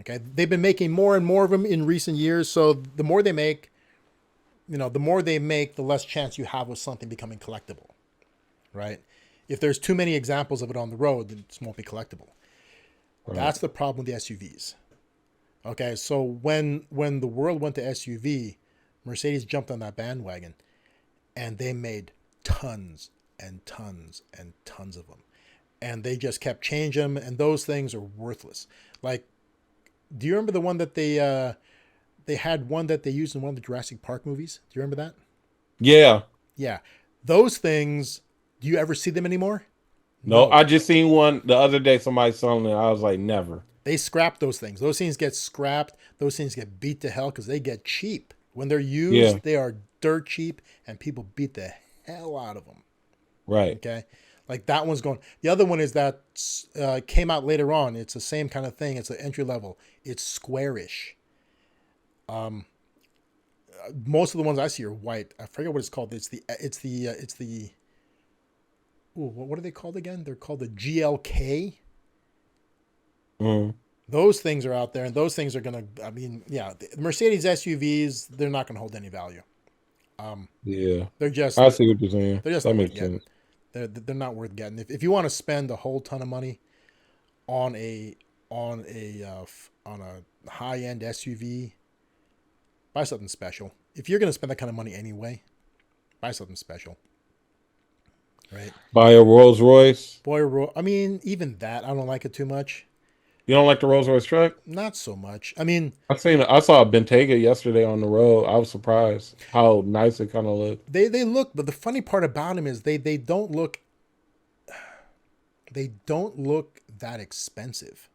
Okay. They've been making more and more of them in recent years. So the more they make, the less chance you have of something becoming collectible. Right. If there's too many examples of it on the road, then it won't be collectible. Right. That's the problem with the SUVs. Okay, so when the world went to SUV, Mercedes jumped on that bandwagon, and they made tons and tons and tons of them. And they just kept changing them, and those things are worthless. Like, do you remember the one that they had one that they used in one of the Jurassic Park movies? Do you remember that? Yeah. Yeah. Those things... Do you ever see them anymore? No, I just seen one the other day. Somebody selling it. I was like, never. They scrap those things. Those things get scrapped. Those things get beat to hell because they get cheap. When they're used, they are dirt cheap, and people beat the hell out of them. Right. Okay. Like that one's going. The other one is that came out later on. It's the same kind of thing. It's an entry level. It's squarish. Most of the ones I see are white. I forget what it's called. It's the Ooh, what are they called again? They're called the GLK. Those things are out there, and those things are going to, the Mercedes SUVs, they're not going to hold any value. They're just, I see what you're saying. They're just that makes sense. They're not worth getting. If you want to spend a whole ton of money on a high-end SUV, buy something special. If you're going to spend that kind of money anyway, buy something special. Right. Buy a Rolls Royce. Even that, I don't like it too much. You don't like the Rolls Royce truck? Not so much. I mean, I saw a Bentayga yesterday on the road. I was surprised how nice it kind of looked. They look, but the funny part about them is they don't look that expensive.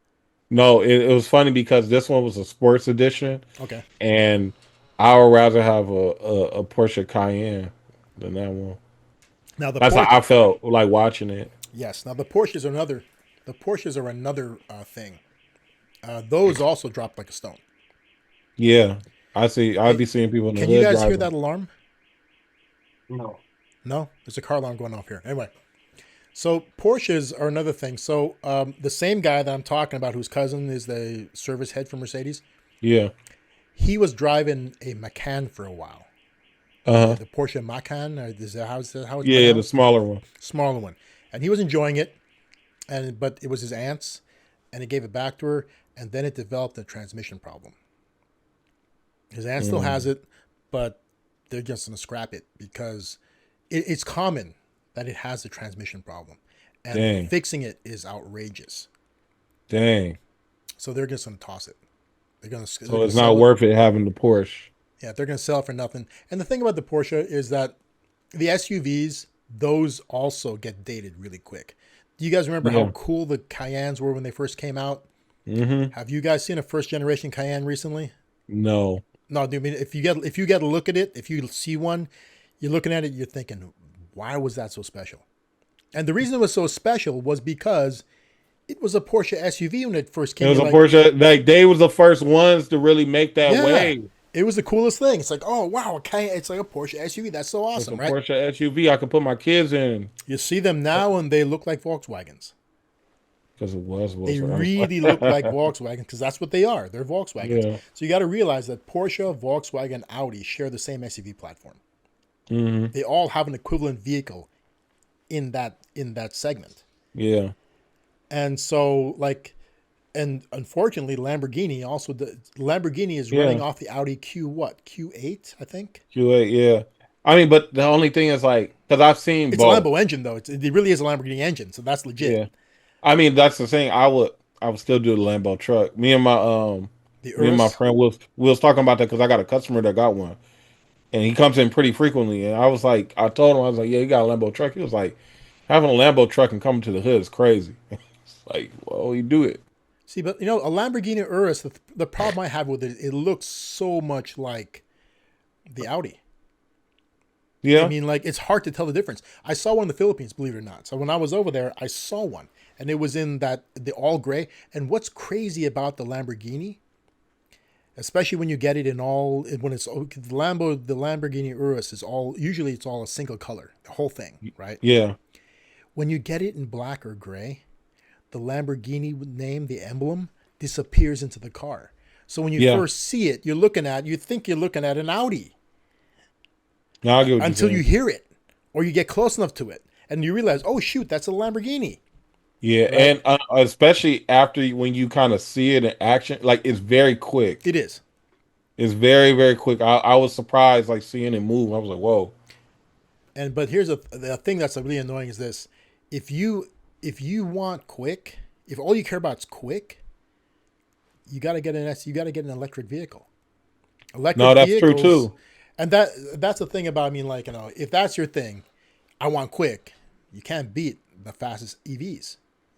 No, it was funny because this one was a sports edition. Okay. And I would rather have a Porsche Cayenne than that one. Now that's how I felt like watching it. Yes. Now the Porsches are another thing. Those also dropped like a stone. Yeah, I'd be seeing people in the hood. Can you guys driving. hear that alarm? No. No? There's a car alarm going off here. Anyway. So Porsches are another thing. So the same guy that I'm talking about, whose cousin is the service head for Mercedes. Yeah. He was driving a Macan for a while. The Porsche Macan, or is that how it's yeah, the smaller one. And he was enjoying it, but it was his aunt's, and he gave it back to her, and then it developed a transmission problem. His aunt still has it, but they're just going to scrap it because it's common that it has a transmission problem, and fixing it is outrageous. Dang. So they're just going to toss it. So it's not worth it having the Porsche. Yeah, they're going to sell it for nothing. And the thing about the Porsche is that the SUVs, those also get dated really quick. Do you guys remember how cool the Cayennes were when they first came out? Mm-hmm. Have you guys seen a first generation Cayenne recently? No. No, dude, I mean, if you get a look at it, if you see one, you're looking at it, you're thinking, why was that so special? And the reason it was so special was because it was a Porsche SUV when it first came. It was a Porsche. Like they was the first ones to really make that way. It was the coolest thing. It's like, oh wow, okay, it's like a Porsche SUV. That's so awesome, It's a right? Porsche SUV I could put my kids in. You see them now, and they look like Volkswagens. Because it was They Volkswagen. really look like Volkswagen because that's what they are. They're Volkswagens. Yeah. So you got to realize that Porsche, Volkswagen, and Audi share the same SUV platform. Mm-hmm. They all have an equivalent vehicle in that segment. Yeah. And so, like, and unfortunately, Lamborghini is running off the Audi Q8, I think. Q8, yeah. I mean, but the only thing is like, because I've seen It's both. a Lambo engine though. It really is a Lamborghini engine, so that's legit. Yeah. I mean, that's the thing. I would still do the Lambo truck. Me and my friend we was talking about that because I got a customer that got one, and he comes in pretty frequently. And I was like, I told him, I was like, yeah, you got a Lambo truck. He was like, having a Lambo truck and coming to the hood is crazy. It's like, well, you do it. See, but a Lamborghini Urus, the problem I have with it, it looks so much like the Audi. Yeah. I mean, like, it's hard to tell the difference. I saw one in the Philippines, believe it or not. So when I was over there, I saw one, and it was in the all gray. And what's crazy about the Lamborghini, especially when you get it when it's the Lamborghini Urus is usually it's all a single color, the whole thing, right? Yeah. When you get it in black or gray, the Lamborghini name, the emblem, disappears into the car. So when you first see it, you think you're looking at an Audi. No, I get what Until you're you hear it, or you get close enough to it, and you realize, oh shoot, that's a Lamborghini. Yeah, right? And especially after when you kind of see it in action, like it's very quick. It is. It's very, very quick. I was surprised, like seeing it move. I was like, whoa. But here's the thing that's really annoying is this: if you want quick, if all you care about is quick, you got to get an electric vehicle. That's true too. And that's the thing about, I mean, like, if that's your thing, I want quick. You can't beat the fastest EVs.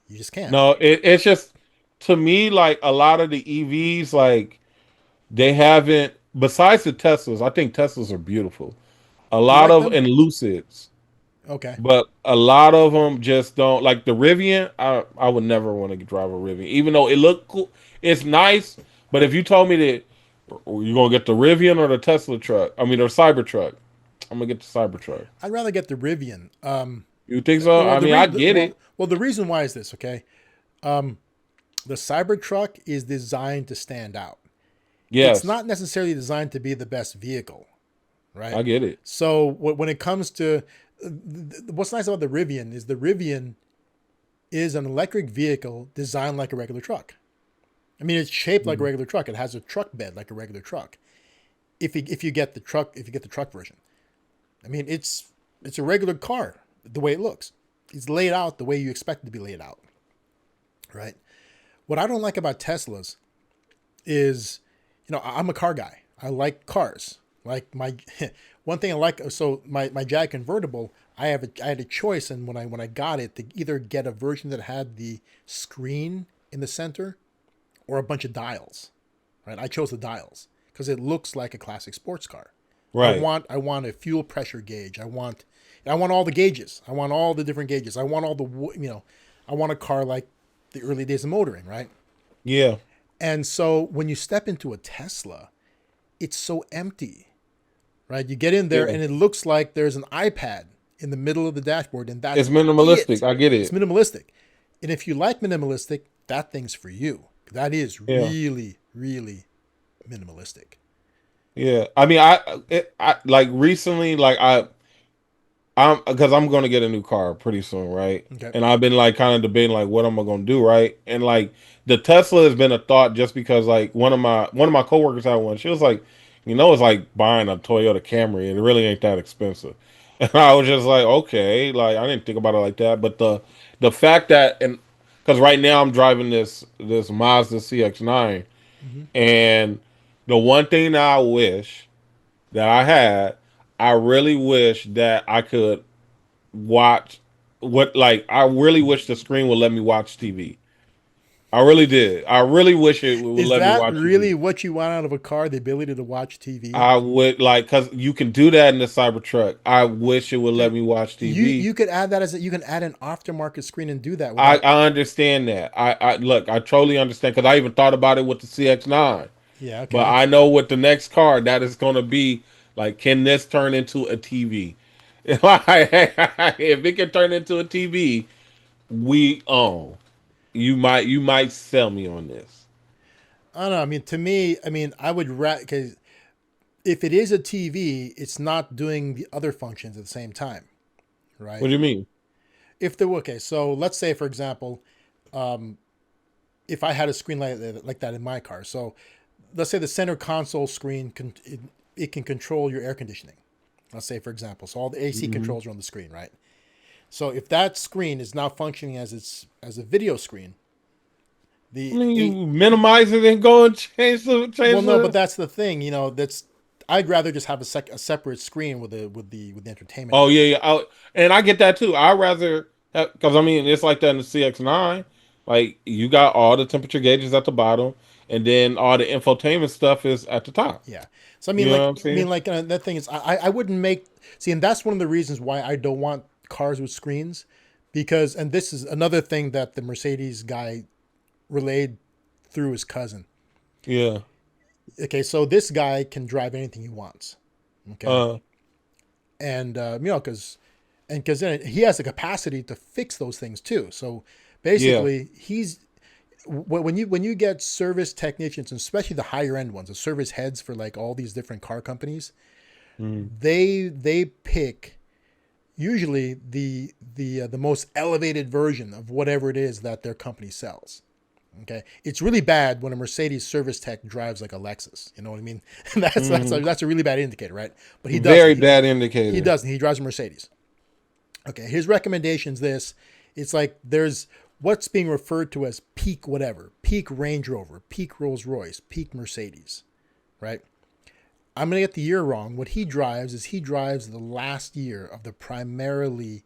You just can't. No, it's just, to me, like a lot of the EVs, like they haven't. Besides the Teslas, I think Teslas are beautiful. A lot of and Lucids. Okay. But a lot of them just don't, like the Rivian. I would never want to drive a Rivian, even though it looked cool. It's nice, but if you told me that you're gonna get the Rivian or the Tesla truck, or Cybertruck, I'm gonna get the Cybertruck. I'd rather get the Rivian. You think so? Well, I get it. Well, the reason why is this, okay? The Cybertruck is designed to stand out. Yes. It's not necessarily designed to be the best vehicle, right? I get it. So when it comes to what's nice about the Rivian is an electric vehicle designed like a regular truck. I mean, it's shaped like a regular truck. It has a truck bed like a regular truck. If you get the truck version, I mean, it's a regular car the way it looks. It's laid out the way you expect it to be laid out, right? What I don't like about Teslas is, I'm a car guy. I like cars. Like one thing I like. So my Jag convertible, I had a choice, and when I got it, to either get a version that had the screen in the center, or a bunch of dials, right? I chose the dials because it looks like a classic sports car. Right. I want a fuel pressure gauge. I want all the gauges. I want all the different gauges. I want I want a car like the early days of motoring, right? Yeah. And so when you step into a Tesla, it's so empty, right? You get in there and it looks like there's an iPad in the middle of the dashboard, and it's minimalistic. I get it. It's minimalistic. And if you like minimalistic, that thing's for you. That is really, really minimalistic. Yeah, I mean, I like recently, like I'm because I'm going to get a new car pretty soon, right? Okay. And I've been like kind of debating like what am I going to do, right? And like the Tesla has been a thought just because like one of my coworkers had one. She was like, it's like buying a Toyota Camry. It really ain't that expensive. And I was just like, okay, like I didn't think about it like that, but the fact that because right now I'm driving this Mazda CX-9, and the one thing that I wish that I had, I really wish that I could watch I really wish the screen would let me watch TV. I really did. I really wish it would let me watch TV. Is that really TV. what you want out of a car, the ability to watch TV? I would because you can do that in the Cybertruck. I wish it would let me watch TV. You could add that you can add an aftermarket screen and do that. I understand that. I look, I totally understand because I even thought about it with the CX-9. Yeah, But okay. I know with the next car that is going to be like, can this turn into a TV? If it can turn into a TV, we own. You might sell me on this. I don't know. I mean, to me, I mean, I would because if it is a TV, it's not doing the other functions at the same time, What right? do you mean? If there were, okay, so let's say, for example, if I had a screen like that in my car, so let's say the center console screen it can control your air conditioning. Let's say, for example, so all the AC Hmm. controls are on the screen, right? So if that screen is now functioning as a video screen, I the mean, eight. you minimize it and go and Well, change no, but the. that's the thing. That's I'd rather just have a separate screen with the entertainment Oh on it. yeah, yeah. And I get that too. I rather because I mean it's like that in the CX-9. Like you got all the temperature gauges at the bottom, and then all the infotainment stuff is at the top. Yeah. So You know what I'm saying? that thing is I wouldn't make see, and that's one of the reasons why I don't want cars with screens, because and this is another thing that the Mercedes guy relayed through his cousin. Yeah. Okay, so this guy can drive anything he wants. Okay, Uh. and because then he has the capacity to fix those things too. So Yeah. basically, when you get service technicians, and especially the higher end ones, the service heads for like all these different car companies, Mm. they pick usually the most elevated version of whatever it is that their company sells. Okay, it's really bad when a Mercedes service tech drives like a Lexus. You know what I mean? Hmm. That's a really bad indicator, right? But he doesn't. Very He, bad he indicator. doesn't. He drives a Mercedes. Okay, his recommendation's this. It's like there's what's being referred to as peak whatever, peak Range Rover, peak Rolls Royce, peak Mercedes, right? I'm gonna get the year wrong. What he drives the last year of the primarily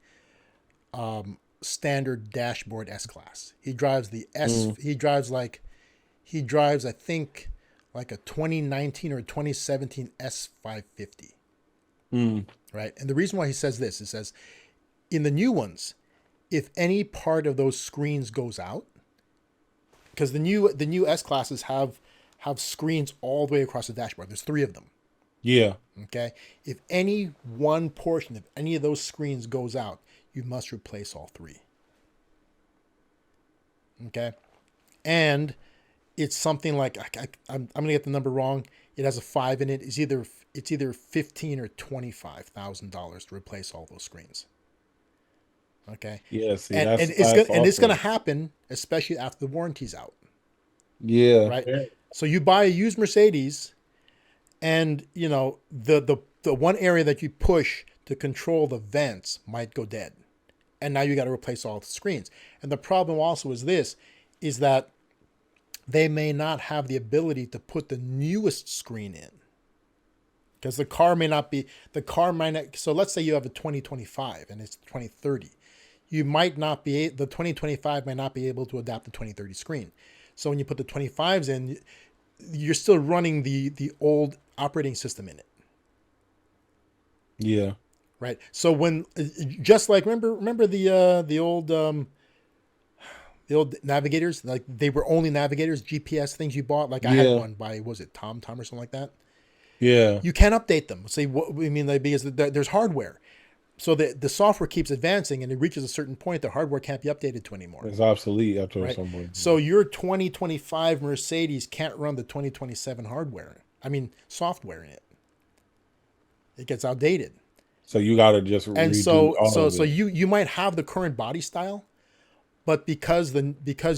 standard dashboard S class. He drives the S. Mm. He drives I think like a 2019 or 2017 S550, Mm. right? And the reason why he says this, it says in the new ones, if any part of those screens goes out, because the new S classes have screens all the way across the dashboard. There's three of them. Yeah. Okay, if any one portion of any of those screens goes out, you must replace all three. Okay, and it's something like I'm gonna get the number wrong. It has a five in it. It's either $15,000 or $25,000 to replace all those screens. Okay, Yeah. See, and that's and it's gonna that's and it's gonna also. happen especially after the warranty's out, Yeah. right? So you buy a used Mercedes, and the one area that you push to control the vents might go dead, and now you got to replace all the screens. And the problem also is that they may not have the ability to put the newest screen in because the car might not. So let's say you have a 2025 and it's 2030. You might not be the 2025 might not be able to adapt the 2030 screen. So when you put the 25s in, you're still running the old operating system in it, Yeah. right? So when just like remember the old navigators, like they were only navigators, GPS things you bought. Like I had Yeah. one by, was it Tom or something like that? Yeah. You can't update them. Say what I mean, like, because there's hardware. So the software keeps advancing and it reaches a certain point the hardware can't be updated to anymore, It's obsolete after right? some point. So your 2025 Mercedes can't run the 2027 software in it. It gets outdated. So you got to just And redo so all so of so it. you might have the current body style, but because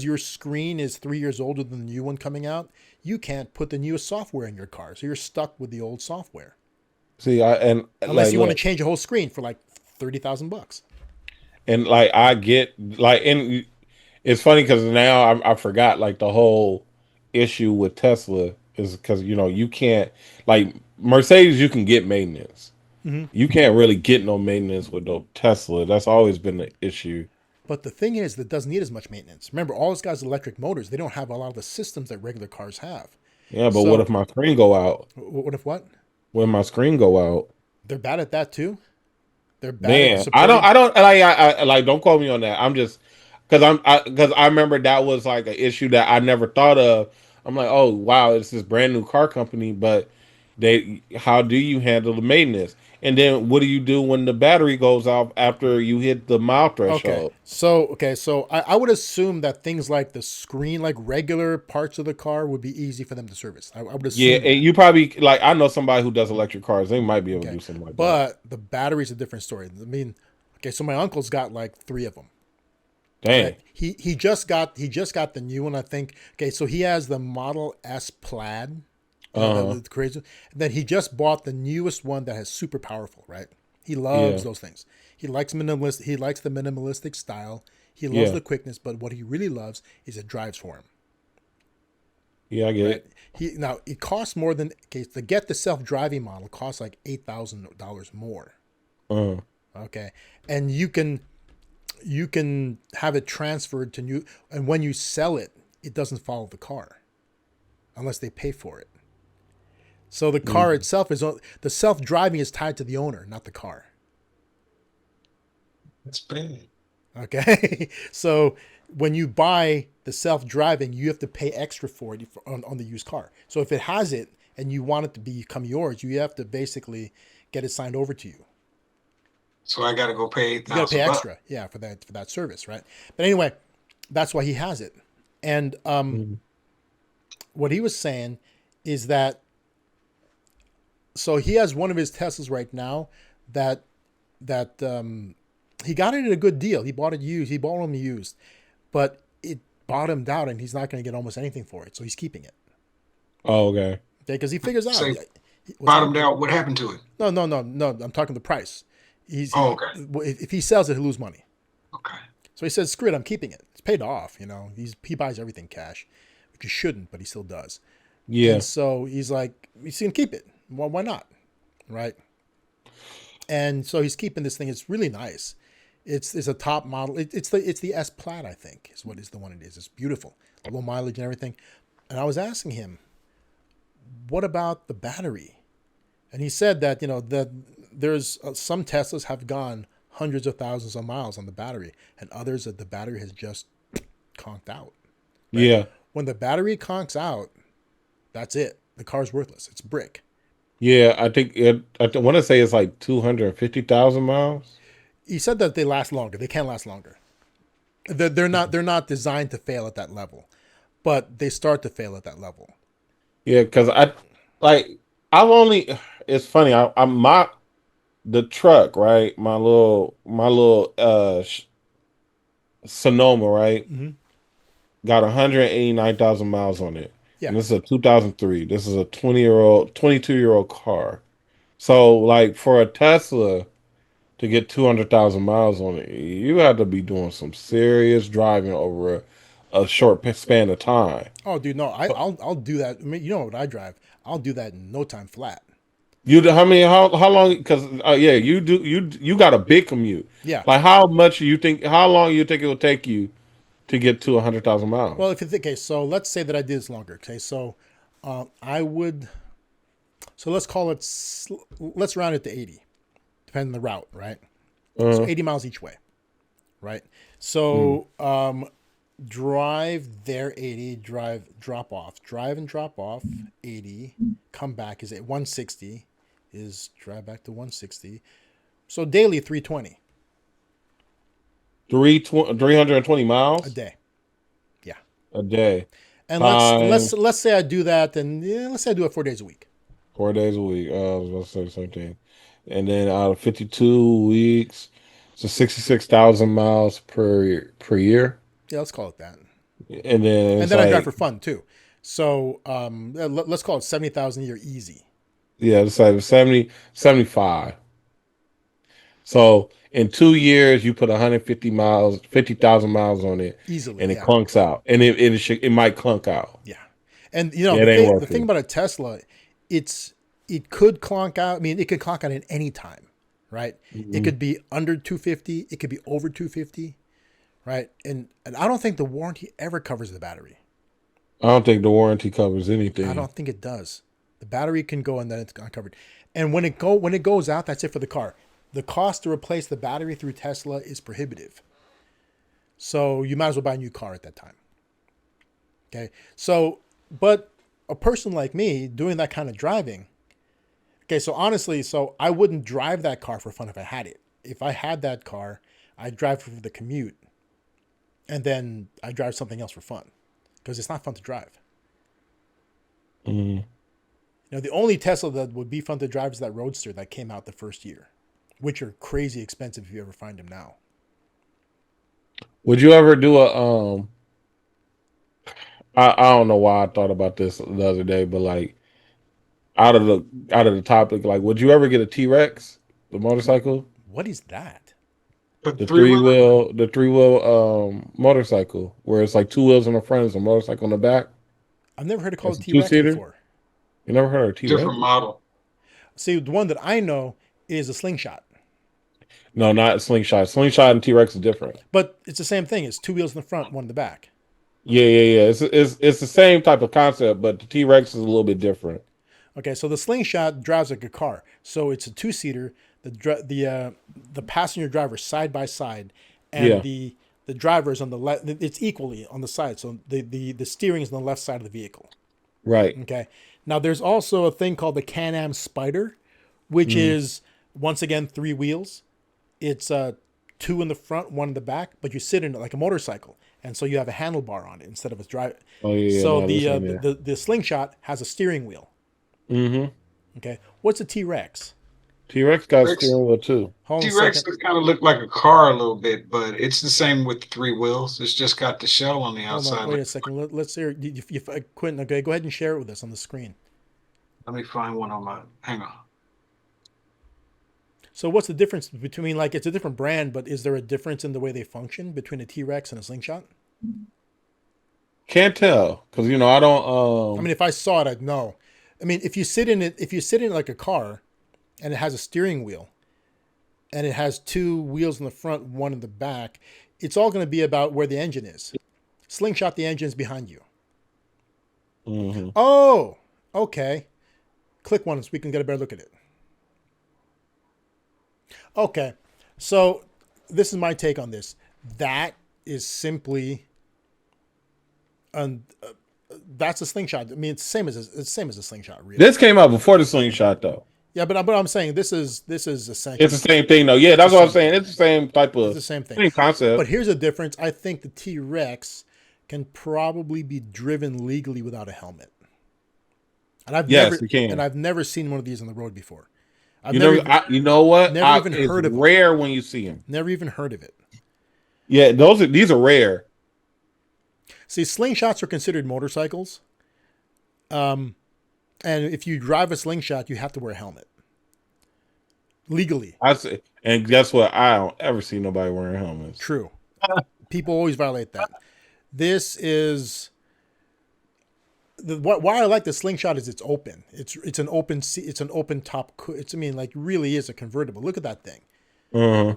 your screen is 3 years older than the new one coming out, you can't put the newest software in your car. So you're stuck with the old software. See, Unless you want to look, change the whole screen for like $30,000. and like I get like, and it's funny because now I forgot like the whole issue with Tesla is because you can't, like, Mercedes, you can get maintenance. Mm-hmm. You can't really get no maintenance with no Tesla. That's always been the issue. But the thing is, that doesn't need as much maintenance. Remember, all this guy's electric motors. They don't have a lot of the systems that regular cars have. Yeah, but what So if my screen go out? what if what? When my screen go out, They're bad at that too. They're bad at man, I don't, supporting. I don't like, I like. Don't quote me on that. I'm just because I remember that was like an issue that I never thought of I'm like, oh wow, it's this brand new car company, but how do you handle the maintenance? And then what do you do when the battery goes off after you hit the mile Okay. threshold? So I would assume that things like the screen, like regular parts of the car, would be easy for them to service. I would Yeah, assume and that. you probably like I know somebody who does electric cars. They might be able to Okay. do something like that. But the battery's a different story. I mean, okay, so my uncle's got like three of them. Right. Dang. He just got the new one, I think. Okay, so he has the Model S Plaid. Uh-huh. The crazy. And then he just bought the newest one that has super powerful, right? He loves Yeah. those things. He likes minimalist. He likes the minimalistic style. He loves Yeah. the quickness, but what he really loves is it drives for him. Yeah, I get Right. it. Now it costs more than, okay, to get the self-driving model costs like $8,000 more. Uh-huh. Okay. And you can have it transferred to new, and when you sell it, it doesn't follow the car unless they pay for it. So the car Mm. itself the self-driving is tied to the owner, not the car. That's big. Okay. So when you buy the self-driving, you have to pay extra for it on the used car. So if it has it and you want it to become yours, you have to basically get it signed over to you. So I got to go pay You got to pay $1,000. extra, yeah, for that service, right? But anyway, that's why he has it. And Mm. what he was saying is that, so he has one of his Teslas right now that he got it at a good deal. He bought it used. He bought them used, but it bottomed out, and he's not going to get almost anything for it. So he's keeping it. Oh, okay. Okay, because he figures out. Say What's that? bottomed out. What happened to it? No. I'm talking the price. Oh, okay. If he sells it, he'll lose money. Okay. So he says, "Screw it, I'm keeping it. It's paid off. He buys everything cash, which he shouldn't, but he still does." Yeah. And so he's like, "He's gonna keep it. Well, why not?" Right? And so he's keeping this thing. It's really nice. It's a top model. It's the S Plaid, I think, is the one it is. It's beautiful, low mileage and everything. And I was asking him, "What about the battery?" And he said that that there's some Teslas have gone hundreds of thousands of miles on the battery, and others that the battery has just conked out. Right? Yeah. When the battery conks out, that's it. The car's worthless. It's brick. Yeah, I think I want to say it's like 250,000 miles. He said that they last longer. They can last longer. They're not designed to fail at that level, but they start to fail at that level. Yeah, because like I've only it's funny. I'm my the truck, right? My little Sonoma, right? Mm-hmm. Got 189,000 miles on it. Yeah. And this is a 2003. This is a 22-year-old car. So like for a Tesla to get 200,000 miles on it, you have to be doing some serious driving over a short span of time. Oh, dude, no, I'll do that. I mean, you know what I drive? I'll do that in no time flat. How long? Because yeah, you got a big commute. Yeah. Like how long you think it will take you to get to 100,000 miles? Well, if you think, okay, so let's say that I did this longer. Okay, so I would. So let's call it. Let's round it to 80, depending on the route, right? So Uh, 80 miles each way, right? mm. So drive there 80, drive and drop off 80, come back is at 160, is drive back to 160. So daily 320 320 a miles day. Yeah. a day. And Time let's say I do that, and yeah, let's say I do it 4 days a week. 4 days a week. I was going to say the same thing. And then out of 52 weeks, so 66,000 miles per year. Yeah, let's call it that. And then And it's then I drive like for fun too. So let's call it 70,000 a year easy. yeah, it's like 70, 75. So in 2 years, you put 150 miles, 50,000 miles on it, Easily, and it yeah. clunks out, and it might clunk out. Yeah. And Yeah, it the ain't thing working. about a Tesla, it could clonk out. I mean, it could clonk out at any time, right? It Mhm. could be under 250, it could be over 250, right? And I don't think the warranty ever covers the battery. I don't think the warranty covers I anything. don't think it does. The battery can go and then it's uncovered. And when it goes out, that's it for the car. The cost to replace the battery through Tesla is prohibitive. So you might as well buy a new car at that time. Okay. So But a person like me doing that kind of driving, okay, so honestly, so I wouldn't drive that car for fun if I had it. If I had that car, I'd drive for the commute, and then I drive something else for fun, because it's not fun to drive. Mm. The only Tesla that would be fun to drive is that Roadster that came out the first year, which are crazy expensive if you ever find them now. Would you ever do a I don't know why I thought about this the other day, but like out of the topic, like would you ever get a T-Rex, the motorcycle? What is that? But The three wheeler. three wheel motorcycle where it's like two wheels in the front, and a motorcycle in the back. I've never heard it It's called a T Rex two-seater. before. You never heard of T-Rex? Different model. See, the one that I know is a Slingshot, No, not Slingshot. Slingshot and T-Rex is different. but it's the same thing. It's two wheels in the front, one in the back. Yeah. It's the same type of concept, but the T-Rex is a little bit different. Okay, so the Slingshot drives like a car. So it's a two-seater. The passenger driver side by side, and Yeah. the driver is on the left. It's equally on the side. So the steering is on the left side of the vehicle. Right. Okay. Now there's also a thing called the Can-Am Spider, which is once again three wheels. It's two in the front, one in the back, but you sit in it like a motorcycle, and so you have a handlebar on it instead of a drive. Oh yeah. So No, this one, yeah. the Slingshot has a steering wheel. Mm-hmm. Okay. What's a T-Rex? T-Rex got a Rex. steering wheel too. Hold on a T-Rex second. kind of look like a car a little bit, but it's the same with the three wheels. It's just got the shell on the Hold outside. on. Wait a second. Let's hear. Quentin, okay, go ahead and share it with us on the screen. Let me find one on my. Hang on. So what's the difference between, like, it's a different brand, but is there a difference in the way they function between a T-Rex and a Slingshot? Can't tell because I don't. I mean, if I saw it, I'd know. I mean, if you sit in it like a car, and it has a steering wheel, and it has two wheels in the front, one in the back, it's all going to be about where the engine is. Slingshot, the engine's behind you. Mm-hmm. Oh, okay. Click one so we can get a better look at it. Okay, so this is my take on this. That is simply, that's a Slingshot. I mean, it's the same as a Slingshot, really. This came out before the Slingshot, though. Yeah, but I'm saying this is essentially. It's the same thing, though. Yeah, that's what I'm saying. It's the same type of. It's the same thing. Same concept. But here's the difference. I think the T-Rex can probably be driven legally without a helmet. And You can. And I've never seen one of these on the road before. You know what? Never even heard of it. It's rare when you see them. Never even heard of it. Yeah, these are rare. See, Slingshots are considered motorcycles. And if you drive a Slingshot, you have to wear a helmet. Legally. I say, and guess what? I don't ever see nobody wearing helmets. True. People always violate that. This is why I like the Slingshot is it's open. It's an open it's an open top. Really is a convertible. Look at that thing. Uh-huh.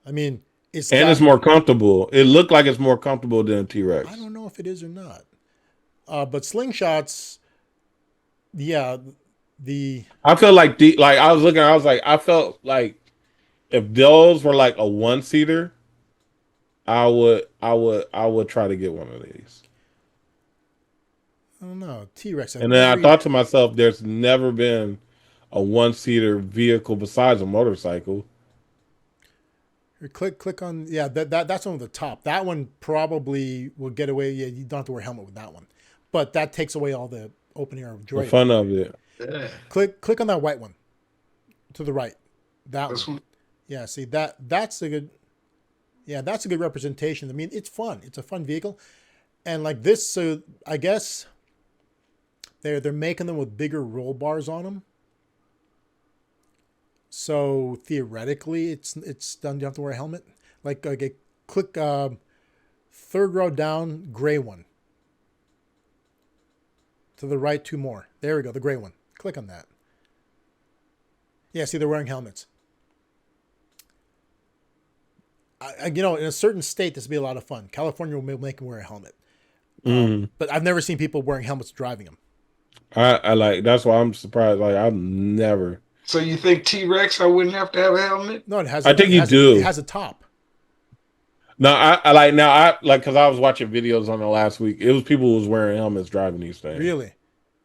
I mean, it's more comfortable. It looked like it's more comfortable than a T-Rex. I don't know if it is or not. But Slingshots, yeah, I feel like I felt like if those were like a one-seater, I would try to get one of these. I don't know, T-Rex. And then I thought to myself, there's never been a one-seater vehicle besides a motorcycle. Click on that's on the top. That one probably will get away. Yeah, you don't have to wear a helmet with that one, but that takes away all the open air joy. The fun of it. Yeah. Click on that white one to the right. This one. Yeah, see that's a good. Yeah, that's a good representation. I mean, it's fun. It's a fun vehicle, and like this. So I guess they're making them with bigger roll bars on them. So theoretically, it's done. You don't have to wear a helmet. Like, okay, click third row down, gray one. To the right, two more. There we go, the gray one. Click on that. Yeah, see, they're wearing helmets. In a certain state, this would be a lot of fun. California will make them wear a helmet. But I've never seen people wearing helmets driving them. I like, that's why I'm surprised. Like, I've never. So you think T-Rex I wouldn't have to have a helmet? No, it has. I think you do. It has a top. No, I because I was watching videos on it last week. It was people who was wearing helmets driving these things. Really?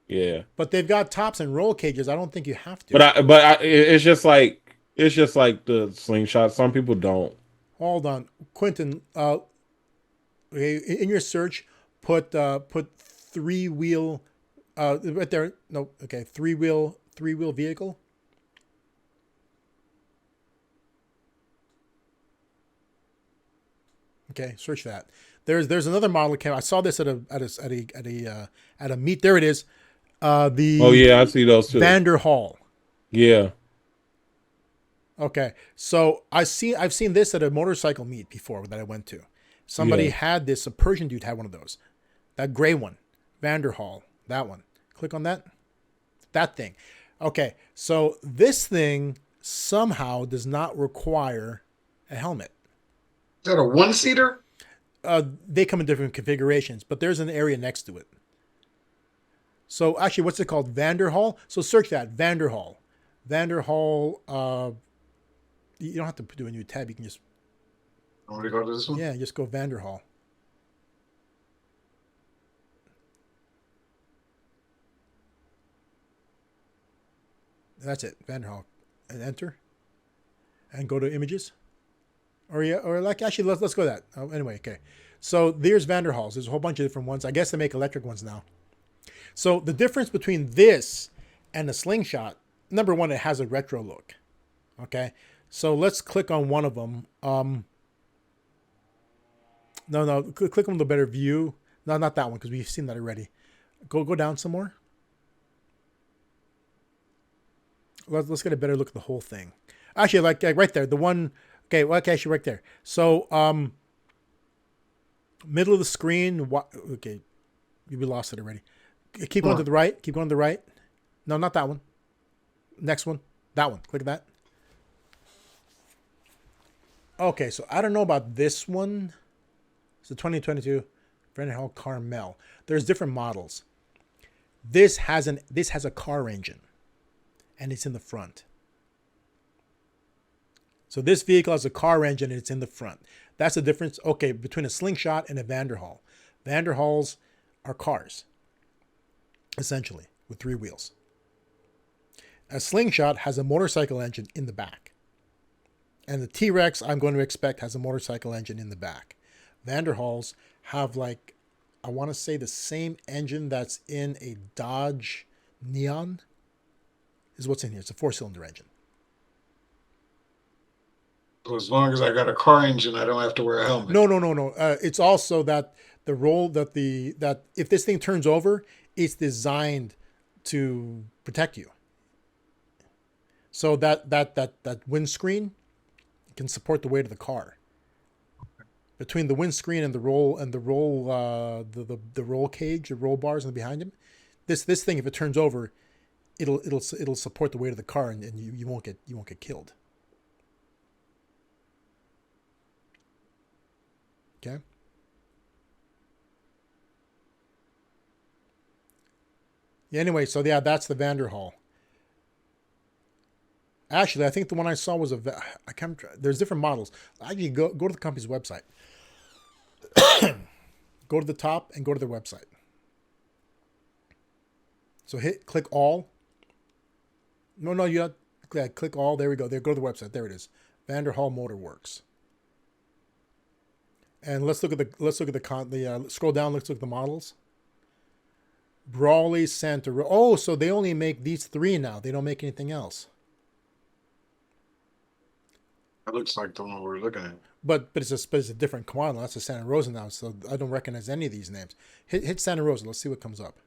Yeah, But they've got tops and roll cages. I don't think you have to. it's just like the slingshot. Some people don't. Hold on, Quentin. Okay, in your search, put three wheel. Right there. No. Okay. Three wheel vehicle. Okay. Search that. There's another model that came. I saw this at a meet. There it is. Oh The yeah, I see those too. Vanderhall. Yeah, Okay, so I've seen this at a motorcycle meet before that I went to. Somebody yeah. had this. A Persian dude had one of those. That gray one, Vanderhall. That one. Click on that. That thing. Okay, so this thing somehow does not require a helmet. Is that a one-seater? They come in different configurations, but there's an area next to it. So actually, what's it called? Vanderhall. So search that Vanderhall. Vanderhall. You don't have to do a new tab. You can just Want me to go to this one? just go Vanderhall. That's it, Vanderhall, and enter, and go to images, or like actually let's go to that. Oh, anyway, okay. So there's Vanderhalls. There's a whole bunch of different ones. I guess they make electric ones now. So the difference between this and the slingshot, number one, it has a retro look. Okay, so let's click on one of them. No, click on the better view. No, not that one because we've seen that already. Go down some more. Let's get a better look at the whole thing. Actually, like right there, the one. Okay, well, okay, actually, right there. So, middle of the screen. Okay, we lost it already. Keep going to the right. Keep going to the right. No, not that one. Next one. That one. Click that. Okay, so I don't know about this one. It's the 2022 Vanderhall Carmel. There's different models. This has a car engine, and it's in the front. So this vehicle has a car engine and it's in the front. That's the difference, okay, between a slingshot and a Vanderhall. Vanderhalls are cars, essentially, with three wheels. A slingshot has a motorcycle engine in the back. And the T-Rex, I'm going to expect, has a motorcycle engine in the back. Vanderhalls have, like, I want to say the same engine that's in a Dodge Neon is what's in here. It's a 4-cylinder engine. So as long as I got a car engine, I don't have to wear a helmet. No. It's also that the role that if this thing turns over, it's designed to protect you. So that windscreen can support the weight of the car. Between the windscreen and the roll cage, the roll bars and behind him, this thing, if it turns over, it'll support the weight of the car, and you won't get killed. Okay. Yeah. Anyway, so yeah, that's the Vanderhall. Actually, I think the one I saw was there's different models. Actually, go to the company's website. Go to the top and go to their website. So click all. No, you got click all. There we go. There, go to the website. There it is. Vanderhall Motor Works. And let's look at the scroll down. Let's look at the models. Brawley, Santa. Oh, so they only make these three now. They don't make anything else. That looks like the one we're looking at. But it's a different model. That's a Santa Rosa now, so I don't recognize any of these names. Hit Santa Rosa. Let's see what comes up.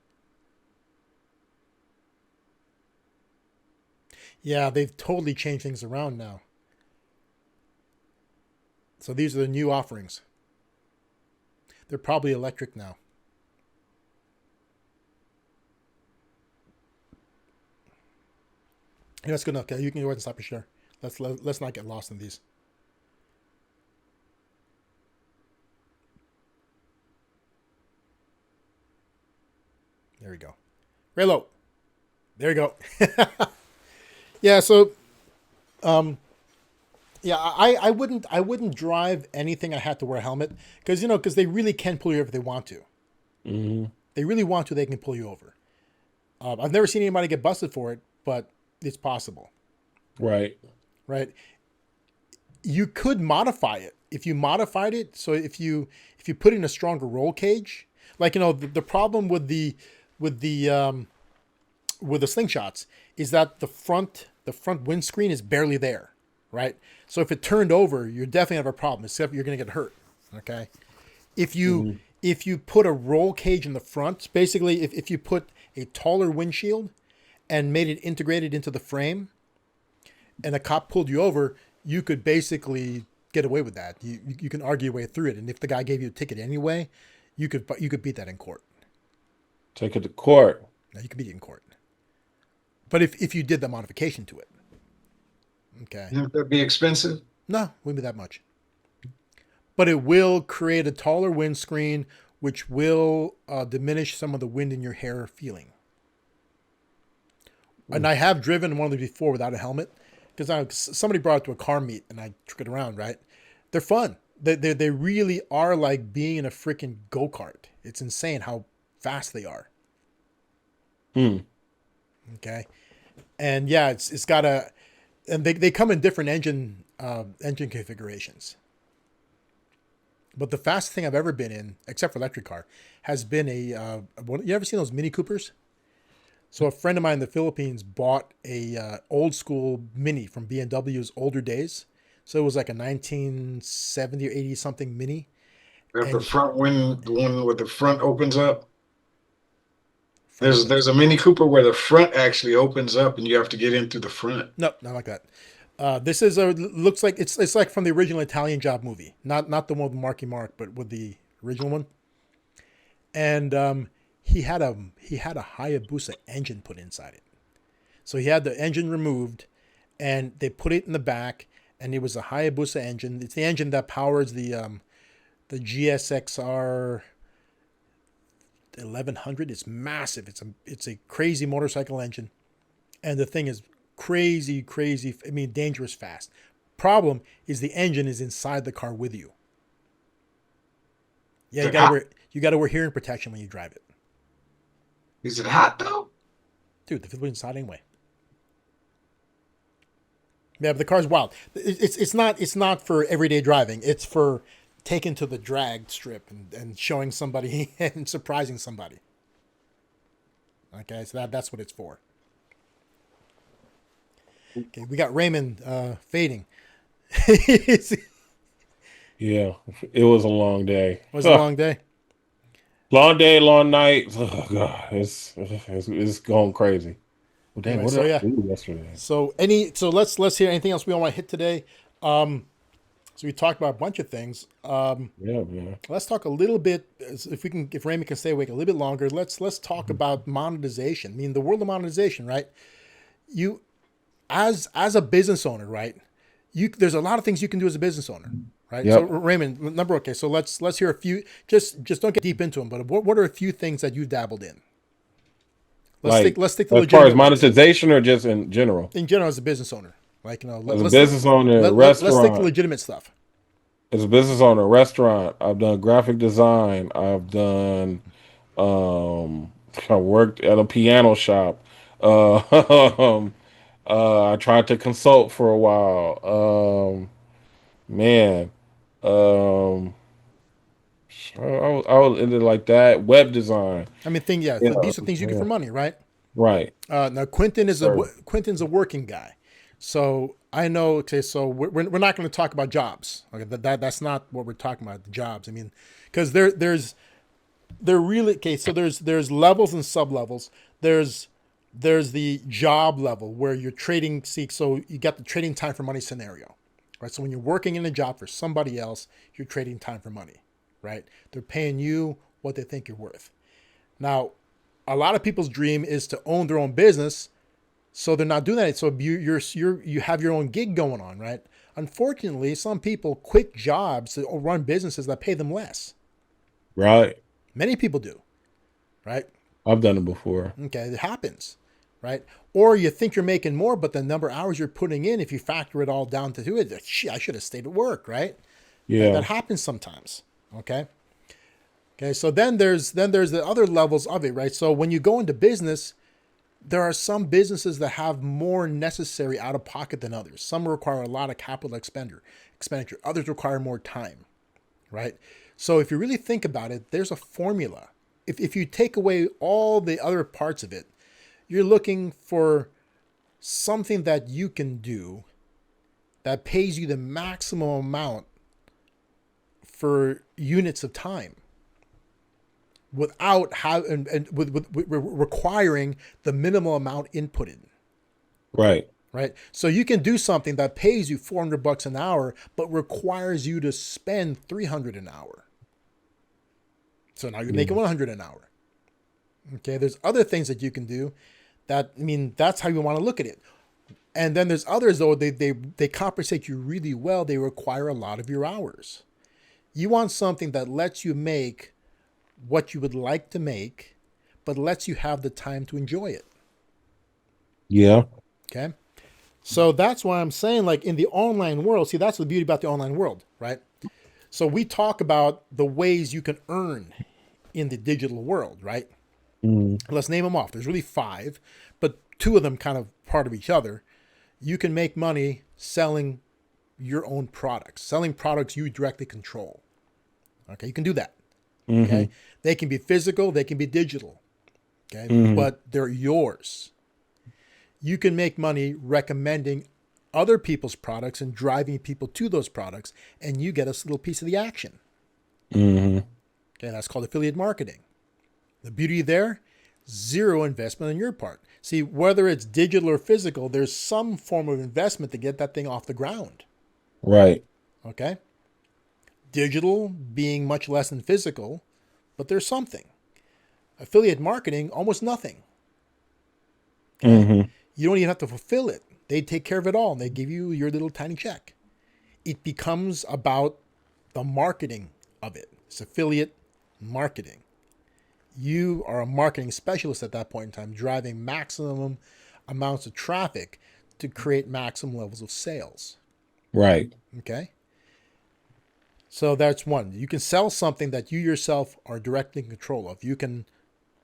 Yeah, they've totally changed things around now. So these are the new offerings. They're probably electric now. Yeah, that's good enough. Okay, you can go ahead and stop your share. Let's not get lost in these. There we go. Raylo. There you go. Yeah, so Yeah, I wouldn't drive anything I had to wear a helmet because they really can pull you over if they want to. Hmm. They really want to, they can pull you over. I've never seen anybody get busted for it, but it's possible, Right. right? You could modify it if you modified it. So if you put in a stronger roll cage, like the problem with the with the slingshots is that the front windscreen is barely there, right? So if it turned over, you're definitely gonna have a problem. Except you're gonna get hurt. Okay, if you Hmm. if you put a roll cage in the front, basically if you put a taller windshield and made it integrated into the frame, and a cop pulled you over, you could basically get away with that. You can argue your way through it, and if the guy gave you a ticket anyway, you could beat that in court. Take it to court. Now you could beat it in court. But if you did the modification to it, okay, Wouldn't that be expensive? no, wouldn't be that much. But it will create a taller windscreen, which will diminish some of the wind in your hair feeling. And I have driven one of these before without a helmet because somebody brought it to a car meet and I took it around. Right, they're fun. They really are like being in a freaking go-kart. It's insane how fast they are. Hmm. Okay, and yeah, it's got and they come in different engine configurations. But the fastest thing I've ever been in, except for electric car, has been you ever seen those Mini Coopers? So a friend of mine in the Philippines bought a old school Mini from BMW's older days. So it was like a 1970 or 80 something Mini. If the And front wind, the one with the front opens up. front There's opens. a Mini Cooper where the front actually opens up and you have to get in through the front. No, not like that. This looks like it's like from the original Italian Job movie, not the one with Marky Mark, but with the original one. And he had a Hayabusa engine put inside it. So he had the engine removed, and they put it in the back, and it was a Hayabusa engine. It's the engine that powers the GSXR 1100. It's massive. It's a crazy motorcycle engine, and the thing is crazy, crazy. I mean, dangerous fast. Problem is the engine is inside the car with you. Yeah, Is you it gotta hot? wear hearing protection when you drive it, Is it hot though? dude. The Philippines hot anyway. Yeah, but the car's wild. It's not for everyday driving. It's for taking to the drag strip and showing somebody and surprising somebody. Okay, so that's what it's for. Okay, we got Raymond fading. It Yeah. It was a long day. was a long day. Long day, long night. Oh God, it's going crazy. Well, dang, Anyway, what so did I yeah. do yesterday? So let's hear anything else we want to hit today. So we talked about a bunch of things. Yeah, man. Let's talk a little bit, if Raymond can stay awake a little bit longer. Let's talk about monetization. I mean, the world of monetization, right? You, as a business owner, right? There's a lot of things you can do as a business owner, right? So Yep. Raymond, okay. So let's hear a few. Just don't get deep into them. But what are a few things that you've dabbled in? Like Let's stick to as far as legitimate ones monetization or just in general. in general as a business owner. Like As a business owner, let's stick to restaurant. legitimate stuff. As a business owner, restaurant. I've done graphic design. I've done. Um, I worked at a piano shop. Um, I tried to consult for a while. Man. Um, I was into like that web design. I mean, Yeah, these are things you get yeah, for money, right? right. Now Sir. Quentin's a working guy, so I know. Okay, so we're not going to talk about jobs. Okay, that's not what we're talking about. The jobs. I mean, because they're really okay. So there's levels and sub levels. There's the job level where you're trading. So you got the trading time for money scenario, right? So when you're working in a job for somebody else, you're trading time for money, right? They're paying you what they think you're worth. Now, a lot of people's dream is to own their own business, so they're not doing that. So you have your own gig going on, right? Unfortunately, some people quit jobs to run businesses that pay them less. Right. Many people do, right? I've done it before. Okay, it happens. right? Or you think you're making more, but the number of hours you're putting in, if you factor it all down to it, I should have stayed at work, right? Yeah. That happens sometimes. Okay. Okay. So then there's the other levels of it, right? So when you go into business, there are some businesses that have more necessary out of pocket than others. Some require a lot of capital expenditure. Others require more time, right? So if you really think about it, there's a formula. If you take away all the other parts of it, you're looking for something that you can do that pays you the maximum amount for units of time without with requiring the minimal amount inputted. Right. Right. So you can do something that pays you $400 an hour, but requires you to spend $300 an hour. So now you're making $100 an hour. Okay. There's other things that you can do that, I mean, that's how you want to look at it. And then there's others, though, they compensate you really well. They require a lot of your hours. You want something that lets you make what you would like to make, but lets you have the time to enjoy it. Yeah. Okay. So that's why I'm saying, like, in the online world, see, that's the beauty about the online world, right? So we talk about the ways you can earn in the digital world, right? Let's name them off. There's really 5, but 2 of them kind of part of each other. You can make money selling your own products, selling products you directly control. Okay, you can do that. Okay, they can be physical, they can be digital. Okay, but they're yours. You can make money recommending other people's products and driving people to those products, and you get a little piece of the action. Okay, that's called affiliate marketing. The beauty there, 0 investment on your part. See, whether it's digital or physical, there's some form of investment to get that thing off the ground. Right. Okay. Digital being much less than physical, but there's something. Affiliate marketing, almost nothing. Okay? You don't even have to fulfill it. They take care of it all, and they give you your little tiny check. It becomes about the marketing of it. It's affiliate marketing. You are a marketing specialist at that point in time, driving maximum amounts of traffic to create maximum levels of sales. Right. Okay. So that's one. You can sell something that you yourself are directly in control of. You can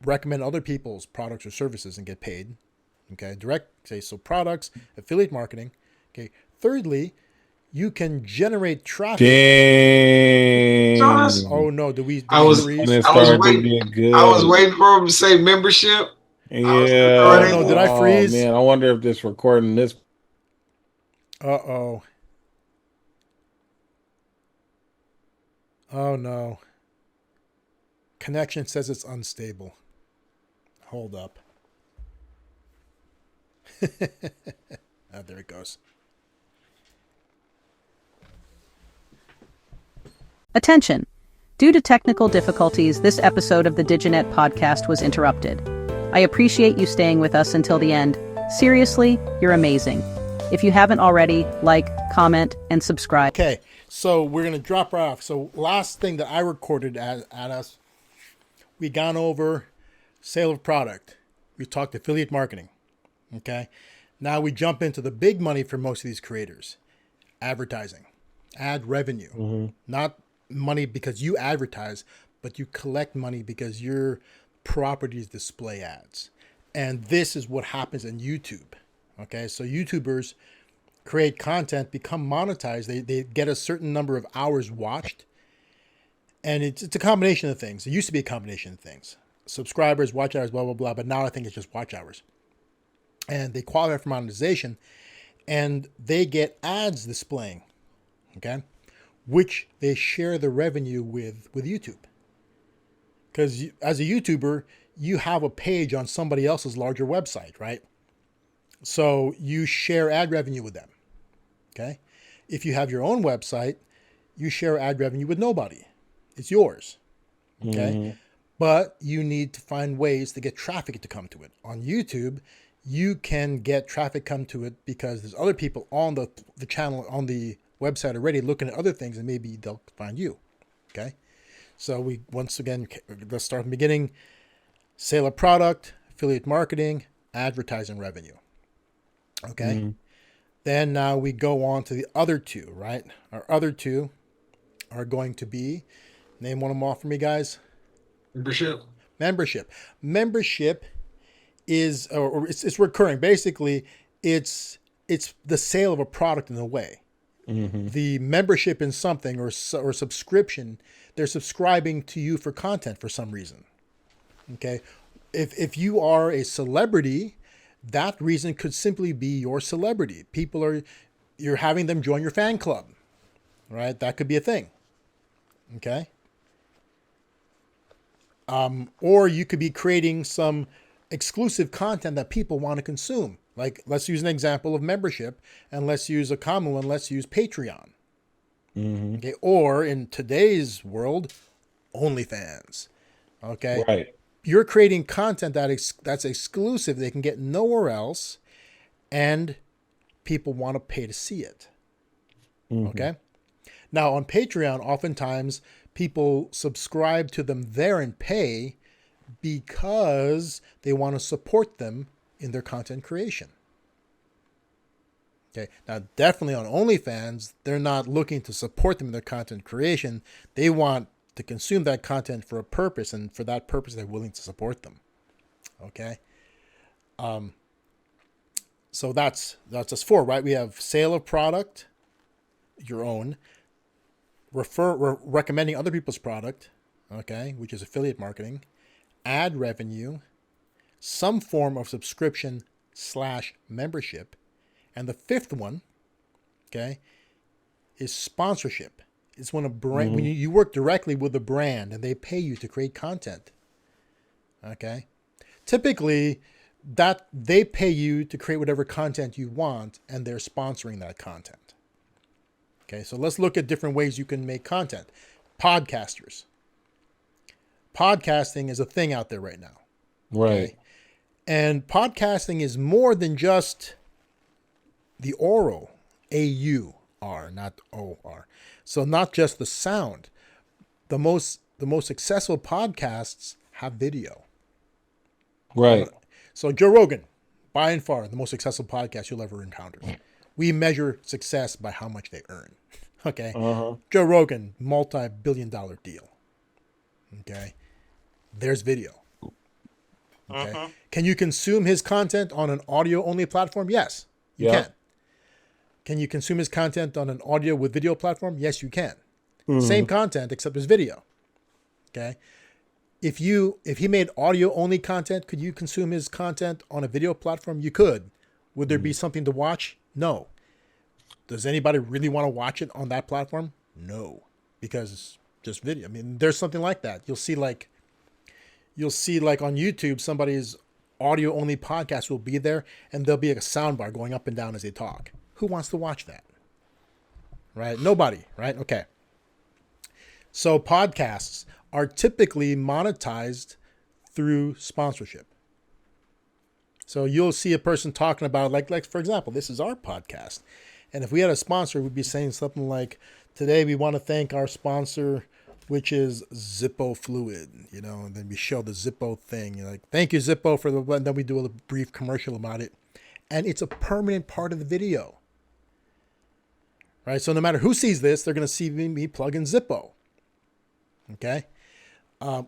recommend other people's products or services and get paid. Okay. So products, affiliate marketing. Okay. Thirdly, you can generate traffic. Dang. Oh no, I was freeze? I was waiting for him to say membership. Yeah. Oh no, did I freeze? Man, I wonder if this recording this. Uh-oh. Oh no. Connection says it's unstable. Hold up. Oh, there it goes. Attention! Due to technical difficulties, this episode of the Digenet Podcast was interrupted. I appreciate you staying with us until the end. Seriously, you're amazing. If you haven't already, like, comment, and subscribe. Okay, so we're going to drop right off. So last thing that I recorded at us, we gone over sale of product. We talked affiliate marketing. Okay, now we jump into the big money for most of these creators. Advertising, ad revenue, not money because you advertise, but you collect money because your properties display ads. And this is what happens in YouTube. Okay, so YouTubers create content, become monetized. They get a certain number of hours watched. And it's a combination of things. It used to be a combination of things. Subscribers, watch hours, blah, blah, blah. But now I think it's just watch hours. And they qualify for monetization. And they get ads displaying. Okay, which they share the revenue with YouTube. Because as a YouTuber, you have a page on somebody else's larger website, right? So you share ad revenue with them. Okay. If you have your own website, you share ad revenue with nobody. It's yours. Okay. But you need to find ways to get traffic to come to it. On YouTube, you can get traffic come to it because there's other people on the channel, on the website already looking at other things, and maybe they'll find you. Okay. So we, once again, let's start from the beginning. Sale of product, affiliate marketing, advertising revenue. Okay. Then now we go on to the other two, right? Our other two are going to be, name one of them off for me, guys. Membership. Membership is, or it's recurring. Basically, it's the sale of a product in a way. The membership in something or subscription, they're subscribing to you for content for some reason. Okay. If you are a celebrity, that reason could simply be your celebrity. You're having them join your fan club, right? That could be a thing. Okay. Or you could be creating some exclusive content that people want to consume. Like, let's use an example of membership, and let's use a common one. Let's use Patreon. Okay. Or in today's world, OnlyFans. Okay. Right. You're creating content that's exclusive. They can get nowhere else, and people want to pay to see it. Okay. Now on Patreon, oftentimes people subscribe to them there and pay because they want to support them in their content creation. Okay. Now, definitely on OnlyFans, they're not looking to support them in their content creation. They want to consume that content for a purpose, and for that purpose, they're willing to support them. Okay. So that's us four, right? We have sale of product, your own, recommending other people's product, okay, which is affiliate marketing, ad revenue, some form of subscription / membership, and the fifth one, okay, is sponsorship. It's when a brand, when you work directly with a brand and they pay you to create content. Okay. Typically that they pay you to create whatever content you want, and they're sponsoring that content. Okay. So let's look at different ways you can make content. Podcasters. Podcasting is a thing out there right now. Right. Okay? And podcasting is more than just the oral, A-U-R, not O-R. So not just the sound. The most successful podcasts have video. Right. So Joe Rogan, by and far, the most successful podcast you'll ever encounter. We measure success by how much they earn. Okay. Joe Rogan, multi-billion-dollar deal. Okay. There's video. Okay. Can you consume his content on an audio-only platform? Yes, you can. Can you consume his content on an audio with video platform? Yes, you can. Same content, except there's video. Okay. If he made audio-only content, could you consume his content on a video platform? You could. Would there be something to watch? No. Does anybody really want to watch it on that platform? No, because it's just video. I mean, there's something like that. You'll see like on YouTube, somebody's audio-only podcast will be there, and there'll be like a soundbar going up and down as they talk. Who wants to watch that? Right? Nobody, right? Okay. So podcasts are typically monetized through sponsorship. So you'll see a person talking about, like for example, this is our podcast. And if we had a sponsor, we'd be saying something like, today we want to thank our sponsor, which is Zippo Fluid, and then we show the Zippo thing. You're like, thank you, Zippo, and then we do a brief commercial about it. And it's a permanent part of the video. Right? So no matter who sees this, they're going to see me plug in Zippo. Okay?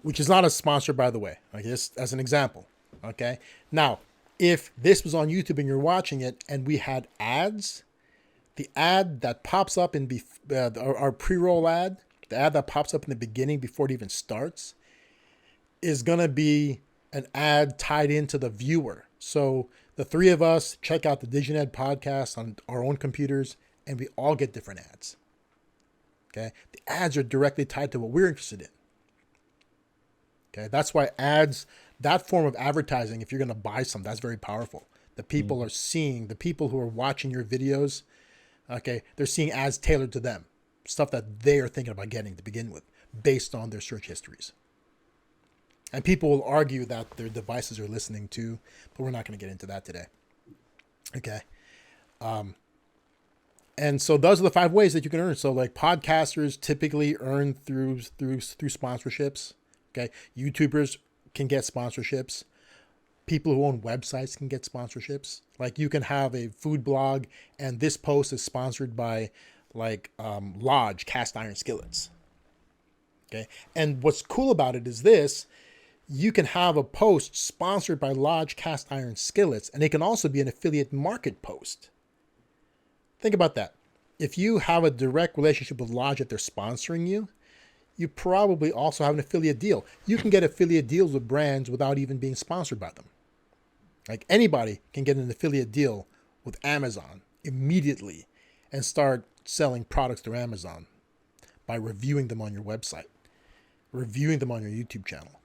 Which is not a sponsor, by the way. Okay, just as an example. Okay? Now, if this was on YouTube and you're watching it and we had ads, the ad that pops up in our pre-roll ad, the ad that pops up in the beginning before it even starts, is going to be an ad tied into the viewer. So the three of us check out the Digenet Podcast on our own computers, and we all get different ads. Okay? The ads are directly tied to what we're interested in. Okay? That's why ads, that form of advertising, if you're going to buy some, that's very powerful. The people are seeing, the people who are watching your videos, okay, they're seeing ads tailored to them. Stuff that they are thinking about getting to begin with, based on their search histories. And people will argue that their devices are listening too, but we're not going to get into that today. Okay. And so those are the 5 ways that you can earn. So like podcasters typically earn through sponsorships. Okay. YouTubers can get sponsorships. people who own websites can get sponsorships. Like you can have a food blog and this post is sponsored by like Lodge cast iron skillets. Okay. And what's cool about it is this, you can have a post sponsored by Lodge cast iron skillets, and it can also be an affiliate market post. Think about that. If you have a direct relationship with Lodge that they're sponsoring you, you probably also have an affiliate deal. You can get affiliate deals with brands without even being sponsored by them. Like anybody can get an affiliate deal with Amazon immediately and start selling products through Amazon by reviewing them on your website, reviewing them on your YouTube channel,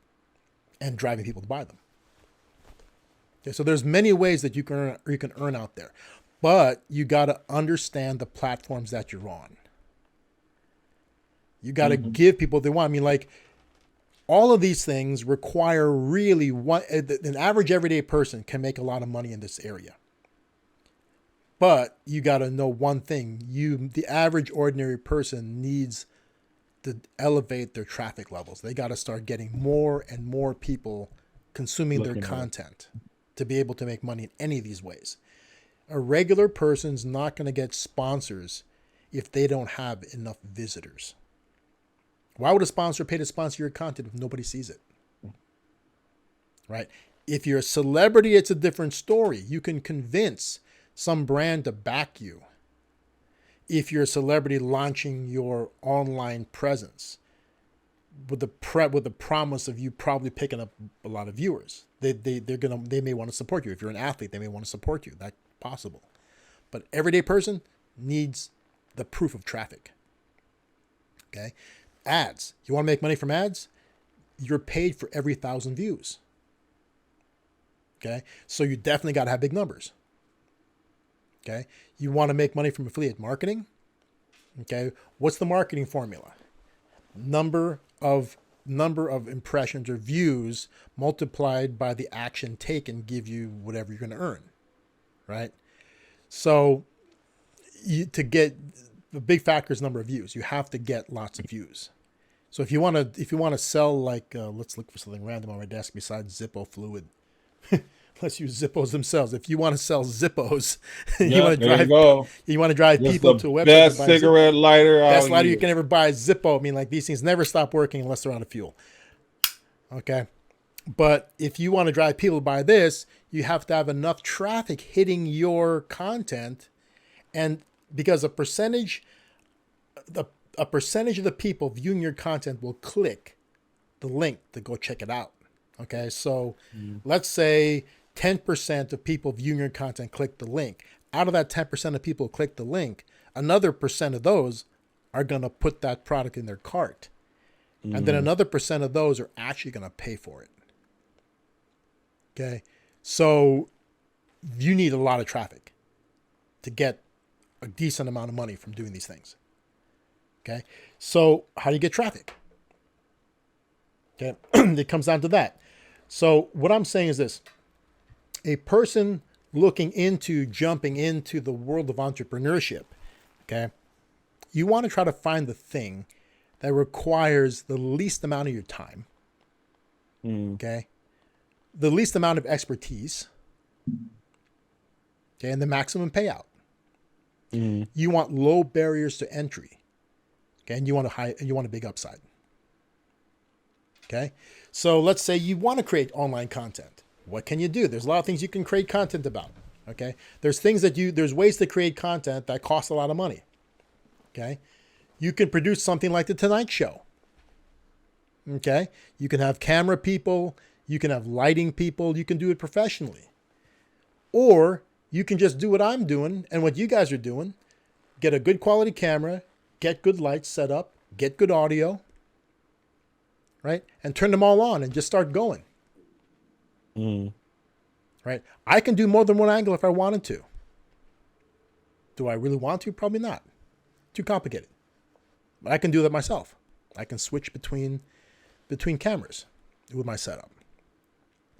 and driving people to buy them. Okay, so there's many ways that you can earn out there, but you got to understand the platforms that you're on. You got to give people what they want. I mean, like all of these things require really an average everyday person can make a lot of money in this area. But you got to know one thing, the average ordinary person needs to elevate their traffic levels. They got to start getting more and more people consuming their content to be able to make money in any of these ways. A regular person's not going to get sponsors if they don't have enough visitors. Why would a sponsor pay to sponsor your content if nobody sees it? Right? If you're a celebrity, it's a different story. You can convince some brand to back you. If you're a celebrity launching your online presence with the promise of you probably picking up a lot of viewers, they may want to support you. If you're an athlete, they may want to support you. That's possible. But everyday person needs the proof of traffic. Okay? Ads. You want to make money from ads? You're paid for every 1,000 views. Okay? So you definitely got to have big numbers. Okay? You want to make money from affiliate marketing? Okay? What's the marketing formula? Number of impressions or views multiplied by the action taken give you whatever you're going to earn. Right? So to get the big factor is number of views. You have to get lots of views. So if you want to sell like let's look for something random on my desk besides Zippo fluid. Let's use Zippos themselves. If you want to sell Zippos, you want to drive people to a website. Best cigarette lighter. Best lighter you can ever buy is Zippo. I mean, like these things never stop working unless they're out of fuel. Okay. But if you want to drive people to buy this, you have to have enough traffic hitting your content. And because a percentage of the people viewing your content will click the link to go check it out. Okay. So let's say 10% of people viewing your content click the link. Out of that 10% of people who click the link, another percent of those are going to put that product in their cart. And then another percent of those are actually going to pay for it. Okay. So you need a lot of traffic to get a decent amount of money from doing these things. Okay. So how do you get traffic? Okay. It comes down to that. So what I'm saying is this, a person looking into jumping into the world of entrepreneurship, okay, you want to try to find the thing that requires the least amount of your time, okay, the least amount of expertise, okay, and the maximum payout. You want low barriers to entry, okay, and you want a big upside. Okay. So let's say you want to create online content. What can you do? There's a lot of things you can create content about. Okay. There's ways to create content that cost a lot of money. Okay. You can produce something like The Tonight Show. Okay. You can have camera people. You can have lighting people. You can do it professionally. Or you can just do what I'm doing and what you guys are doing. Get a good quality camera, get good lights set up, get good audio. Right? And turn them all on and just start going. Right? I can do more than one angle if I wanted to. Do I really want to? Probably not. Too complicated. But I can do that myself. I can switch between cameras with my setup.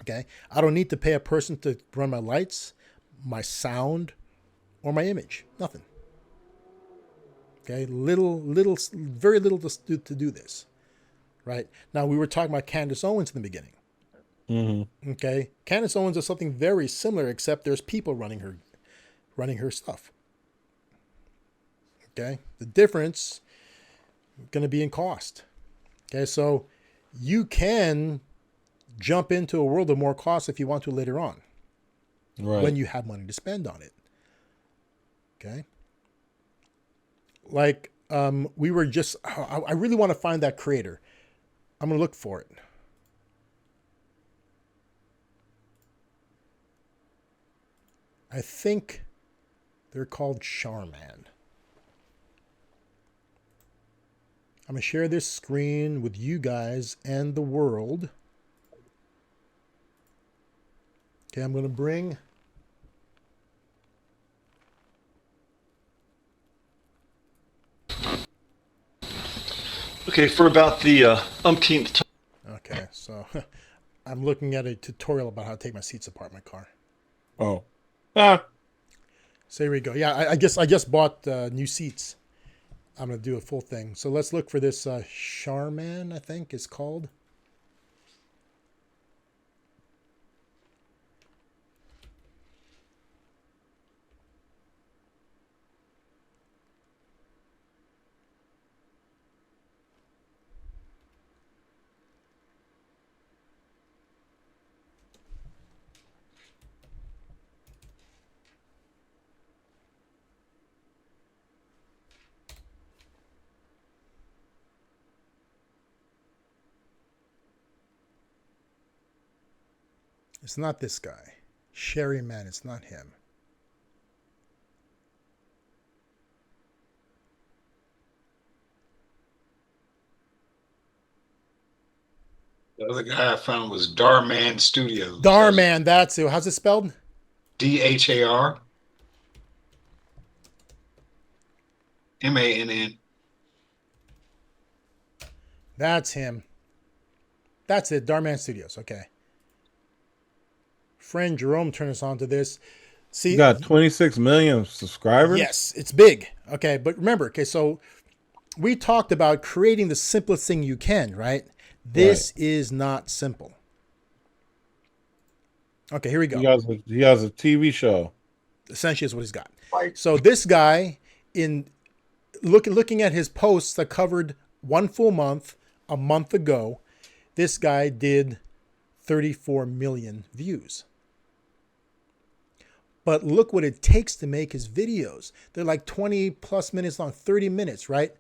Okay? I don't need to pay a person to run my lights, my sound, or my image. Nothing. Okay? Very little to do this. Right? Now, we were talking about Candace Owens in the beginning. Mm-hmm. Okay, Candace Owens does something very similar, except there's people running her stuff. Okay, the difference is going to be in cost. Okay, so you can jump into a world of more costs if you want to later on, Right. when you have money to spend on it. Okay, like we were just. I really want to find that creator. I'm going to look for it. I think they're called Charman. I'm going to share this screen with you guys and the world. Okay, I'm going to bring... Okay, for about the umpteenth time. Okay, so I'm looking at a tutorial about how to take my seats apart in my car. Oh. So here we go. Yeah, I just bought new seats. I'm going to do a full thing. So let's look for this Charman, I think it's called. It's not this guy. Sherry Man, it's not him. The other guy I found was Darman Studios. Darman, that's it. How's it spelled? DHAR MANN. That's him. That's it. Darman Studios. Okay. Friend Jerome turned us on to this. See, You got 26 million subscribers? yes, it's big. Okay, but remember, okay, so we talked about creating the simplest thing you can, right? This is not simple. Okay, here we go. He has a TV show. Essentially is what he's got. Right. So this guy, in looking at his posts that covered one full month, a month ago, this guy did 34 million views. But look what it takes to make his videos. They're like 20 plus minutes long, 30 minutes, right?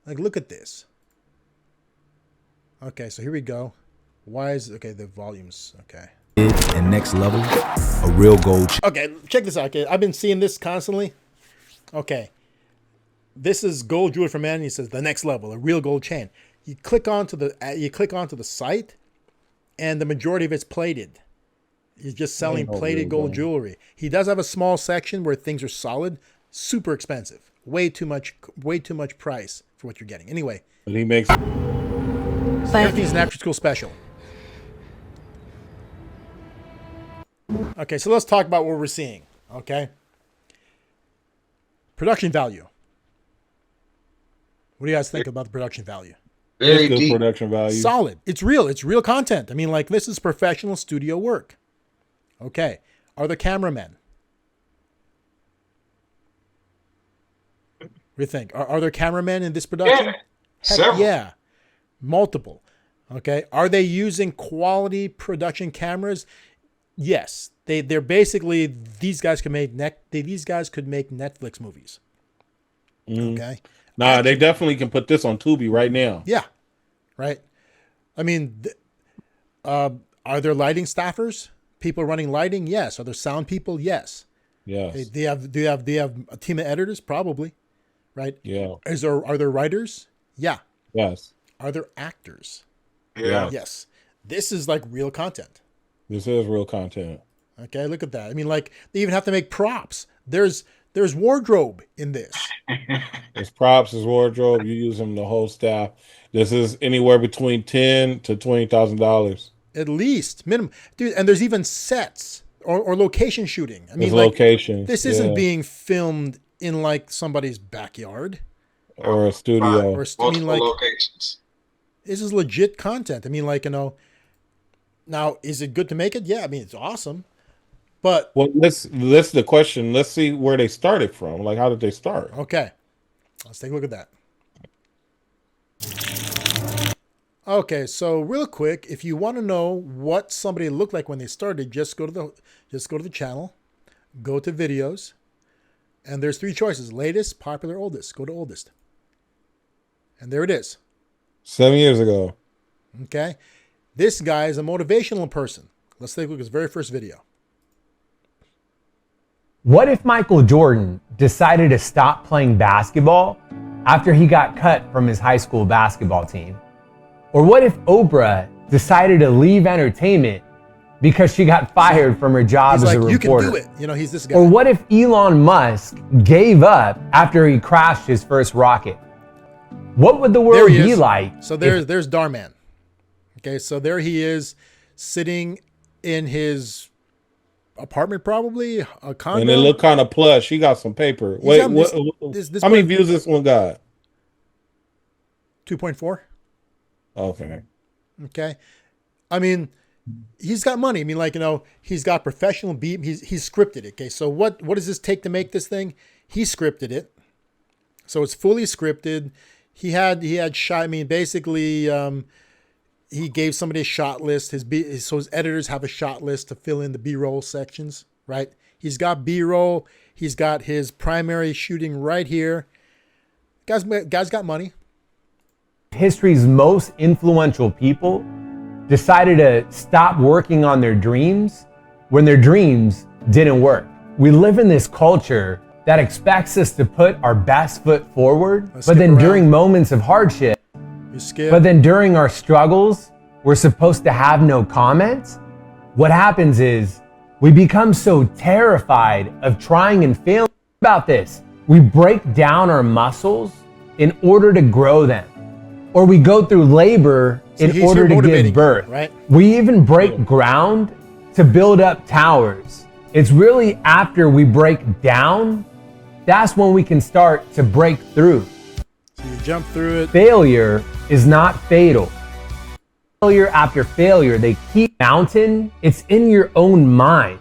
Like, look at this. Okay, so here we go. Okay, the volumes, okay. And next level, a real gold. Okay, check this out. Okay, I've been seeing this constantly. Okay, this is gold jewelry from man. He says the next level, a real gold chain. You click onto the site, and the majority of it's plated. He's just selling plated gold jewelry. He does have a small section where things are solid, super expensive, way too much price for what you're getting. Anyway, But he makes everything's an after school special. Okay, so let's talk about what we're seeing. Okay, production value. What do you guys think about the production value? Very good deep. production value. Solid. It's real. It's real content. I mean, like, this is professional studio work. Okay. Are there cameramen? What do you think? Are there cameramen in this production? Yeah. Heck Several. yeah. Multiple. Okay. Are they using quality production cameras? Yes. They're basically, these guys could make Netflix movies. Okay. Nah, they definitely can put this on Tubi right now. Yeah. Right. I mean, are there lighting staffers? People running lighting? Yes. Are there sound people? Yes. Yes. Do you have a team of editors? Probably. Right. Yeah. Are there writers? Yeah. Yes. Are there actors? Yeah. Yes. This is like real content. This is real content. Okay. Look at that. I mean, like, they even have to make props. There's wardrobe in this. It's props, it's wardrobe. You use them the whole staff. This is anywhere between $10,000 to $20,000. At least minimum, dude. And there's even sets or location shooting. I mean, There's like, locations. this isn't being filmed in like somebody's backyard or a studio. or Multiple like, locations. this is legit content. I mean, like, Now, is it good to make it? Yeah, I mean, it's awesome. But Well, let's the question. Let's see where they started from. Like, how did they start? okay, let's take a look at that. Okay, so real quick, if you want to know what somebody looked like when they started, just go to the channel, go to videos, and there's 3 choices: latest, popular, oldest. Go to oldest. And there it is. 7 years ago. Okay. This guy is a motivational person. Let's take a look at his very first video. What if Michael Jordan decided to stop playing basketball after he got cut from his high school basketball team? Or what if Oprah decided to leave entertainment because she got fired from her job He's as like, a you reporter? can do it. You know, he's this guy. Or what if Elon Musk gave up after he crashed his first rocket? What would the There world he be is. like? So there's Darman. Okay, so there he is sitting in his apartment, probably a condo. And it looked kind of plush. He got some paper. He's Wait, got what? this How many views this one got? 2.4. Okay. Okay. I mean, he's got money. I mean, like, you know, he's got professional beat. He's scripted it. Okay. So what does this take to make this thing? He scripted it. So it's fully scripted. He had shot. I mean, basically, he gave somebody a shot list. So his editors have a shot list to fill in the B-roll sections, right? He's got B-roll. He's got his primary shooting right here. Guy's got money. History's most influential people decided to stop working on their dreams when their dreams didn't work. We live in this culture that expects us to put our best foot forward, but then during moments of hardship, but then during our struggles, we're supposed to have no comments. What happens is we become so terrified of trying and failing. About this, we break down our muscles in order to grow them, or we go through labor in order to give birth. Right? We even break ground to build up towers. It's really after we break down, that's when we can start to break through. So you jump through it. Failure is not fatal. Failure after failure, they keep mountain. It's in your own mind.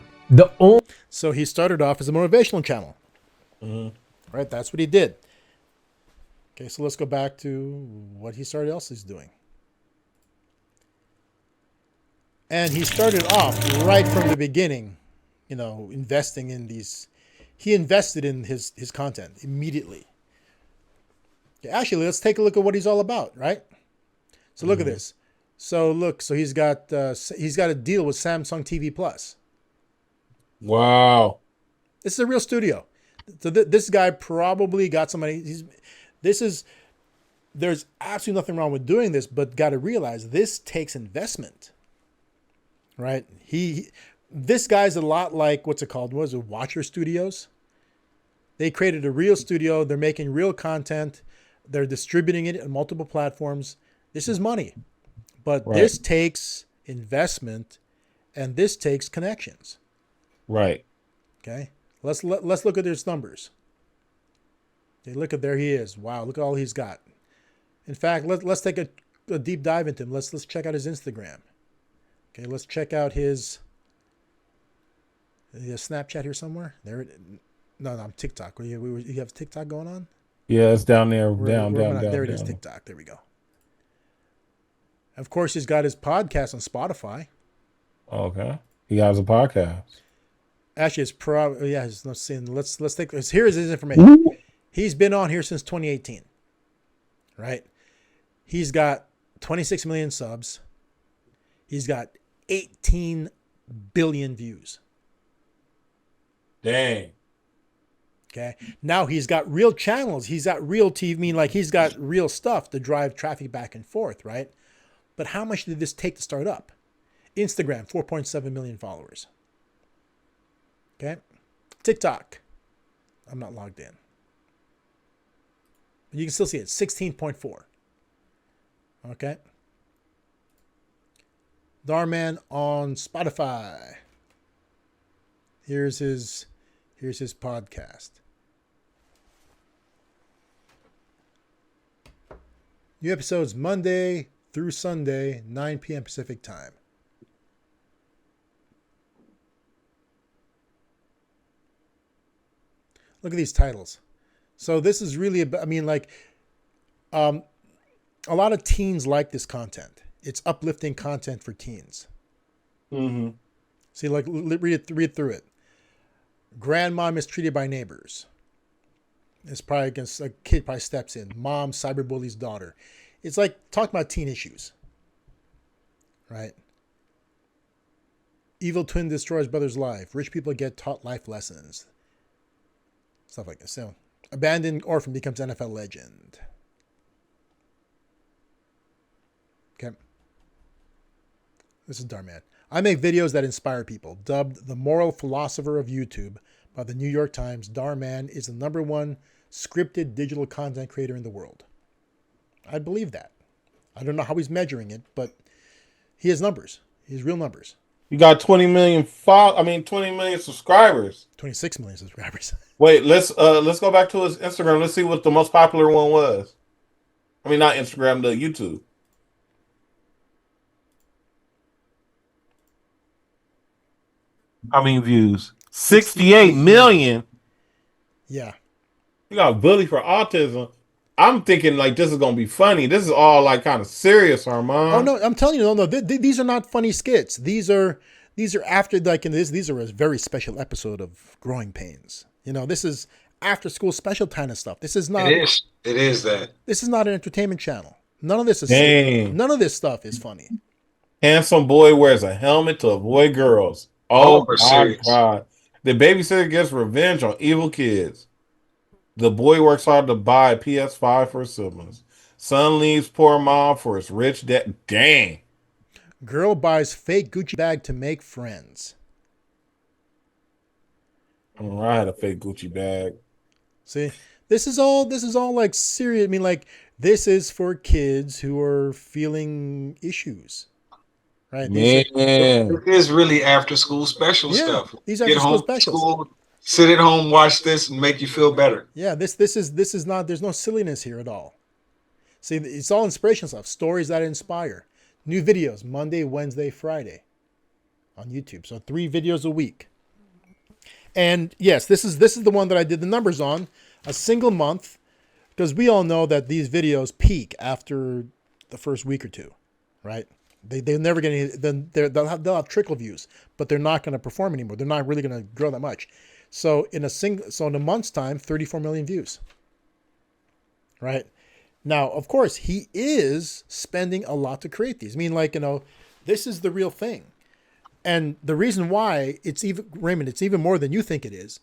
So he started off as a motivational channel. Right? That's what he did. Okay, so let's go back to what he started else he's doing. And he started off right from the beginning, you know, investing in these. He invested in his content immediately. Okay, actually, let's take a look at what he's all about, right? So look at this. So look, so he's got a deal with Samsung TV Plus. Wow. This is a real studio. So this guy probably got somebody. There's absolutely nothing wrong with doing this, but got to realize this takes investment, right? This guy's a lot like, what's it called? What is it? Watcher Studios. They created a real studio. They're making real content. They're distributing it on multiple platforms. This is money, but this takes investment, and this takes connections. Right. Okay. Let's look at his numbers. Okay, look at, there he is. Wow, look at all he's got. In fact, let's take a deep dive into him. Let's check out his Instagram. Okay, let's check out his Snapchat here somewhere. No, I'm TikTok. You have TikTok going on? Yeah, it's down there. Down. There it is, TikTok. There we go. Of course, he's got his podcast on Spotify. Okay. He has a podcast. Actually, it's let's take this. Here is his information. He's been on here since 2018. Right? He's got 26 million subs. He's got 18 billion views. Dang. Okay. Now he's got real channels. He's got real TV. I mean, like, he's got real stuff to drive traffic back and forth, right? But how much did this take to start up? Instagram, 4.7 million followers. Okay. TikTok. I'm not logged in. But you can still see it. 16.4. Okay. Darman on Spotify. Here's his podcast. New episodes Monday through Sunday, 9 p.m. Pacific time. Look at these titles. So this is really about, I mean, like, a lot of teens like this content. It's uplifting content for teens. Mm-hmm. See, like, read through it. Grandma mistreated by neighbors. It's probably against a kid probably steps in. Mom cyberbullies daughter. It's like talking about teen issues, right? Evil twin destroys brother's life. Rich people get taught life lessons. Stuff like this. So, abandoned orphan becomes NFL legend. Okay. This is Darman. I make videos that inspire people. Dubbed the moral philosopher of YouTube by the New York Times, Darman is the #1 scripted digital content creator in the world. I believe that. I don't know how he's measuring it, but he has numbers. He has real numbers. You got 20 million 20 million subscribers. 26 million subscribers. Wait, let's go back to his Instagram. Let's see what the most popular one was. I mean, not Instagram, the YouTube. I mean, views 68 million. Yeah. You got bully for autism. I'm thinking like this is gonna be funny. This is all like kind of serious, Armand. Oh no, I'm telling you, no. These are not funny skits. These are after like in this. These are a very special episode of Growing Pains. You know, this is after school special kind of stuff. This is not. It is that. This is not an entertainment channel. None of this is. Dang. None of this stuff is funny. Handsome boy wears a helmet to avoid girls. Oh my God. The babysitter gets revenge on evil kids. The boy works hard to buy a PS5 for his siblings. Son leaves poor mom for his rich dad. Dang. Girl buys fake Gucci bag to make friends. I'm gonna ride a fake Gucci bag. See, this is all like serious. I mean, like, this is for kids who are feeling issues. Right. Man. It is really after school special stuff. These after school specials. School, sit at home, watch this, and make you feel better. Yeah, this is not. There's no silliness here at all. See, it's all inspirational stuff. Stories that inspire. New videos Monday, Wednesday, Friday, on YouTube. So 3 videos a week. And yes, this is the one that I did the numbers on. A single month, because we all know that these videos peak after the first week or two, right? They're never going to. Then they'll have trickle views, but they're not going to perform anymore. They're not really going to grow that much. So in a month's time, 34 million views. Right now, of course, he is spending a lot to create these. I mean, like, you know, this is the real thing, and the reason why it's even more than you think it is,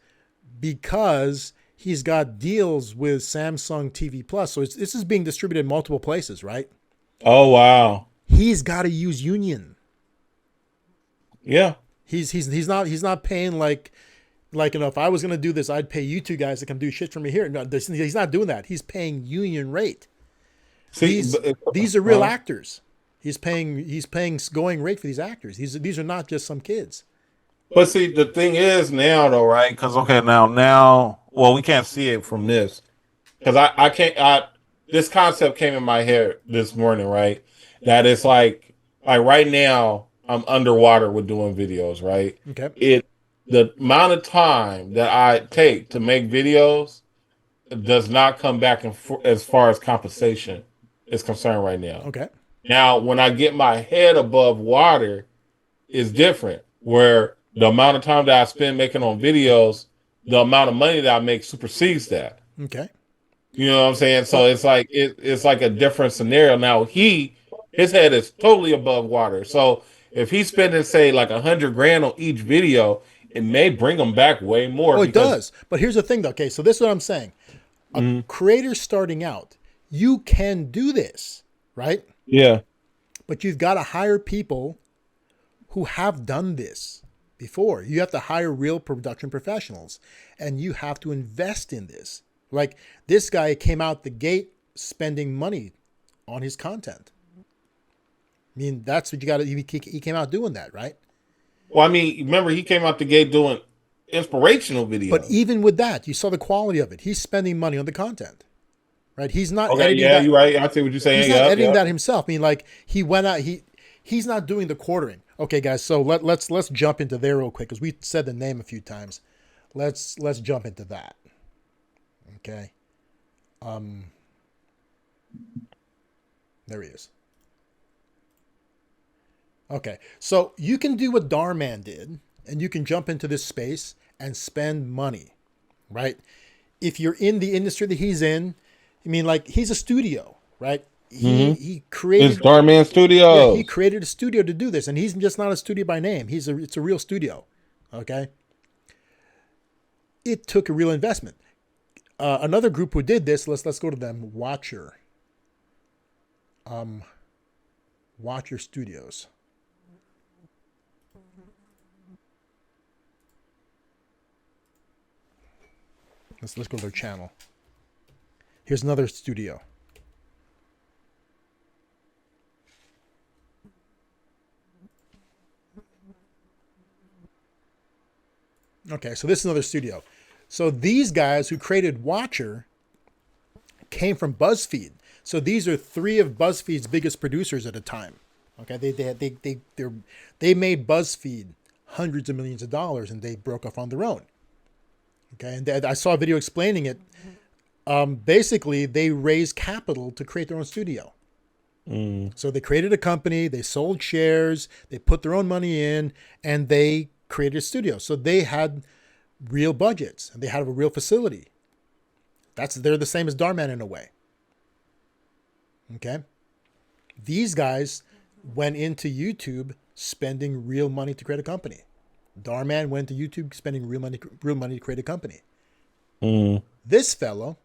because he's got deals with Samsung TV Plus. So this is being distributed in multiple places, right? Oh wow. He's got to use Union. Yeah. He's not paying like, you know, if I was going to do this, I'd pay you two guys to come do shit for me here. No, he's not doing that. He's paying Union rate. See, these are real actors. He's paying going rate for these actors. These are not just some kids. But see, the thing is now though, right? Because now, well, we can't see it from this because I can't. This concept came in my head this morning, right? That it's like right now I'm underwater with doing videos, right? Okay. The amount of time that I take to make videos does not come back as far as compensation is concerned right now. Okay. Now, when I get my head above water, is different. Where the amount of time that I spend making on videos, the amount of money that I make supersedes that. Okay. You know what I'm saying? So it's like it's like a different scenario. Now his head is totally above water. So if he's spending say like $100,000 on each video, it may bring him back way more. Oh, it does. But here's the thing, though. Okay, so this is what I'm saying. A creator starting out, you can do this, right? Yeah. But you've got to hire people who have done this before. You have to hire real production professionals, and you have to invest in this. Like, this guy came out the gate spending money on his content. I mean, that's what you got to. He came out doing that, right? Well, I mean, remember he came out the gate doing inspirational videos. But even with that, you saw the quality of it. He's spending money on the content, right? He's not. Okay, editing yeah, that. you're right. I see what you're saying. He's not editing that himself. I mean, like, he went out. He's not doing the quartering. Okay, guys. So let's jump into there real quick because we said the name a few times. Let's jump into that. Okay. There he is. Okay, so you can do what Darman did, and you can jump into this space and spend money, right? If you're in the industry that he's in, I mean, like, he's a studio, right? He created it's Darman Studios. Yeah, he created a studio to do this, and he's just not a studio by name. It's a real studio, okay? It took a real investment. Another group who did this, let's go to them. Watcher Studios. Let's go to their channel. Here's another studio. Okay, so this is another studio. So these guys who created Watcher came from BuzzFeed. So these are three of BuzzFeed's biggest producers at a time. Okay, they made BuzzFeed hundreds of millions of dollars, and they broke off on their own. Okay, and I saw a video explaining it. Basically, they raised capital to create their own studio. So they created a company, they sold shares, they put their own money in, and they created a studio. So they had real budgets, and they had a real facility. They're the same as Darman in a way. Okay, these guys went into YouTube spending real money to create a company. Darman went to YouTube spending real money to create a company. This fellow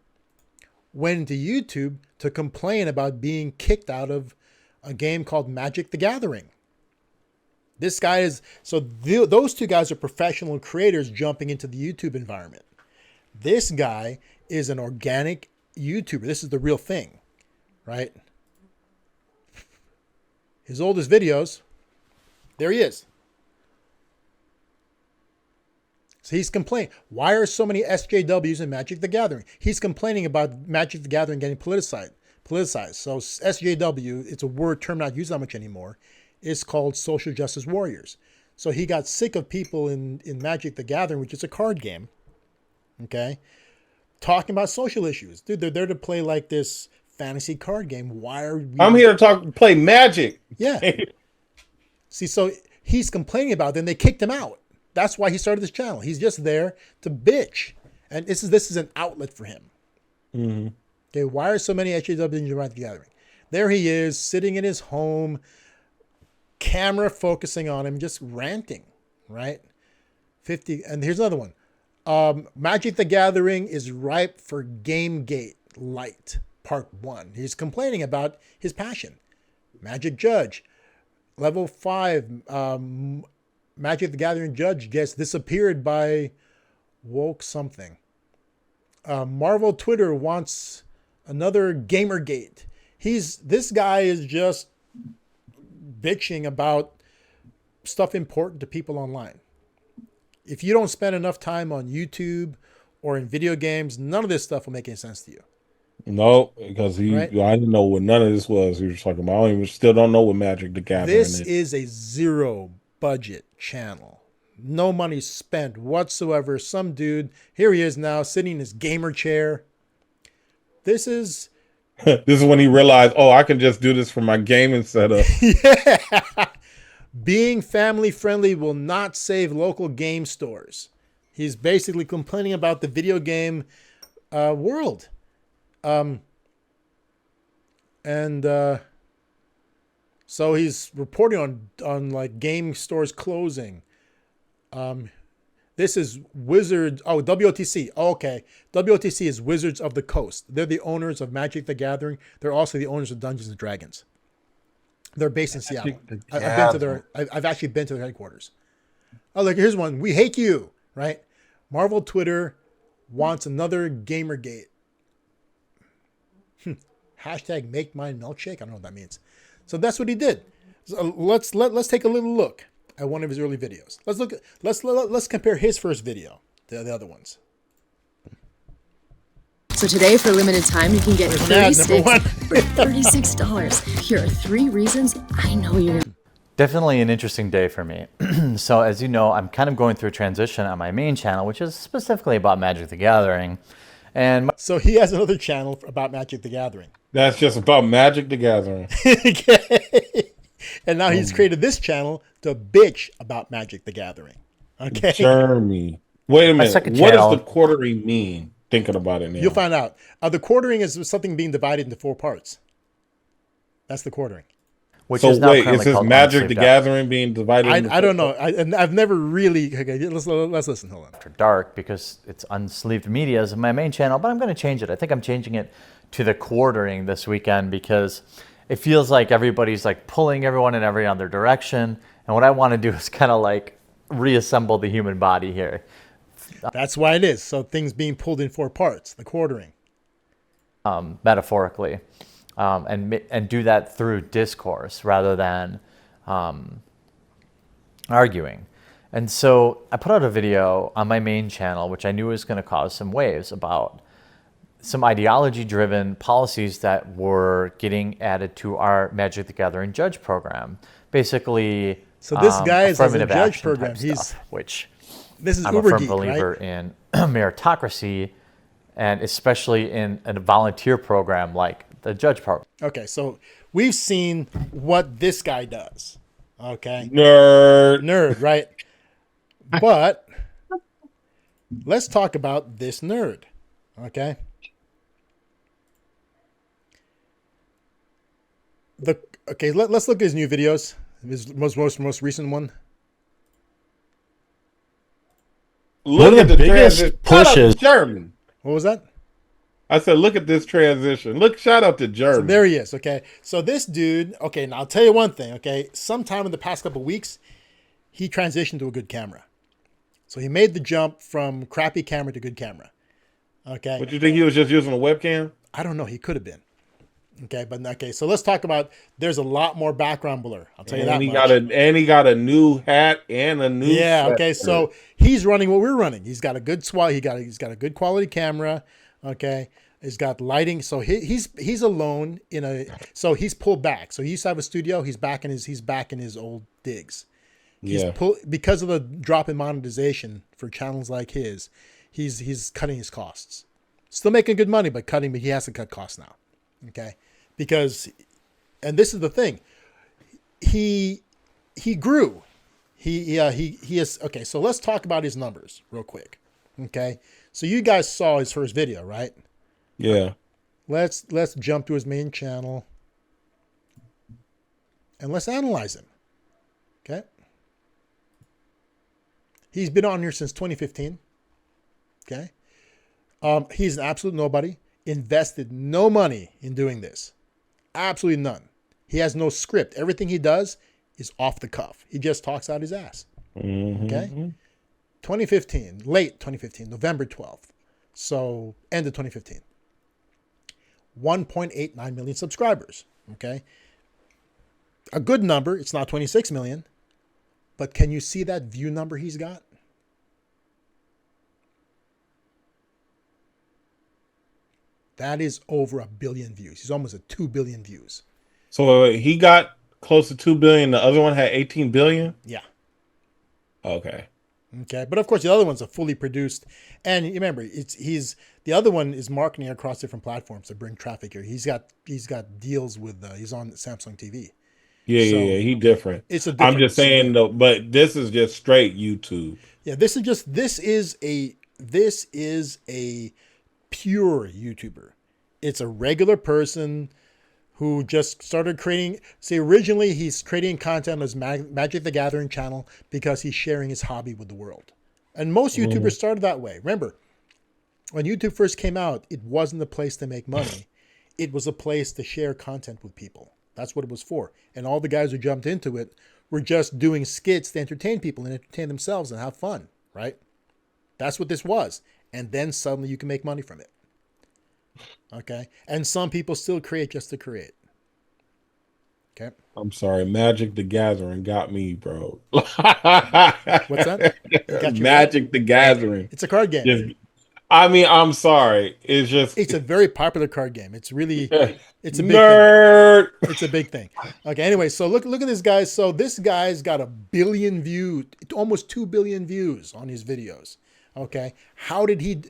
went into YouTube to complain about being kicked out of a game called Magic the Gathering. This guy is, those two guys are professional creators jumping into the YouTube environment. This guy is an organic YouTuber. This is the real thing, right? His oldest videos, there he is. So he's complaining. Why are so many SJWs in Magic the Gathering? He's complaining about Magic the Gathering getting politicized. So SJW, it's a term not used that much anymore. It's called social justice warriors. So he got sick of people in Magic the Gathering, which is a card game, okay, talking about social issues. Dude, they're there to play like this fantasy card game. Why are we... I'm here to play Magic. Yeah. See, so he's complaining about it, then they kicked him out. That's why he started this channel. He's just there to bitch. And this is an outlet for him. Okay, why are so many SJWs in Magic the Gathering? There he is, sitting in his home, camera focusing on him, just ranting, right? 50, and here's another one. Magic the Gathering is ripe for GameGate Light, Part 1. He's complaining about his passion. Magic Judge, Level 5, Magic the Gathering Judge gets disappeared by woke something. Marvel Twitter wants another Gamergate. This guy is just bitching about stuff important to people online. If you don't spend enough time on YouTube or in video games, none of this stuff will make any sense to you. No, because I didn't know what none of this was. He was talking about. Still don't know what Magic the Gathering is. This is a zero budget channel. No money spent whatsoever. Some dude, here he is now, sitting in his gamer chair. This is when he realized, I can just do this from my gaming setup. Yeah. Being family friendly will not save local game stores. He's basically complaining about the video game world. So he's reporting on like game stores closing. This is Wizards. WOTC. Okay. WOTC is Wizards of the Coast. They're the owners of Magic the Gathering. They're also the owners of Dungeons and Dragons. They're based in Seattle. I've actually been to their headquarters. Oh, look, here's one. We hate you, right? Marvel Twitter wants another Gamergate. Hashtag make my milkshake. I don't know what that means. So that's what he did. So let's take a little look at one of his early videos. Let's compare his first video to the other ones. So today, for a limited time, you can get 36 for $36. Here are 3 reasons I know you're gonna. Definitely an interesting day for me. So as you know, I'm kind of going through a transition on my main channel, which is specifically about Magic the Gathering. And so he has another channel about Magic the Gathering. That's just about Magic the Gathering. Okay. And now he's created this channel to bitch about Magic the Gathering. Okay. Jeremy. Wait a minute. second What channel- does the quartering mean? Thinking about it now. You'll find out. The quartering is something being divided into 4 parts. That's the quartering. which So is now wait, is currently this called Magic Unsaved the Gathering being divided? I don't know. I've never really. Okay, let's listen. Hold on. After Dark because it's Unsleeved Media is my main channel, but I'm going to change it. I think I'm changing it to the quartering this weekend because it feels like everybody's like pulling everyone in every other direction. And what I want to do is kind of like reassemble the human body here. That's why it is. So things being pulled in 4 parts. The quartering. Metaphorically, and do that through discourse rather than arguing. And so I put out a video on my main channel, which I knew was going to cause some waves about some ideology-driven policies that were getting added to our Magic the Gathering judge program. Basically, So this guy is a affirmative judge action program. type He's stuff, which this is I'm uber a firm geek, believer right? in meritocracy, and especially in a volunteer program like the judge program. Okay, so we've seen what this guy does. Okay, Nerd. right? But let's talk about this nerd. Okay. Let's look at his new videos. His most recent one. Look at the biggest transition. pushes- Jeremy. What was that? I said, look at this transition. Look, shout out to Jeremy. So there he is. Okay. So this dude, okay, now I'll tell you one thing. Okay. Sometime in the past couple of weeks, he transitioned to a good camera. So he made the jump from crappy camera to good camera. Okay. What, you think he was just using a webcam? I don't know. He could have been. Okay. But okay. So let's talk about, there's a lot more background blur. I'll tell you that And he much. got a new hat and a new Yeah. sweatshirt. Okay. So he's running what we're running. He's got a good he's got a good quality camera. Okay. He's got lighting. So he's alone so he's pulled back. So he used to have a studio. He's back in his old digs. Because of the drop in monetization for channels like his, he's cutting his costs. Still making good money, but he has to cut costs now. Okay. And this is the thing. He grew. He is okay. So let's talk about his numbers real quick. Okay. So you guys saw his first video, right? Yeah. Let's jump to his main channel and let's analyze him. Okay. He's been on here since 2015. Okay. He's an absolute nobody. Invested no money in doing this. Absolutely none. He has no script. Everything he does is off the cuff. He just talks out his ass. Mm-hmm. Okay. 2015, late 2015, November 12th. So end of 2015. 1.89 million subscribers. Okay. A good number. It's not 26 million. But can you see that view number he's got? That is over 1 billion views. He's almost at 2 billion views. So he got close to 2 billion. The other one had 18 billion. Yeah. Okay. Okay. But of course, the other one's a fully produced. And remember, the other one is marketing across different platforms to bring traffic here. He's got deals with, he's on Samsung TV. Yeah, he different. It's a I'm different just saying though, but this is just straight YouTube. Yeah, this is a pure YouTuber. It's a regular person who just started creating. See, originally he's creating content on his Magic the Gathering channel because he's sharing his hobby with the world. And most YouTubers started that way. Remember, when YouTube first came out, it wasn't a place to make money. It was a place to share content with people. That's what it was for. And all the guys who jumped into it were just doing skits to entertain people and entertain themselves and have fun, right? That's what this was. And then suddenly you can make money from it. Okay. And some people still create just to create. Okay. I'm sorry, Magic the Gathering got me, bro. What's that? Got you Magic the Gathering. It's a card game. I'm sorry. It's a very popular card game. It's really, it's a big nerd. thing. It's a big thing. Okay. Anyway, so look at this guy. So this guy's got 1 billion views, almost 2 billion views on his videos. Okay. How did he,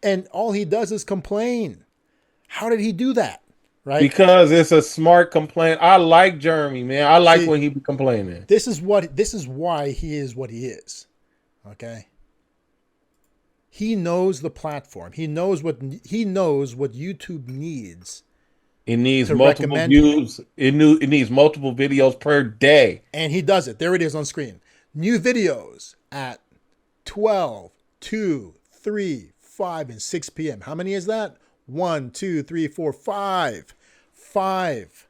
And all he does is complain. How did he do that? Right? Because it's a smart complaint. I like Jeremy, man. I like when he be complaining. This is why he is what he is. Okay. He knows the platform. He knows what YouTube needs. It needs multiple views. It needs multiple videos per day. And he does it. There it is on screen. New videos at 12, 2, 3, 5, and 6 p.m. How many is that? 1, 2, 3, 4, 5. 5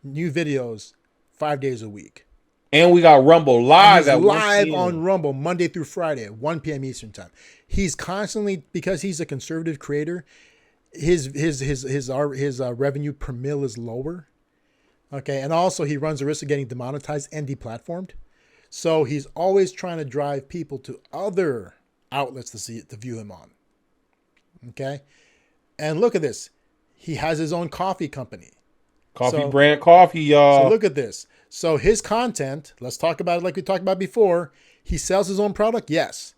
new videos 5 days a week. And we got Rumble live at live on Rumble Monday through Friday at 1 p.m. Eastern time. He's constantly, because he's a conservative creator, his revenue per mil is lower. Okay, and also he runs the risk of getting demonetized and deplatformed. So he's always trying to drive people to other outlets to view him on. Okay, and look at this. He has his own coffee company. Brand coffee, y'all. So look at this. So his content, let's talk about it like we talked about before. He sells his own product? Yes.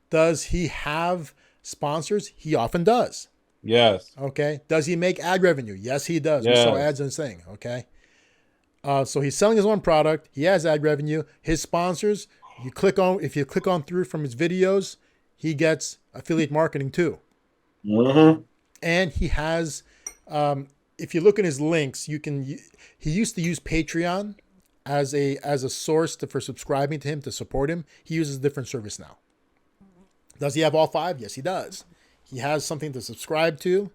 Does he have sponsors? He often does. Yes. Okay. Does he make ad revenue? Yes, he does. Yes. We saw ads in his thing. Okay. So he's selling his own product. He has ad revenue. His sponsors, if you click on through from his videos, he gets affiliate marketing too. Mm-hmm. And he has, if you look at his links, he used to use Patreon as a source for subscribing to him, to support him. He uses a different service now. Does he have all 5? Yes, he does. He has something to subscribe to.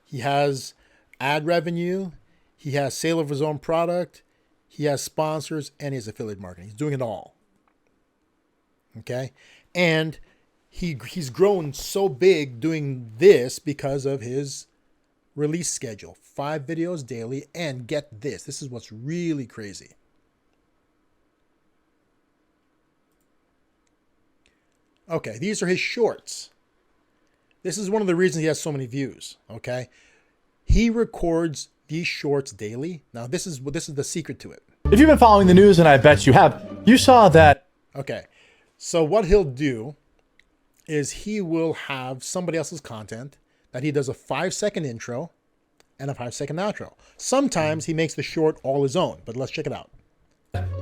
He has ad revenue. He has sale of his own product. He has sponsors, and he has affiliate marketing. He's doing it all. Okay? And he's grown so big doing this because of his release schedule. 5 videos daily, and get this. This is what's really crazy. Okay, these are his shorts. This is one of the reasons he has so many views, okay? He records these shorts daily. Now, this is the secret to it. If you've been following the news, and I bet you have, you saw that. Okay, so what he'll do is he will have somebody else's content that he does a 5-second intro and a 5-second outro. Sometimes he makes the short all his own, but let's check it out.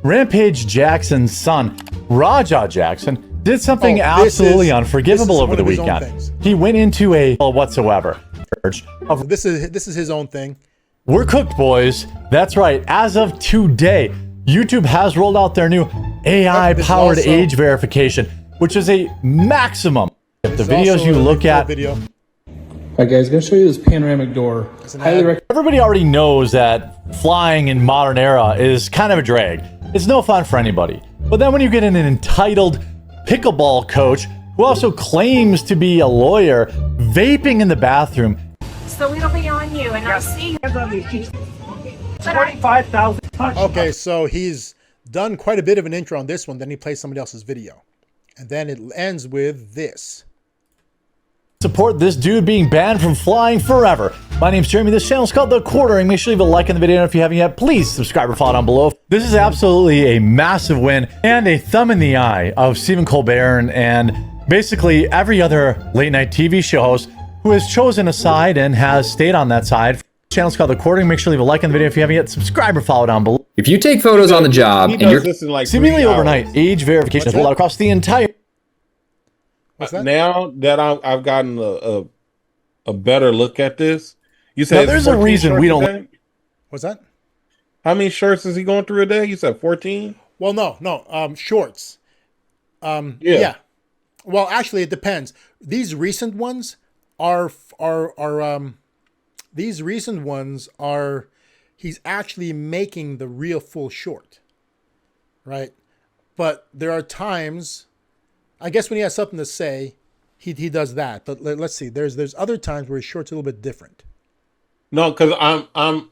Rampage Jackson's son, Raja Jackson, did something absolutely unforgivable over the weekend. He went into a whatsoever. This is his own thing. We're cooked, boys. That's right. As of today, YouTube has rolled out their new AI-powered age verification, which is a maximum. If the videos you look at. Alright guys, gonna show you this panoramic door. Everybody already knows that flying in modern era is kind of a drag. It's no fun for anybody. But then when you get an entitled pickleball coach who also claims to be a lawyer vaping in the bathroom. So it'll be on you, and I'll see you. 25,000. Okay, so he's done quite a bit of an intro on this one, then he plays somebody else's video. And then it ends with this. Support this dude being banned from flying forever. My name's Jeremy. This channel is called The Quartering. Make sure you leave a like on the video, and if you haven't yet, please subscribe or follow down below. This is absolutely a massive win and a thumb in the eye of Stephen Colbert and basically every other late night TV show host who has chosen a side and has stayed on that side. The channel is called The Quartering. Make sure you leave a like on the video if you haven't yet. Subscribe or follow down below. If you take photos on the job and you're like seemingly overnight, age verification is rolled out across the entire. Now that I've gotten a better look at this, you said there's a reason we don't. What's that? How many shirts is he going through a day? You said 14. Well, no, shorts. Yeah. Well, actually, it depends. These recent ones are he's actually making the real full short, right? But there are times, I guess, when he has something to say, he does that. But let's see. There's other times where his short's a little bit different. No, because I'm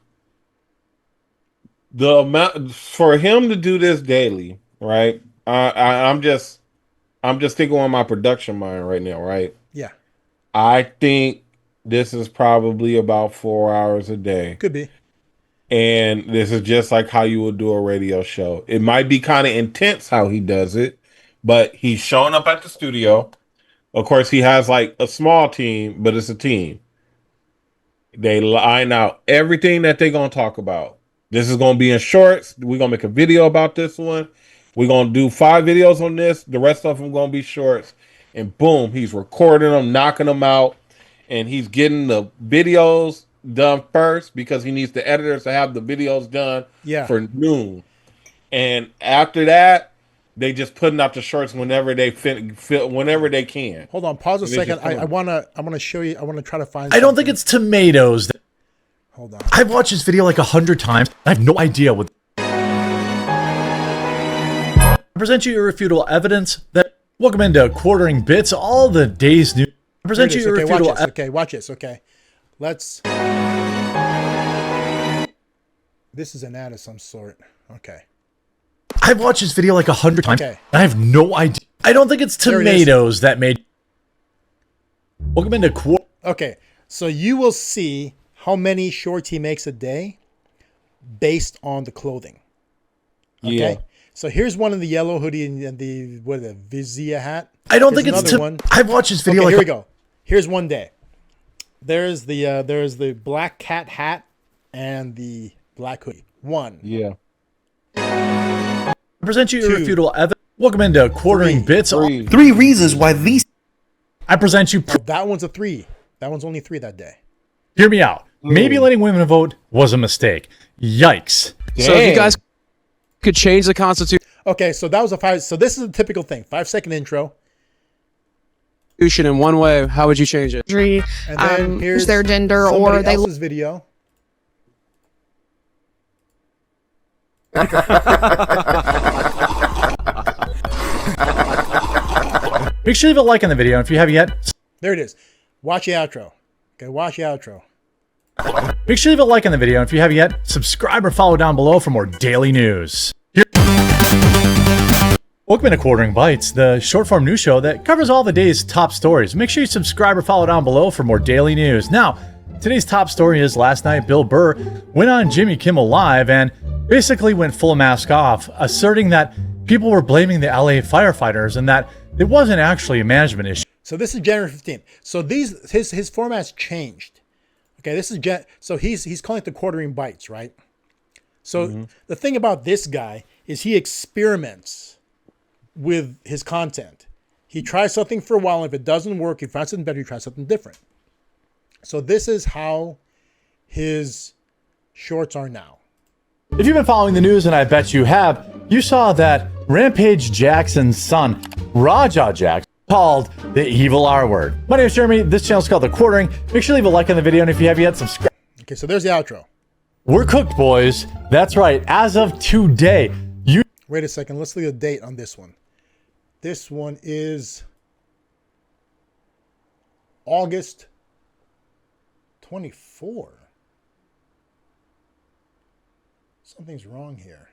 the amount for him to do this daily, right? I'm just thinking on my production mind right now, right? Yeah. I think this is probably about 4 hours a day. Could be. And this is just like how you would do a radio show. It might be kind of intense how he does it, but he's showing up at the studio. Of course, he has like a small team, but it's a team. They line out everything that they're going to talk about. This is going to be in shorts. We're going to make a video about this one. We're going to do 5 videos on this. The rest of them going to be shorts. And boom, he's recording them, knocking them out. And he's getting the videos done first because he needs the editors to have the videos done for noon. And after that, they just putting out the shorts whenever they whenever they can. Hold on, pause a second. I wanna show you. I wanna try to find. I don't think it's tomatoes. Hold on. I've watched this video like 100 times. I have no idea what. I present you irrefutable evidence that welcome into Quartering Bits, all the day's news. I present you irrefutable. Okay, watch this. Okay, let's. This is an ad of some sort. Okay. I've watched this video like 100 times. Okay. I have no idea. I don't think it's tomatoes that made. Welcome into Okay, so you will see how many shorts he makes a day based on the clothing. Okay. Yeah. So here's one in the yellow hoodie and the Vizia hat. I don't think it's one. I've watched this video. Okay, like here we go. Here's one day. There's the black cat hat and the black hoodie. One. Yeah. I present you irrefutable evidence. Welcome into Quartering Bits. 3 reasons why these. I present you. That one's a 3. That one's only 3 that day. Hear me out. Maybe letting women vote was a mistake. Yikes. Damn. So if you guys could change the Constitution. Okay, so that was a 5. So this is a typical thing. 5-second intro. In one way, how would you change it? And then here's their gender or they else's video. Make sure you leave a like on the video, and if you haven't yet, there it is. Watch the outro. Okay, watch the outro. Make sure you leave a like on the video, and if you haven't yet, subscribe or follow down below for more daily news. Welcome to Quartering Bites, the short-form news show that covers all the day's top stories. Make sure you subscribe or follow down below for more daily news. Now, today's top story is last night Bill Burr went on Jimmy Kimmel Live and basically went full mask off, asserting that people were blaming the LA firefighters and that it wasn't actually a management issue. So this is January 15th. So his format's changed. Okay, this is so he's calling it the Quartering Bites, right? So the thing about this guy is he experiments with his content. He tries something for a while. If it doesn't work, he finds something better, he tries something different. So this is how his shorts are now. If you've been following the news, and I bet you have, you saw that Rampage Jackson's son, Raja Jackson, called the evil R word. My name is Jeremy. This channel is called The Quartering. Make sure you leave a like on the video, and if you haven't yet, subscribe. Okay, so there's the outro. We're cooked, boys. That's right. As of today, Wait a second. Let's look at the date on this one. This one is August 24. Something's wrong here.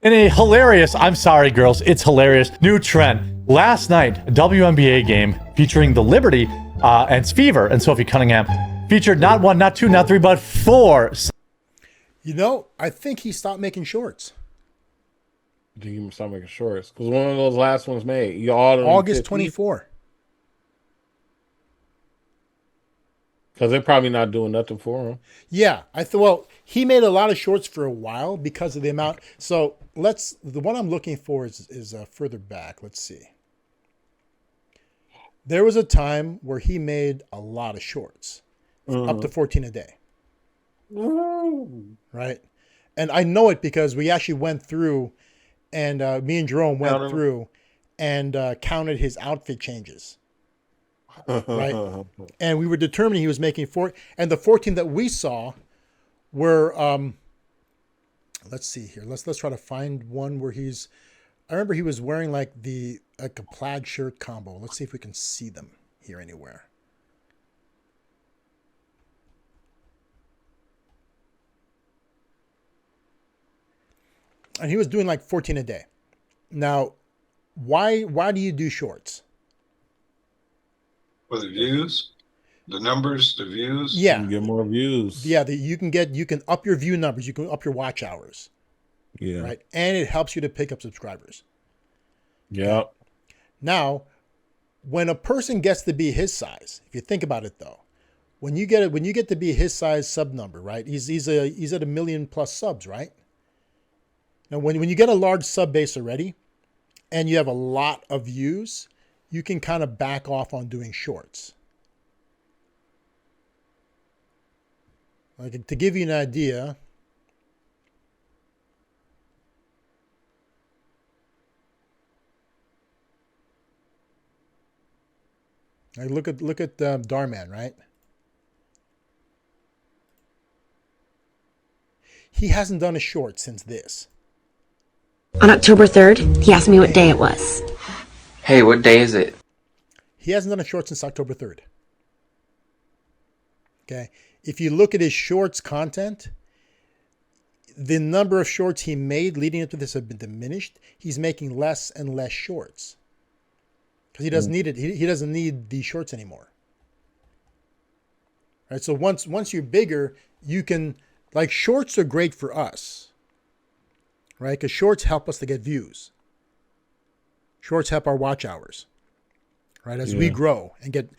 in a hilarious, I'm sorry girls, it's hilarious, new trend. Last night, a WNBA game featuring the Liberty and Fever and Sophie Cunningham featured not 1, not 2, not 3, but 4. You know, I think he stopped making shorts. Did he stop making shorts? Because one of those last ones made. August 24. Because they're probably not doing nothing for him. Yeah, well, he made a lot of shorts for a while because of the amount. So the one I'm looking for is further back. Let's see. There was a time where he made a lot of shorts, up to 14 a day. Right? And I know it because we actually went through, and me and Jerome went through and counted his outfit changes. Right? And we were determining he was making 4, and the 14 that we saw were let's see here. Let's try to find one where he's remember he was wearing like a plaid shirt combo. Let's see if we can see them here anywhere. And he was doing like 14 a day. Now, why do you do shorts? For the views, the numbers, the views. Yeah, you can get more views. Yeah, you can up your view numbers. You can up your watch hours. Yeah. Right, and it helps you to pick up subscribers. Yeah. Now, when a person gets to be his size, if you think about it though, when you get to be his size sub number, right? He's at 1 million plus subs, right? Now, when you get a large sub base already, and you have a lot of views, you can kind of back off on doing shorts. Like, to give you an idea, like look at Darman, right? He hasn't done a short since this. On October 3rd, he asked me what day it was. Hey, what day is it? He hasn't done a short since October 3rd. Okay. If you look at his shorts content, the number of shorts he made leading up to this have been diminished. He's making less and less shorts because he doesn't need it. He doesn't need these shorts anymore. Right. So once you're bigger, you can, like, shorts are great for us. Right? Because shorts help us to get views. Shorts help our watch hours. Right? As we grow and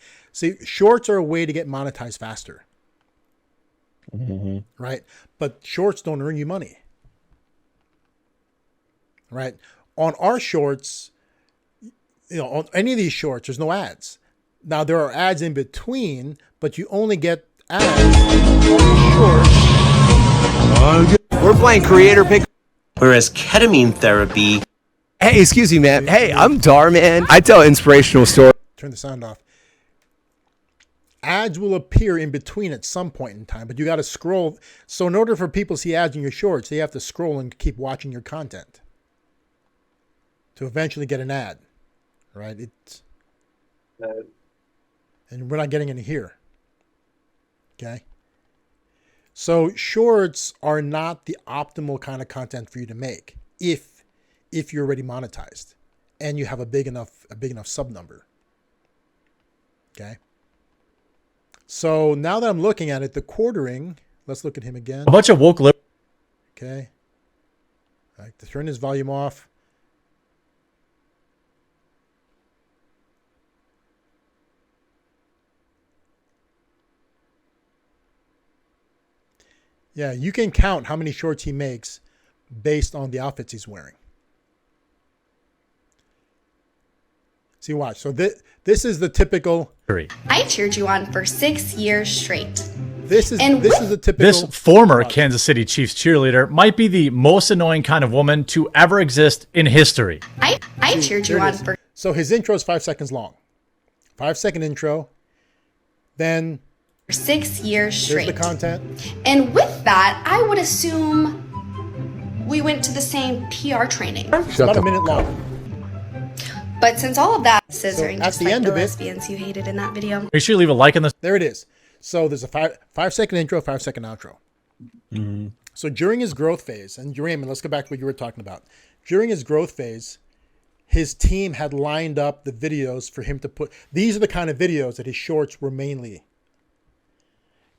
shorts are a way to get monetized faster. Mm-hmm. Right? But shorts don't earn you money. Right? On our shorts, on any of these shorts, there's no ads. Now, there are ads in between, but you only get ads on shorts. We're playing creator pick. Whereas ketamine therapy. Hey, excuse me, man. Hey, I'm Dar, man. I tell inspirational stories. Turn the sound off. Ads will appear in between at some point in time, but you got to scroll. So in order for people to see ads in your shorts, they have to scroll and keep watching your content to eventually get an ad, right? And we're not getting any here. Okay. So shorts are not the optimal kind of content for you to make if you're already monetized and you have a big enough sub number. Okay. So now that I'm looking at it, the quartering, let's look at him again. A bunch of woke liberals. Okay. All right, to turn his volume off. Yeah, you can count how many shorts he makes based on the outfits he's wearing. See, watch. So this is the typical. I cheered you on for 6 years straight. This is the typical. This former Kansas City Chiefs cheerleader might be the most annoying kind of woman to ever exist in history. I cheered you on for. So his intro is 5 seconds long. 5-second intro. Then 6 years straight. Here's the content. And with that, I would assume we went to the same PR training. It's about a minute long. But since all of that scissoring, at just the like end the of it, lesbians you hated in that video. Make sure you leave a like on this. There it is. So there's a 5-second intro, 5-second outro. Mm-hmm. So during his growth phase, and Raymond, let's go back to what you were talking about. During his growth phase, his team had lined up the videos for him to put. These are the kind of videos that his shorts were mainly.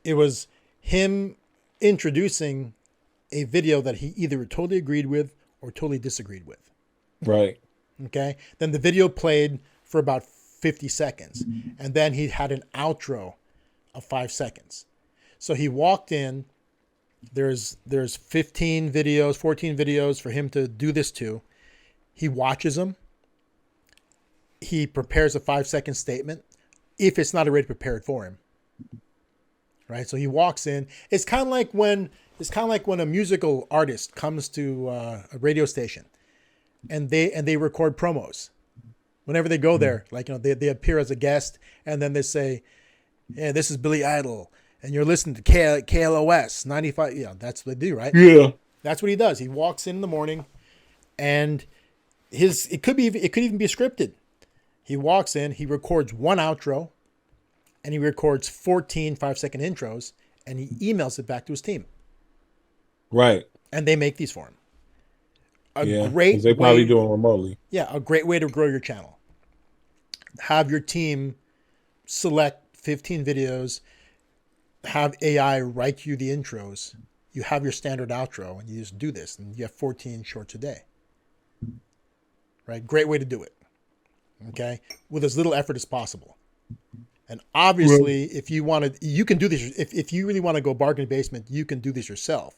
It was him introducing a video that he either totally agreed with or totally disagreed with. Right. Okay. Then the video played for about 50 seconds. And then he had an outro of 5 seconds. So he walked in. There's 15 videos, 14 videos for him to do this to. He watches them. He prepares a 5-second statement if it's not already prepared for him. Right. So he walks in. It's kind of like when a musical artist comes to a radio station and they record promos. Whenever they go there, like, they appear as a guest and then they say, "Yeah, this is Billy Idol and you're listening to KLOS 95." Yeah, that's what they do, right? Yeah. That's what he does. He walks in the morning and it could even be scripted. He walks in, he records one outro, and he records 14 5-second intros, and he emails it back to his team. Right. And they make these for him. Because they probably do it remotely. Yeah, a great way to grow your channel. Have your team select 15 videos, have AI write you the intros, you have your standard outro, and you just do this, and you have 14 shorts a day. Right? Great way to do it. Okay? With as little effort as possible. And obviously, if you want to, you can do this. If you really want to go bargain basement, you can do this yourself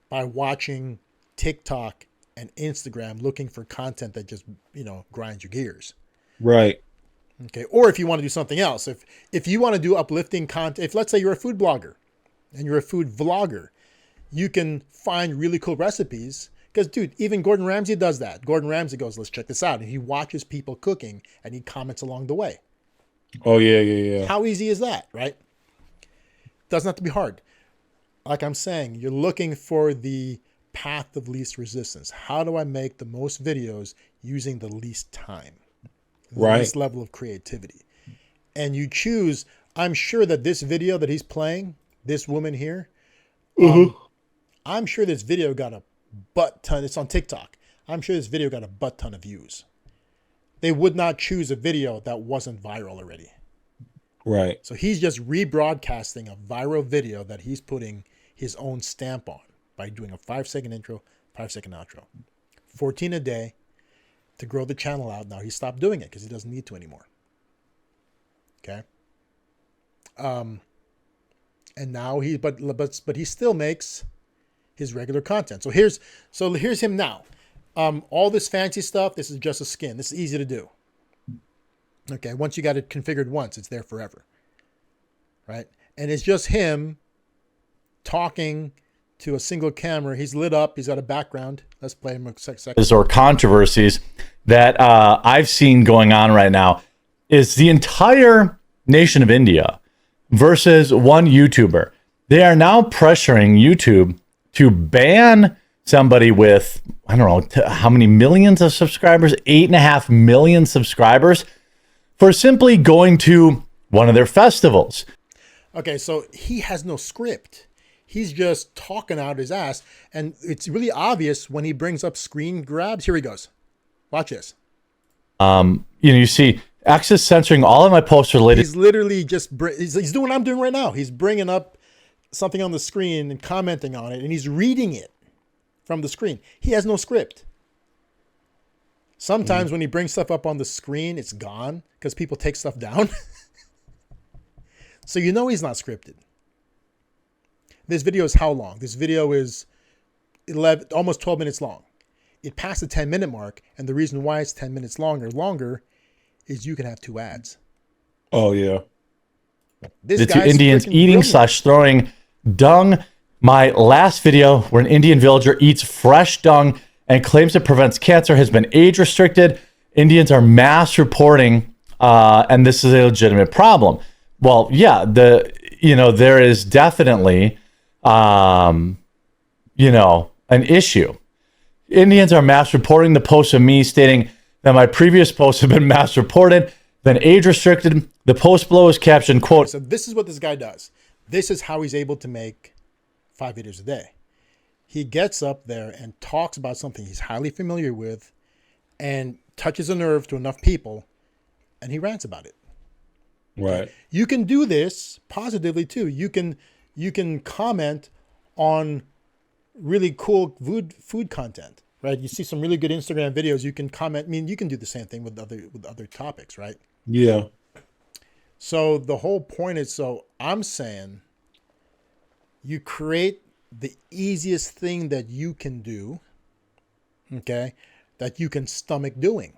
by watching TikTok and Instagram, looking for content that just, grinds your gears. Right. Okay. Or if you want to do something else, if you want to do uplifting content, if let's say you're a food blogger and you're a food vlogger, you can find really cool recipes. Because, dude, even Gordon Ramsay does that. Gordon Ramsay goes, let's check this out. And he watches people cooking and he comments along the way. Oh, yeah. How easy is that, right? Doesn't have to be hard. Like I'm saying, you're looking for the path of least resistance. How do I make the most videos using the least time? The least level of creativity. And you choose, I'm sure that this video that he's playing, this woman here, I'm sure this video got a butt ton. It's on TikTok. I'm sure this video got a butt ton of views. They would not choose a video that wasn't viral already. Right. So he's just rebroadcasting a viral video that he's putting his own stamp on by doing a 5-second intro, 5-second outro. 14 a day to grow the channel out. Now he stopped doing it because he doesn't need to anymore. Okay. And now but he still makes his regular content. So here's him now. All this fancy stuff, this is just a skin. This is easy to do. Okay, once you got it configured once, it's there forever. Right? And it's just him talking to a single camera. He's lit up. He's got a background. Let's play him a second. Or controversies that I've seen going on right now is the entire nation of India versus one YouTuber. They are now pressuring YouTube to ban somebody with, I don't know, how many millions of subscribers, 8.5 million subscribers, for simply going to one of their festivals. Okay, so he has no script. He's just talking out his ass. And it's really obvious when he brings up screen grabs. Here he goes. Watch this. You see, X is censoring all of my posts related. He's literally just, he's doing what I'm doing right now. He's bringing up something on the screen and commenting on it, and he's reading it from the screen. He has no script. Sometimes when he brings stuff up on the screen, it's gone because people take stuff down. So he's not scripted. This video is how long? This video is almost 12 minutes long. It passed the 10-minute mark, and the reason why it's 10 minutes longer is you can have 2 ads. Oh, yeah. The 2 Indians eating / throwing dung. My last video where an Indian villager eats fresh dung and claims it prevents cancer has been age restricted. Indians are mass reporting, and this is a legitimate problem. Well, yeah, there is definitely, an issue. Indians are mass reporting the posts of me stating that my previous posts have been mass reported, then age restricted. The post below is captioned, quote. So this is what this guy does. This is how he's able to make 5 videos a day. He gets up there and talks about something he's highly familiar with and touches a nerve to enough people, and he rants about it. Right. You can do this positively too. You can comment on really cool food content, right? You see some really good Instagram videos, you can comment. I mean, you can do the same thing with other topics, right? Yeah. So the whole point is, I'm saying you create the easiest thing that you can do, okay, that you can stomach doing,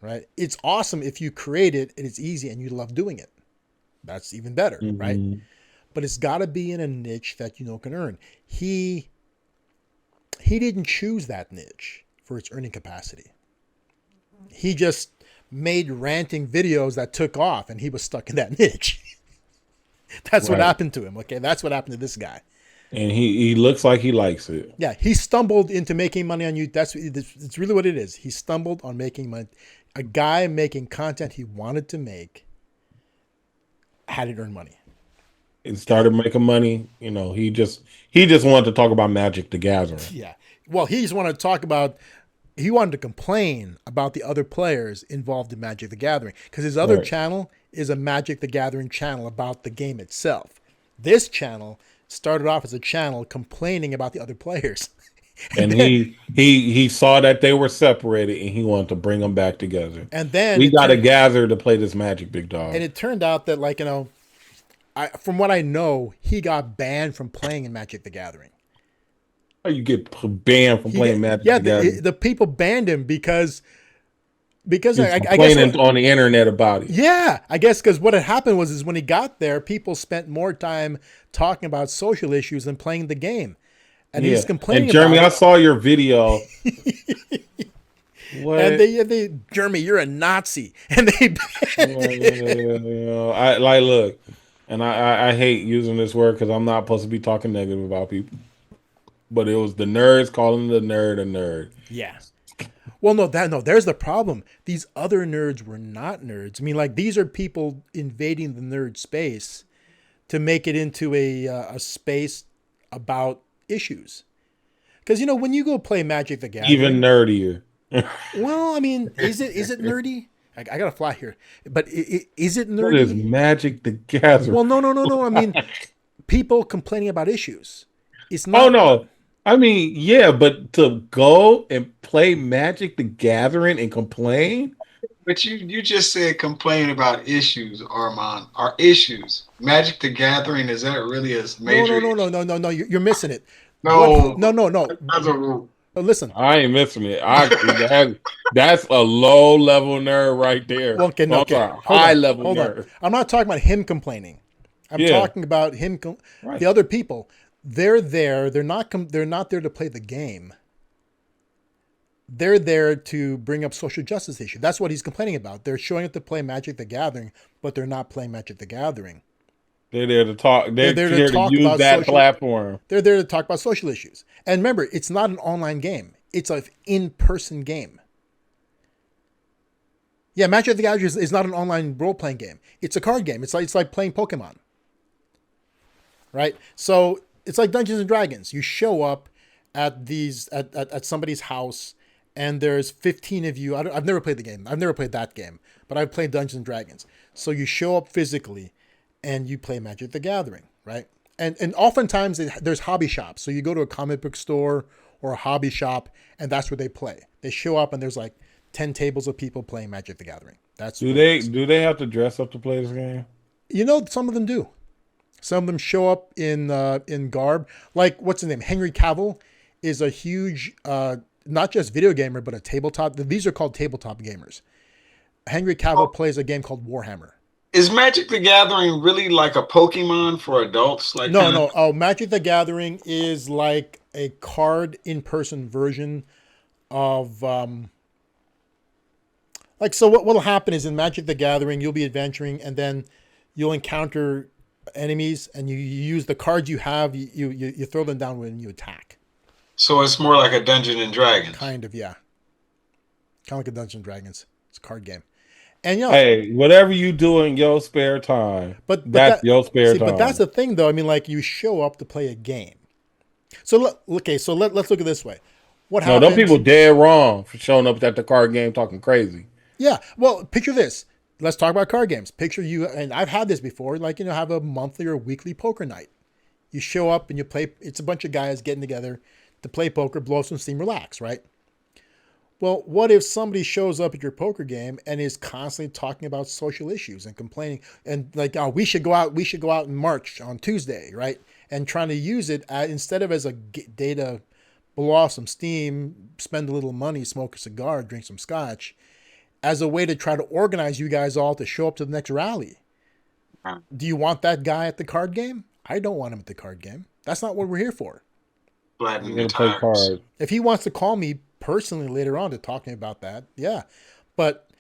right? It's awesome if you create it and it's easy and you love doing it. That's even better, right? But it's got to be in a niche that can earn. He didn't choose that niche for its earning capacity. He just made ranting videos that took off and he was stuck in that niche. That's what happened to him. Okay. That's what happened to this guy. And he looks like he likes it. Yeah, he stumbled into making money on you. It's really what it is. He stumbled on making money. A guy making content he wanted to make had to earn money. He started making money. You know, he just wanted to talk about Magic the Gathering. Yeah. Well, he just wanted to talk about. He wanted to complain about the other players involved in Magic the Gathering because his other channel is a Magic the Gathering channel about the game itself. This channel started off as a channel complaining about the other players. And then, he saw that they were separated and he wanted to bring them back together. And then we got to gather to play this Magic, big dog. And it turned out that, like, you know, from what I know, he got banned from playing in Magic the Gathering. How you get banned from playing Magic the Gathering? The people banned him because I guess on the internet about it. Yeah, I guess because what had happened is when he got there, people spent more time talking about social issues than playing the game, and he's complaining. And Jeremy, about I saw your video. What? And they Jeremy, you're a Nazi, and they. I look, and I hate using this word because I'm not supposed to be talking negative about people, but it was the nerds calling the nerd a nerd. Yeah. Well, no, there's the problem. These other nerds were not nerds. I mean, like, these are people invading the nerd space to make it into a space about issues. Because, you know, when you go play Magic the Gathering, even nerdier. Well, I mean, is it nerdy? I got to fly here, but is it nerdy? What is Magic the Gathering? Well, no. I mean, people complaining about issues. It's not. Oh no. I mean, yeah, but to go and play Magic the Gathering and complain? But you just said complain about issues, Armand. Are issues. Magic the Gathering, is that really a major No. You're missing it. No. No. That's a rule. But listen. I ain't missing it. That's a low level nerd right there. Okay. High level nerd. I'm not talking about him complaining. I'm talking about him, the other people. They're there. They're not there to play the game. They're there to bring up social justice issues. That's what he's complaining about. They're showing up to play Magic the Gathering, but they're not playing Magic the Gathering. They're there to talk. They're there to talk use about that platform. They're there to talk about social issues. And remember, it's not an online game. It's an in-person game. Yeah, Magic the Gathering is not an online role-playing game. It's a card game. It's like playing Pokemon. Right? So it's like Dungeons and Dragons. You show up at somebody's house, and there's 15 of you. I've never played the game. I've never played that game, but I've played Dungeons and Dragons. So you show up physically, and you play Magic the Gathering, right? And oftentimes there's hobby shops. So you go to a comic book store or a hobby shop, and that's where they play. They show up, and there's like 10 tables of people playing Magic the Gathering. Do they have to dress up to play this game? You know, some of them do. Some of them show up in garb. Like, what's his name? Henry Cavill is a huge, not just video gamer, but a tabletop. These are called tabletop gamers. Henry Cavill plays a game called Warhammer. Is Magic the Gathering really like a Pokemon for adults? Like No. Oh, Magic the Gathering is like a card in-person version of, so what will happen is in Magic the Gathering, you'll be adventuring, and then you'll encounter enemies, and you use the cards you have, you throw them down when you attack. So it's more like a Dungeons and Dragons. Kind of, yeah. Kind of like a Dungeons and Dragons. It's a card game. And you know, hey, whatever you do in your spare time, that's your spare time. But that's the thing, though. I mean, like, you show up to play a game. So let's look at it this way. What happens? No, them people dead wrong for showing up at the card game talking crazy. Yeah. Well, picture this. Let's talk about card games. Picture you, and I've had this before, like, you know, have a monthly or weekly poker night. You show up and you play. It's a bunch of guys getting together to play poker, blow some steam, relax, right? Well, what if somebody shows up at your poker game and is constantly talking about social issues and complaining and like, oh, we should go out and march on Tuesday, right? And trying to use it instead of as a day to blow off some steam, spend a little money, smoke a cigar, drink some scotch, as a way to try to organize you guys all to show up to the next rally. Do you want that guy at the card game? I don't want him at the card game. That's not what we're here for. Play cards. If he wants to call me personally later on to talk to me about that, yeah. But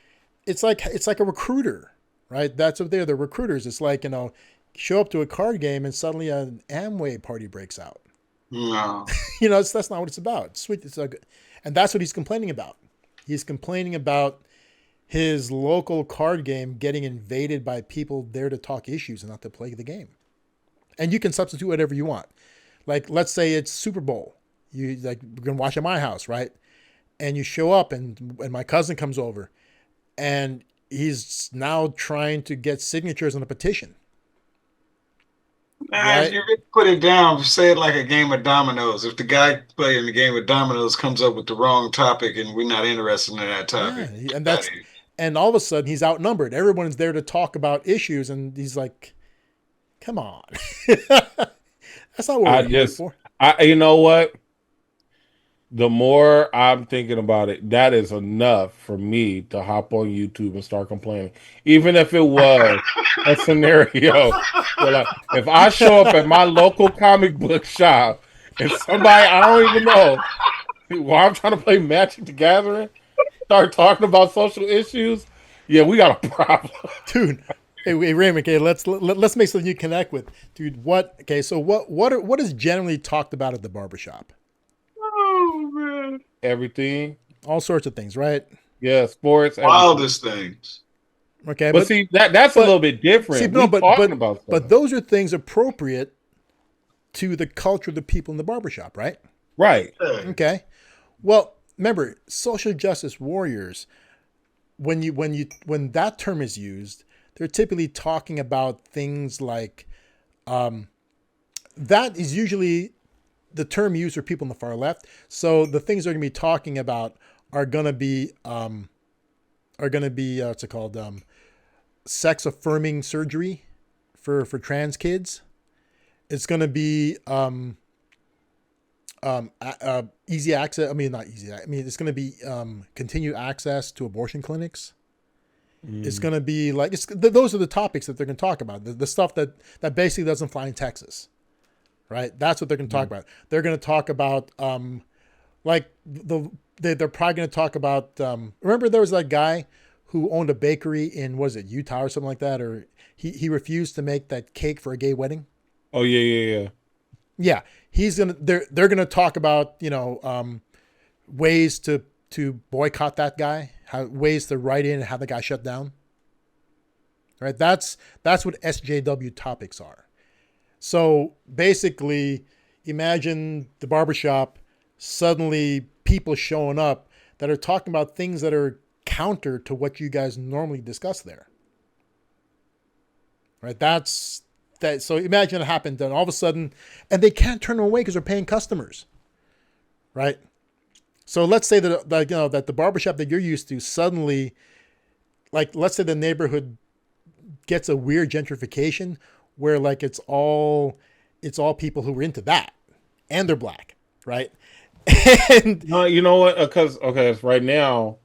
it's like a recruiter, right? That's what they're recruiters. It's like, you know, show up to a card game and suddenly an Amway party breaks out. No. That's not what it's about. It's sweet. And that's what he's complaining about. He's complaining about his local card game getting invaded by people there to talk issues and not to play the game. And you can substitute whatever you want. Like, let's say it's Super Bowl. We're going to watch at my house, right? And you show up and my cousin comes over and he's now trying to get signatures on a petition. Right? If you really put it down, say it like a game of dominoes. If the guy playing the game of dominoes comes up with the wrong topic and we're not interested in that topic. Yeah, and all of a sudden he's outnumbered. Everyone's there to talk about issues and he's like, come on. That's not what we're here for. You know what? The more I'm thinking about it, that is enough for me to hop on YouTube and start complaining. Even if it was a scenario where, like, if I show up at my local comic book shop and somebody I don't even know, while I'm trying to play Magic the Gathering, start talking about social issues, yeah, we got a problem. Dude, hey Raymond, okay, let's make something you connect with. Dude, what is generally talked about at the barbershop? Oh, man. Everything. All sorts of things, right? Yeah, sports. Wildest things. Okay, but see, that's a little bit different. See, but those are things appropriate to the culture of the people in the barbershop, right? Right. Okay. Well, remember, social justice warriors, when that term is used, they're typically talking about things like that is usually the term used for people on the far left. So the things they're going to be talking about are going to be what's it called? Sex affirming surgery for trans kids. It's going to be easy access. I mean, not easy. I mean, it's going to be continued access to abortion clinics. It's going to be like those are the topics that they're going to talk about. The stuff that basically doesn't fly in Texas. Right, that's what they're going to talk about. They're going to talk about, they're probably going to talk about. Remember, there was that guy who owned a bakery in Utah or something like that, or he refused to make that cake for a gay wedding. Oh yeah. Yeah, they're gonna talk about ways to boycott that guy, ways to write in and have the guy shut down. Right, that's what SJW topics are. So basically, imagine the barbershop, suddenly people showing up that are talking about things that are counter to what you guys normally discuss there. Right? That's that. So imagine it happened, then all of a sudden, and they can't turn them away because they're paying customers. Right? So let's say that the barbershop that you're used to suddenly, like, let's say the neighborhood gets a weird gentrification where like it's all people who are into that and they're black, right? And no, you know what? Because right now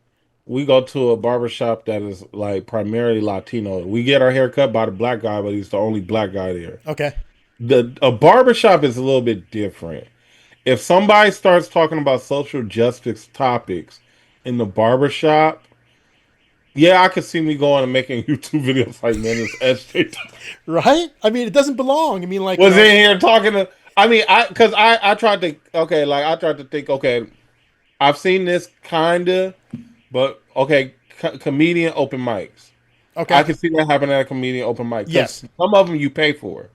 we go to a barbershop that is like primarily Latino. We get our hair cut by the black guy, but he's the only black guy there. Okay. A barbershop is a little bit different. If somebody starts talking about social justice topics in the barbershop, yeah, I could see me going and making YouTube videos like, man, this SJ. Right? I mean, it doesn't belong. I mean, like, was in here talking to. I mean, I tried to. Okay, like I tried to think. Okay, I've seen this kinda, but okay, comedian open mics. Okay, I can see that happen at a comedian open mic. Yes, some of them you pay for.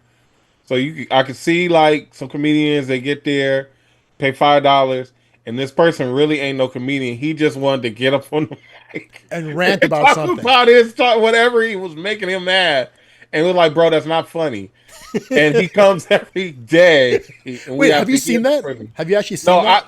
So I can see like some comedians, they get there, pay $5. And this person really ain't no comedian. He just wanted to get up on the mic and rant about something. About whatever he was making him mad. And we're like, bro, that's not funny. And he comes every day. Wait, have you seen that? Have you actually seen that?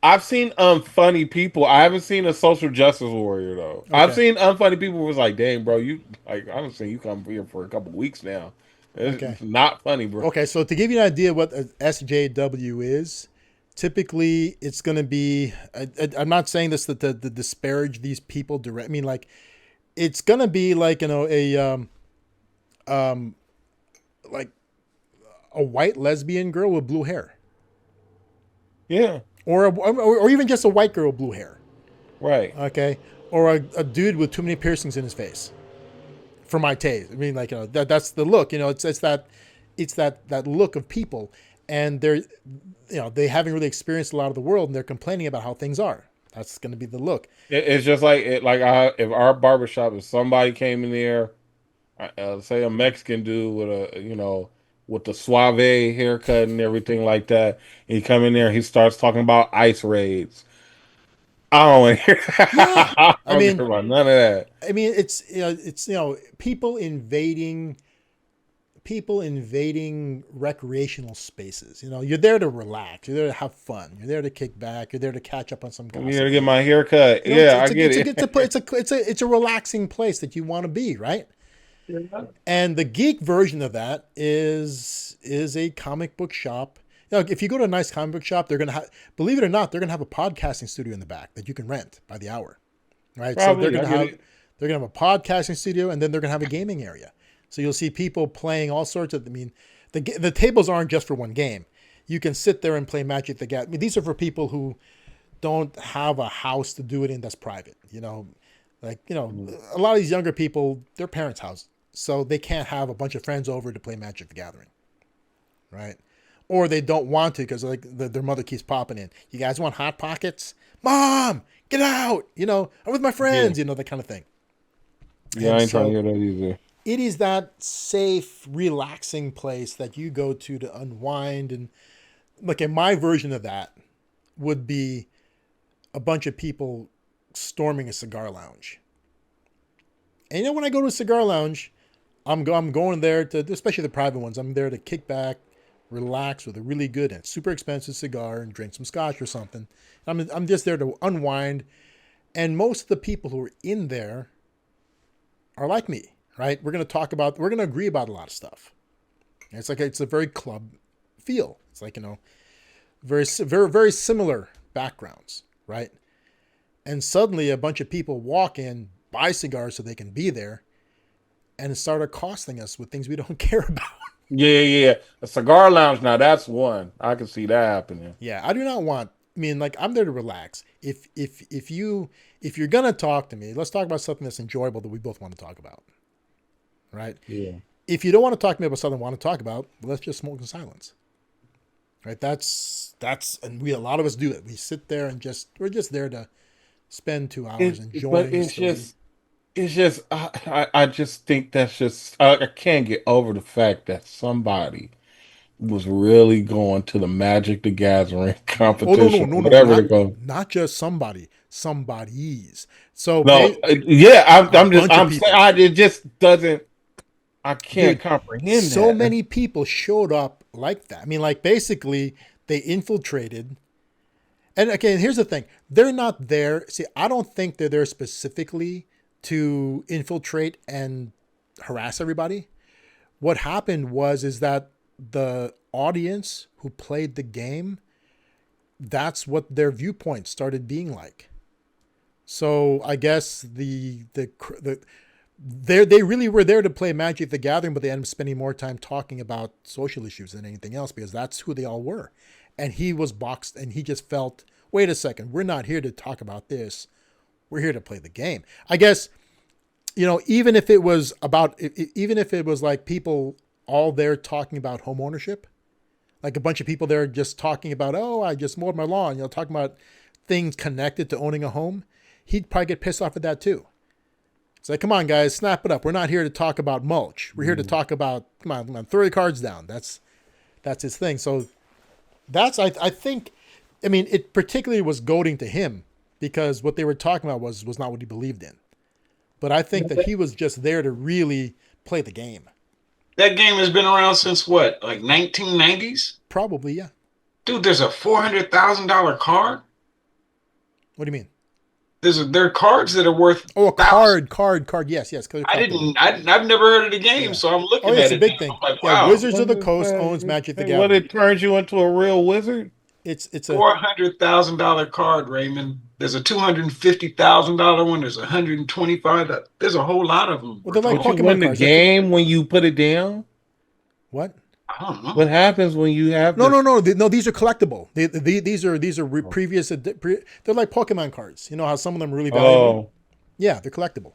I've seen unfunny people. I haven't seen a social justice warrior though. Okay. I've seen unfunny people who was like, dang, bro, you like I haven't seen you come here for a couple weeks now. It's not funny, bro. Okay, so to give you an idea what a SJW is, typically it's going to be, I'm not saying this to disparage these people direct. I mean, like, it's going to be like, like a white lesbian girl with blue hair. Yeah. Or even just a white girl with blue hair. Right. Okay. Or a dude with too many piercings in his face. for my taste. I mean, like, that's the look. It's that look of people, and they haven't really experienced a lot of the world, and they're complaining about how things are. That's going to be the look. It's just like if our barbershop, if somebody came in there, say a Mexican dude with the suave haircut and everything like that, and he come in there, and he starts talking about ICE raids. I don't want to hear that. Yeah. I don't care about none of that. I mean, it's people invading recreational spaces. You're there to relax. You're there to have fun. You're there to kick back. You're there to catch up on some gossip. I'm here to get my hair cut. I get it. It's a relaxing place that you want to be, right? Yeah. And the geek version of that is a comic book shop. If you go to a nice comic book shop, they're gonna have, believe it or not, they're gonna have a podcasting studio in the back that you can rent by the hour, right? Probably, so they're gonna have a podcasting studio, and then they're gonna have a gaming area. So you'll see people playing all sorts of. I mean, the tables aren't just for one game. You can sit there and play Magic the Gathering. I mean, these are for people who don't have a house to do it in that's private. A lot of these younger people, their parents' house, so they can't have a bunch of friends over to play Magic the Gathering, right? Or they don't want to because their mother keeps popping in. You guys want Hot Pockets? Mom, get out! I'm with my friends. Yeah. That kind of thing. Yeah, I ain't trying to hear that either. It is that safe, relaxing place that you go to unwind. And my version of that would be a bunch of people storming a cigar lounge. And when I go to a cigar lounge, I'm going there to, especially the private ones, I'm there to kick back, relax with a really good and super expensive cigar and drink some scotch or something. I'm just there to unwind. And most of the people who are in there are like me, right? We're going to agree about a lot of stuff. It's a very club feel. It's very, very, very similar backgrounds, right? And suddenly a bunch of people walk in, buy cigars so they can be there, and start accosting us with things we don't care about. Yeah. A cigar lounge, now that's one. I can see that happening. Yeah, I do not want. I mean, I'm there to relax. If you're gonna talk to me, let's talk about something that's enjoyable that we both want to talk about, right? Yeah. If you don't want to talk to me about something I want to talk about, let's just smoke in silence, right? That's and a lot of us do it. We sit there and we're just there to spend 2 hours enjoying. But it's just I just think that's just I can't get over the fact that somebody was really going to the Magic the Gathering competition. Not just somebody, somebody's. So I'm saying it just doesn't. I can't comprehend that. So many people showed up like that. I mean, basically they infiltrated. And again, here's the thing: they're not there. See, I don't think they're there specifically to infiltrate and harass everybody. What happened is that the audience who played the game, that's what their viewpoint started being like. So I guess they really were there to play Magic the Gathering, but they ended up spending more time talking about social issues than anything else because that's who they all were. And he was boxed, and he just felt, wait a second, we're not here to talk about this. We're here to play the game. I guess, even if it was like people all there talking about home ownership, like a bunch of people there just talking about, oh, I just mowed my lawn, talking about things connected to owning a home, he'd probably get pissed off at that too. It's like, come on, guys, snap it up. We're not here to talk about mulch. We're here to talk about, come on, throw your cards down. That's his thing. So I think, it particularly was goading to him because what they were talking about was not what he believed in. But I think that he was just there to really play the game. That game has been around since what, like 1990s? Probably, yeah. Dude, there's a $400,000 card? What do you mean? There are cards that are worth. Oh, a card. Yes. I've never heard of the game, so I'm looking at it. It's a big thing. Like, wow. Wizards of the Coast owns Magic the Gathering. What, it turns you into a real wizard? It's a $400,000 card, Raymond. There's a $250,000 one. There's $125,000. There's a whole lot of them. Well, they're like Pokemon you win the game when you put it down. What? I don't know. What happens when you have? No. These are collectible. These are previous. They're like Pokemon cards. You know how some of them are really valuable. Oh. Yeah, they're collectible.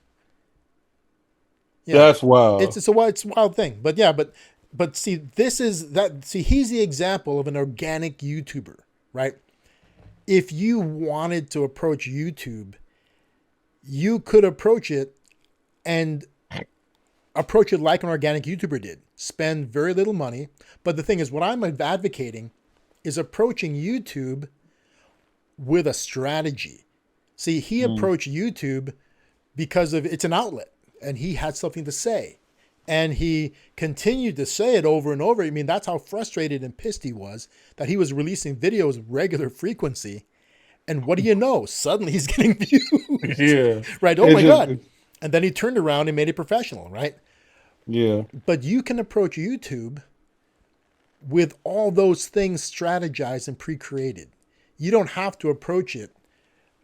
Yeah. That's wild. It's a wild thing. But yeah, but see, he's the example of an organic YouTuber, right? If you wanted to approach YouTube, you could approach it and approach it like an organic YouTuber did. Spend very little money. But the thing is, what I'm advocating is approaching YouTube with a strategy. See, he approached YouTube because it's an outlet and he had something to say. And he continued to say it over and over. I mean, that's how frustrated and pissed he was that he was releasing videos with regular frequency. And what do you know? Suddenly he's getting views. Yeah. Right. Oh my God. And then he turned around and made it professional, right? Yeah. But you can approach YouTube with all those things strategized and pre-created. You don't have to approach it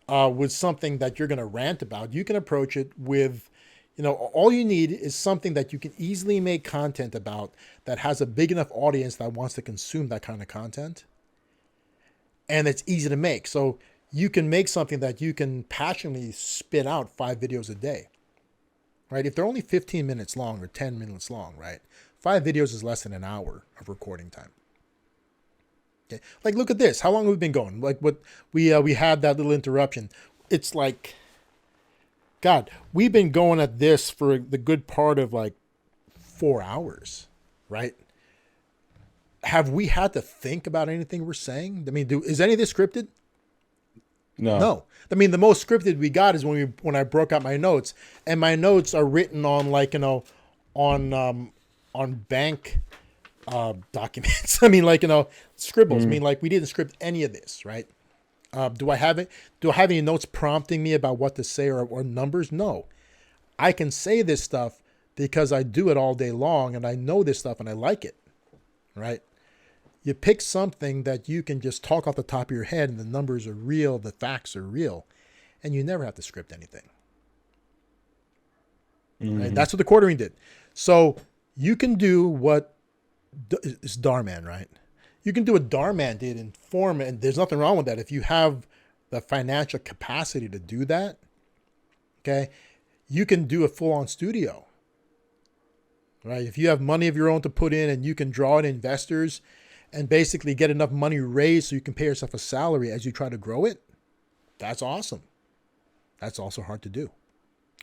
with something that you're going to rant about. You can approach it with, all you need is something that you can easily make content about that has a big enough audience that wants to consume that kind of content. And it's easy to make. So you can make something that you can passionately spit out 5 videos a day, right? If they're only 15 minutes long or 10 minutes long, right? 5 videos is less than an hour of recording time. Okay. Like, look at this. How long have we been going? Like what we had that little interruption. It's like, God, we've been going at this for the good part of like 4 hours, right? Have we had to think about anything we're saying? I mean, is any of this scripted? No. I mean, the most scripted we got is when I broke out my notes, and my notes are written on on bank documents. I mean, scribbles. I mean, we didn't script any of this, right? Do I have it? Do I have any notes prompting me about what to say or numbers? No. I can say this stuff because I do it all day long, and I know this stuff, and I like it, right? You pick something that you can just talk off the top of your head and the numbers are real, the facts are real, and you never have to script anything. Mm-hmm. Right? That's what the quartering did. So you can do what it's Darman, right? You can do what Darman did in form, and there's nothing wrong with that. If you have the financial capacity to do that, okay, you can do a full-on studio, right? If you have money of your own to put in and you can draw in investors and basically get enough money raised so you can pay yourself a salary as you try to grow it, that's awesome. That's also hard to do.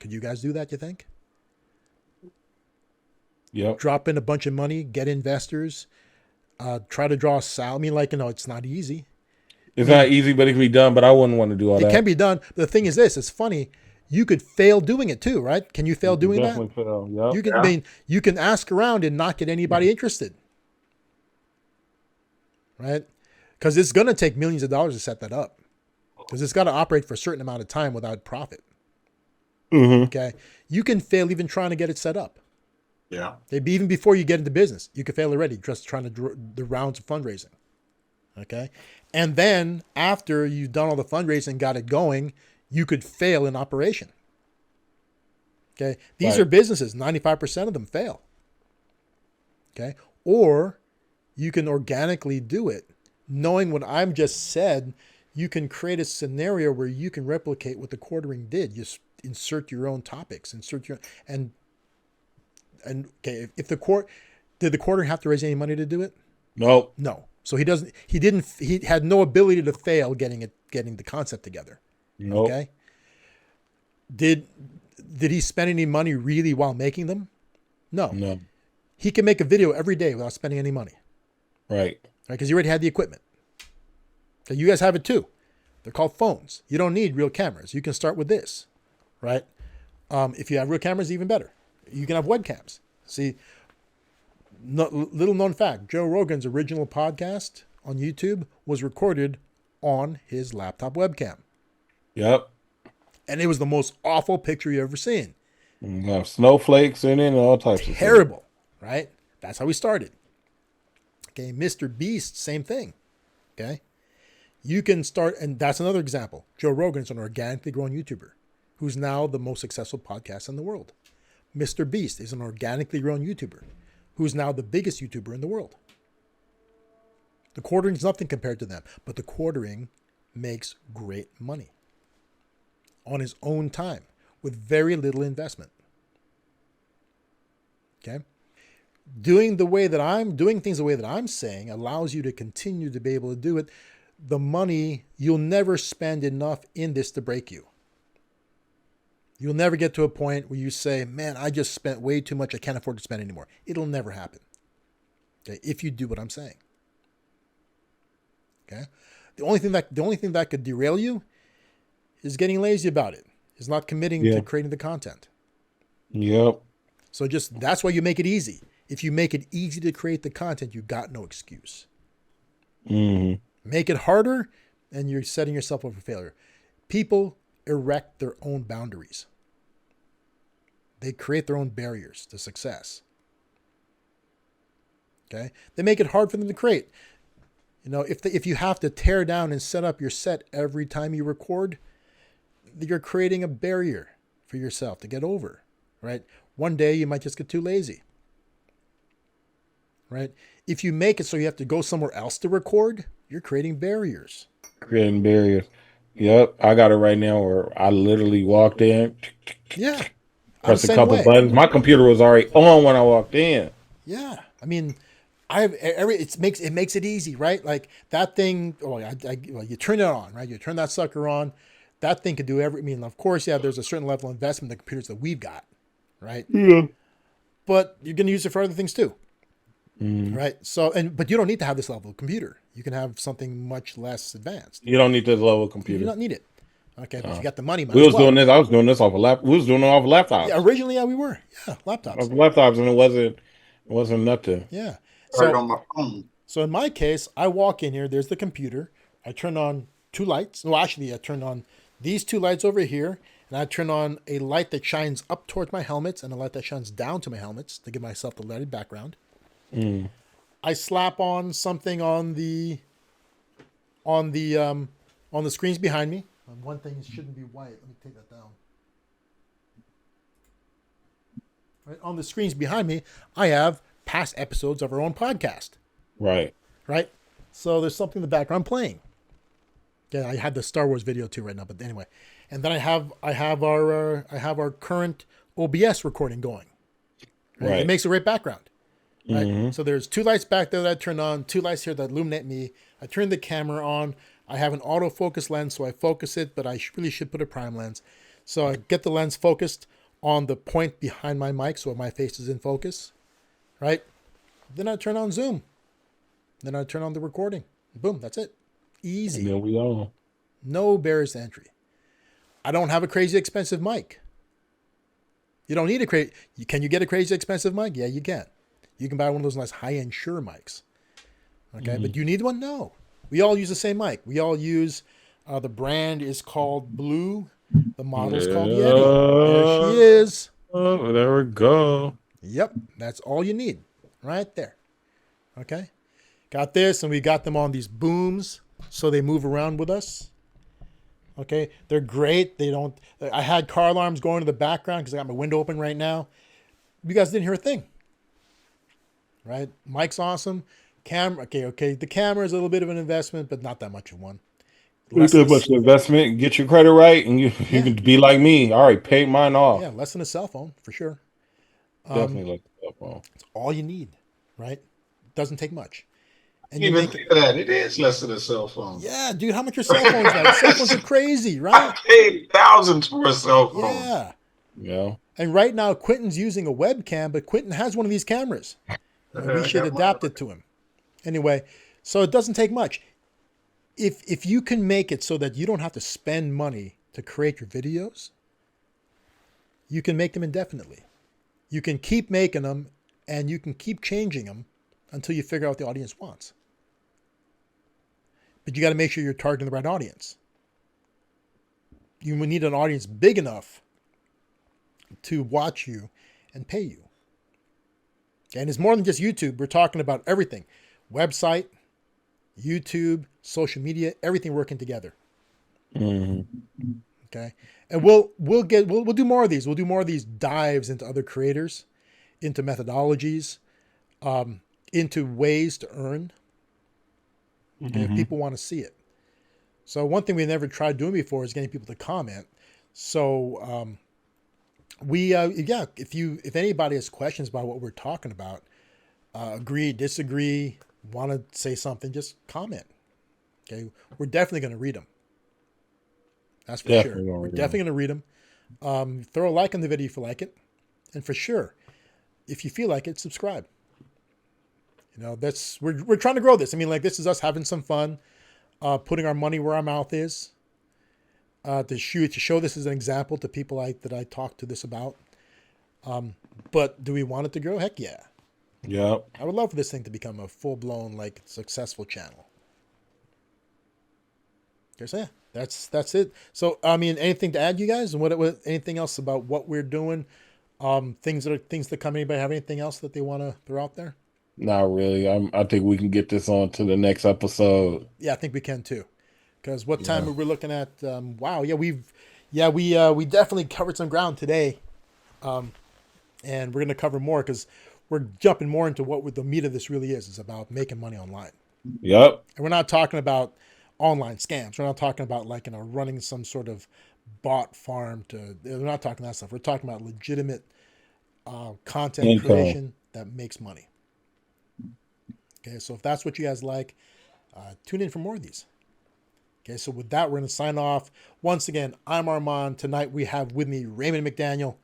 Could you guys do that, you think? Yep. Drop in a bunch of money, get investors, try to draw a salary. I mean, it's not easy. It's not easy, but it can be done, but I wouldn't want to do all that. It can be done. The thing is this, it's funny. You could fail doing it too, right? Can you fail doing that? Definitely fail, yep. You can, I mean, you can ask around and not get anybody interested. Right? Because it's going to take millions of dollars to set that up. Because it's got to operate for a certain amount of time without profit. Mm-hmm. Okay? You can fail even trying to get it set up. Yeah. Maybe even before you get into business, you could fail already just trying to do the rounds of fundraising. Okay? And then after you've done all the fundraising, got it going, you could fail in operation. Okay? These are businesses. 95% of them fail. Okay? Or you can organically do it. Knowing what I've just said, you can create a scenario where you can replicate what the quartering did. You insert your own topics, and okay, if did the quartering have to raise any money to do it? No. No. So he had no ability to fail getting the concept together. Nope. Okay. Did he spend any money really while making them? No. No. He can make a video every day without spending any money. Right. Because he already had the equipment. Okay, you guys have it too. They're called phones. You don't need real cameras. You can start with this, right? If you have real cameras, even better. You can have webcams. See, little known fact, Joe Rogan's original podcast on YouTube was recorded on his laptop webcam. Yep. And it was the most awful picture you ever seen. Have snowflakes in it and all types of things. Terrible, right? That's how we started. Okay, Mr. Beast, same thing. Okay, you can start, and that's another example. Joe Rogan is an organically grown YouTuber who's now the most successful podcast in the world. Mr. Beast is an organically grown YouTuber who's now the biggest YouTuber in the world. The quartering is nothing compared to them, but the quartering makes great money on his own time with very little investment. Okay. Doing things the way that I'm saying allows you to continue to be able to do it. The money, you'll never spend enough in this to break you. You'll never get to a point where you say, man, I just spent way too much. I can't afford to spend anymore. It'll never happen. Okay. If you do what I'm saying. Okay. The only thing that could derail you is getting lazy about it. Is not committing to creating the content. Yep. So that's why you make it easy. If you make it easy to create the content, you got no excuse. Mm-hmm. Make it harder, and you're setting yourself up for failure. People erect their own boundaries. They create their own barriers to success. Okay? They make it hard for them to create. You know, if you have to tear down and set up your set every time you record, you're creating a barrier for yourself to get over, right? One day you might just get too lazy, right? If you make it so you have to go somewhere else to record, you're creating barriers. Creating barriers. Yep. I got it right now where I literally walked in. Yeah. Pressed a couple buttons. My computer was already on when I walked in. Yeah. I mean, it makes it easy, right? Like that thing, you turn it on, right? You turn that sucker on. That thing could do of course, there's a certain level of investment in the computers that we've got, right? Yeah. But you're going to use it for other things too, right? So, but you don't need to have this level of computer. You can have something much less advanced. You don't need this level of computer. You don't need it. Okay, but if you got the money, I was doing this off a laptop. We was doing it off laptops. Yeah, originally, we were. Yeah, laptops. Off laptops, and it wasn't nothing. Yeah. Right on my phone. So in my case, I walk in here. There's the computer. I turn on two lights. No, actually, I turn on these two lights over here, and I turn on a light that shines up towards my helmets and a light that shines down to my helmets to give myself the lighted background. I slap on something on the screens behind me. One thing shouldn't be white. Let me take that down. Right on the screens behind me, I have past episodes of our own podcast. Right. So there's something in the background playing. Yeah, I had the Star Wars video too right now, but anyway. And then I have our current OBS recording going. Right. It makes a great background. Right. Mm-hmm. So there's two lights back there that I turn on, two lights here that illuminate me. I turn the camera on. I have an autofocus lens, so I focus it, but I really should put a prime lens. So I get the lens focused on the point behind my mic, so my face is in focus. Right. Then I turn on Zoom. Then I turn on the recording. Boom, that's it. Easy. And there we go. No barriers to entry. I don't have a crazy expensive mic. You don't need can you get a crazy expensive mic? Yeah, you can. You can buy one of those nice high-end Shure mics. Okay, but do you need one? No. We all use the same mic. We all use, the brand is called Blue. The model is called Yeti. There she is. Oh, there we go. Yep, that's all you need. Right there. Okay. Got this, and we got them on these booms so they move around with us. Okay. They're great. I had car alarms going in the background because I got my window open right now. You guys didn't hear a thing. Right? Mic's awesome. Camera. Okay. The camera is a little bit of an investment, but not that much of one. Not that much investment. Get your credit right, and you can be like me. All right, pay mine off. Yeah, less than a cell phone for sure. Definitely less than a cell phone. It's all you need, right? Doesn't take much. And even that, it is less than a cell phone. Yeah, dude, how much are cell phones like? Cell phones are crazy, right? I paid thousands for a cell phone. Yeah. And right now, Quentin's using a webcam, but Quentin has one of these cameras. We should adapt it to him. Anyway, so it doesn't take much. If you can make it so that you don't have to spend money to create your videos, you can make them indefinitely. You can keep making them, and you can keep changing them until you figure out what the audience wants. But you got to make sure you're targeting the right audience. You need an audience big enough to watch you and pay you. And it's more than just YouTube. We're talking about everything. Website, YouTube, social media, everything working together. Mm-hmm. Okay. And we'll do more of these. We'll do more of these dives into other creators, into methodologies, into ways to earn. Okay, if people want to see it. So one thing we never tried doing before is getting people to comment. So if anybody has questions about what we're talking about, agree, disagree, want to say something, just comment. Okay, we're definitely going to read them. That's for sure. We're definitely going to read them. Throw a like on the video if you like it, and for sure, if you feel like it, subscribe. You know, we're trying to grow this. I mean, like, this is us having some fun, putting our money where our mouth is. To show this as an example to people that I talk to this about. But do we want it to grow? Heck yeah. Yeah. I would love for this thing to become a full-blown, like, successful channel. So yeah, that's it. So I mean, anything to add, you guys, and what anything else about what we're doing? Things that come. Anybody have anything else that they want to throw out there? Not really. I think we can get this on to the next episode. Yeah, I think we can too. Because what time we're looking at? Wow, yeah, we definitely covered some ground today, and we're gonna cover more because we're jumping more into what the meat of this really is. It's about making money online. Yep. And we're not talking about online scams. We're not talking about running some sort of bot farm we're not talking that stuff. We're talking about legitimate content creation that makes money. Okay, so if that's what you guys like, tune in for more of these. Okay, so with that, we're going to sign off. Once again, I'm Armand. Tonight we have with me Raymond McDaniel.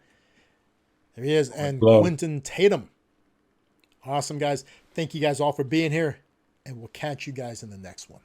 There he is, and Quentin Tatum. Awesome, guys. Thank you guys all for being here, and we'll catch you guys in the next one.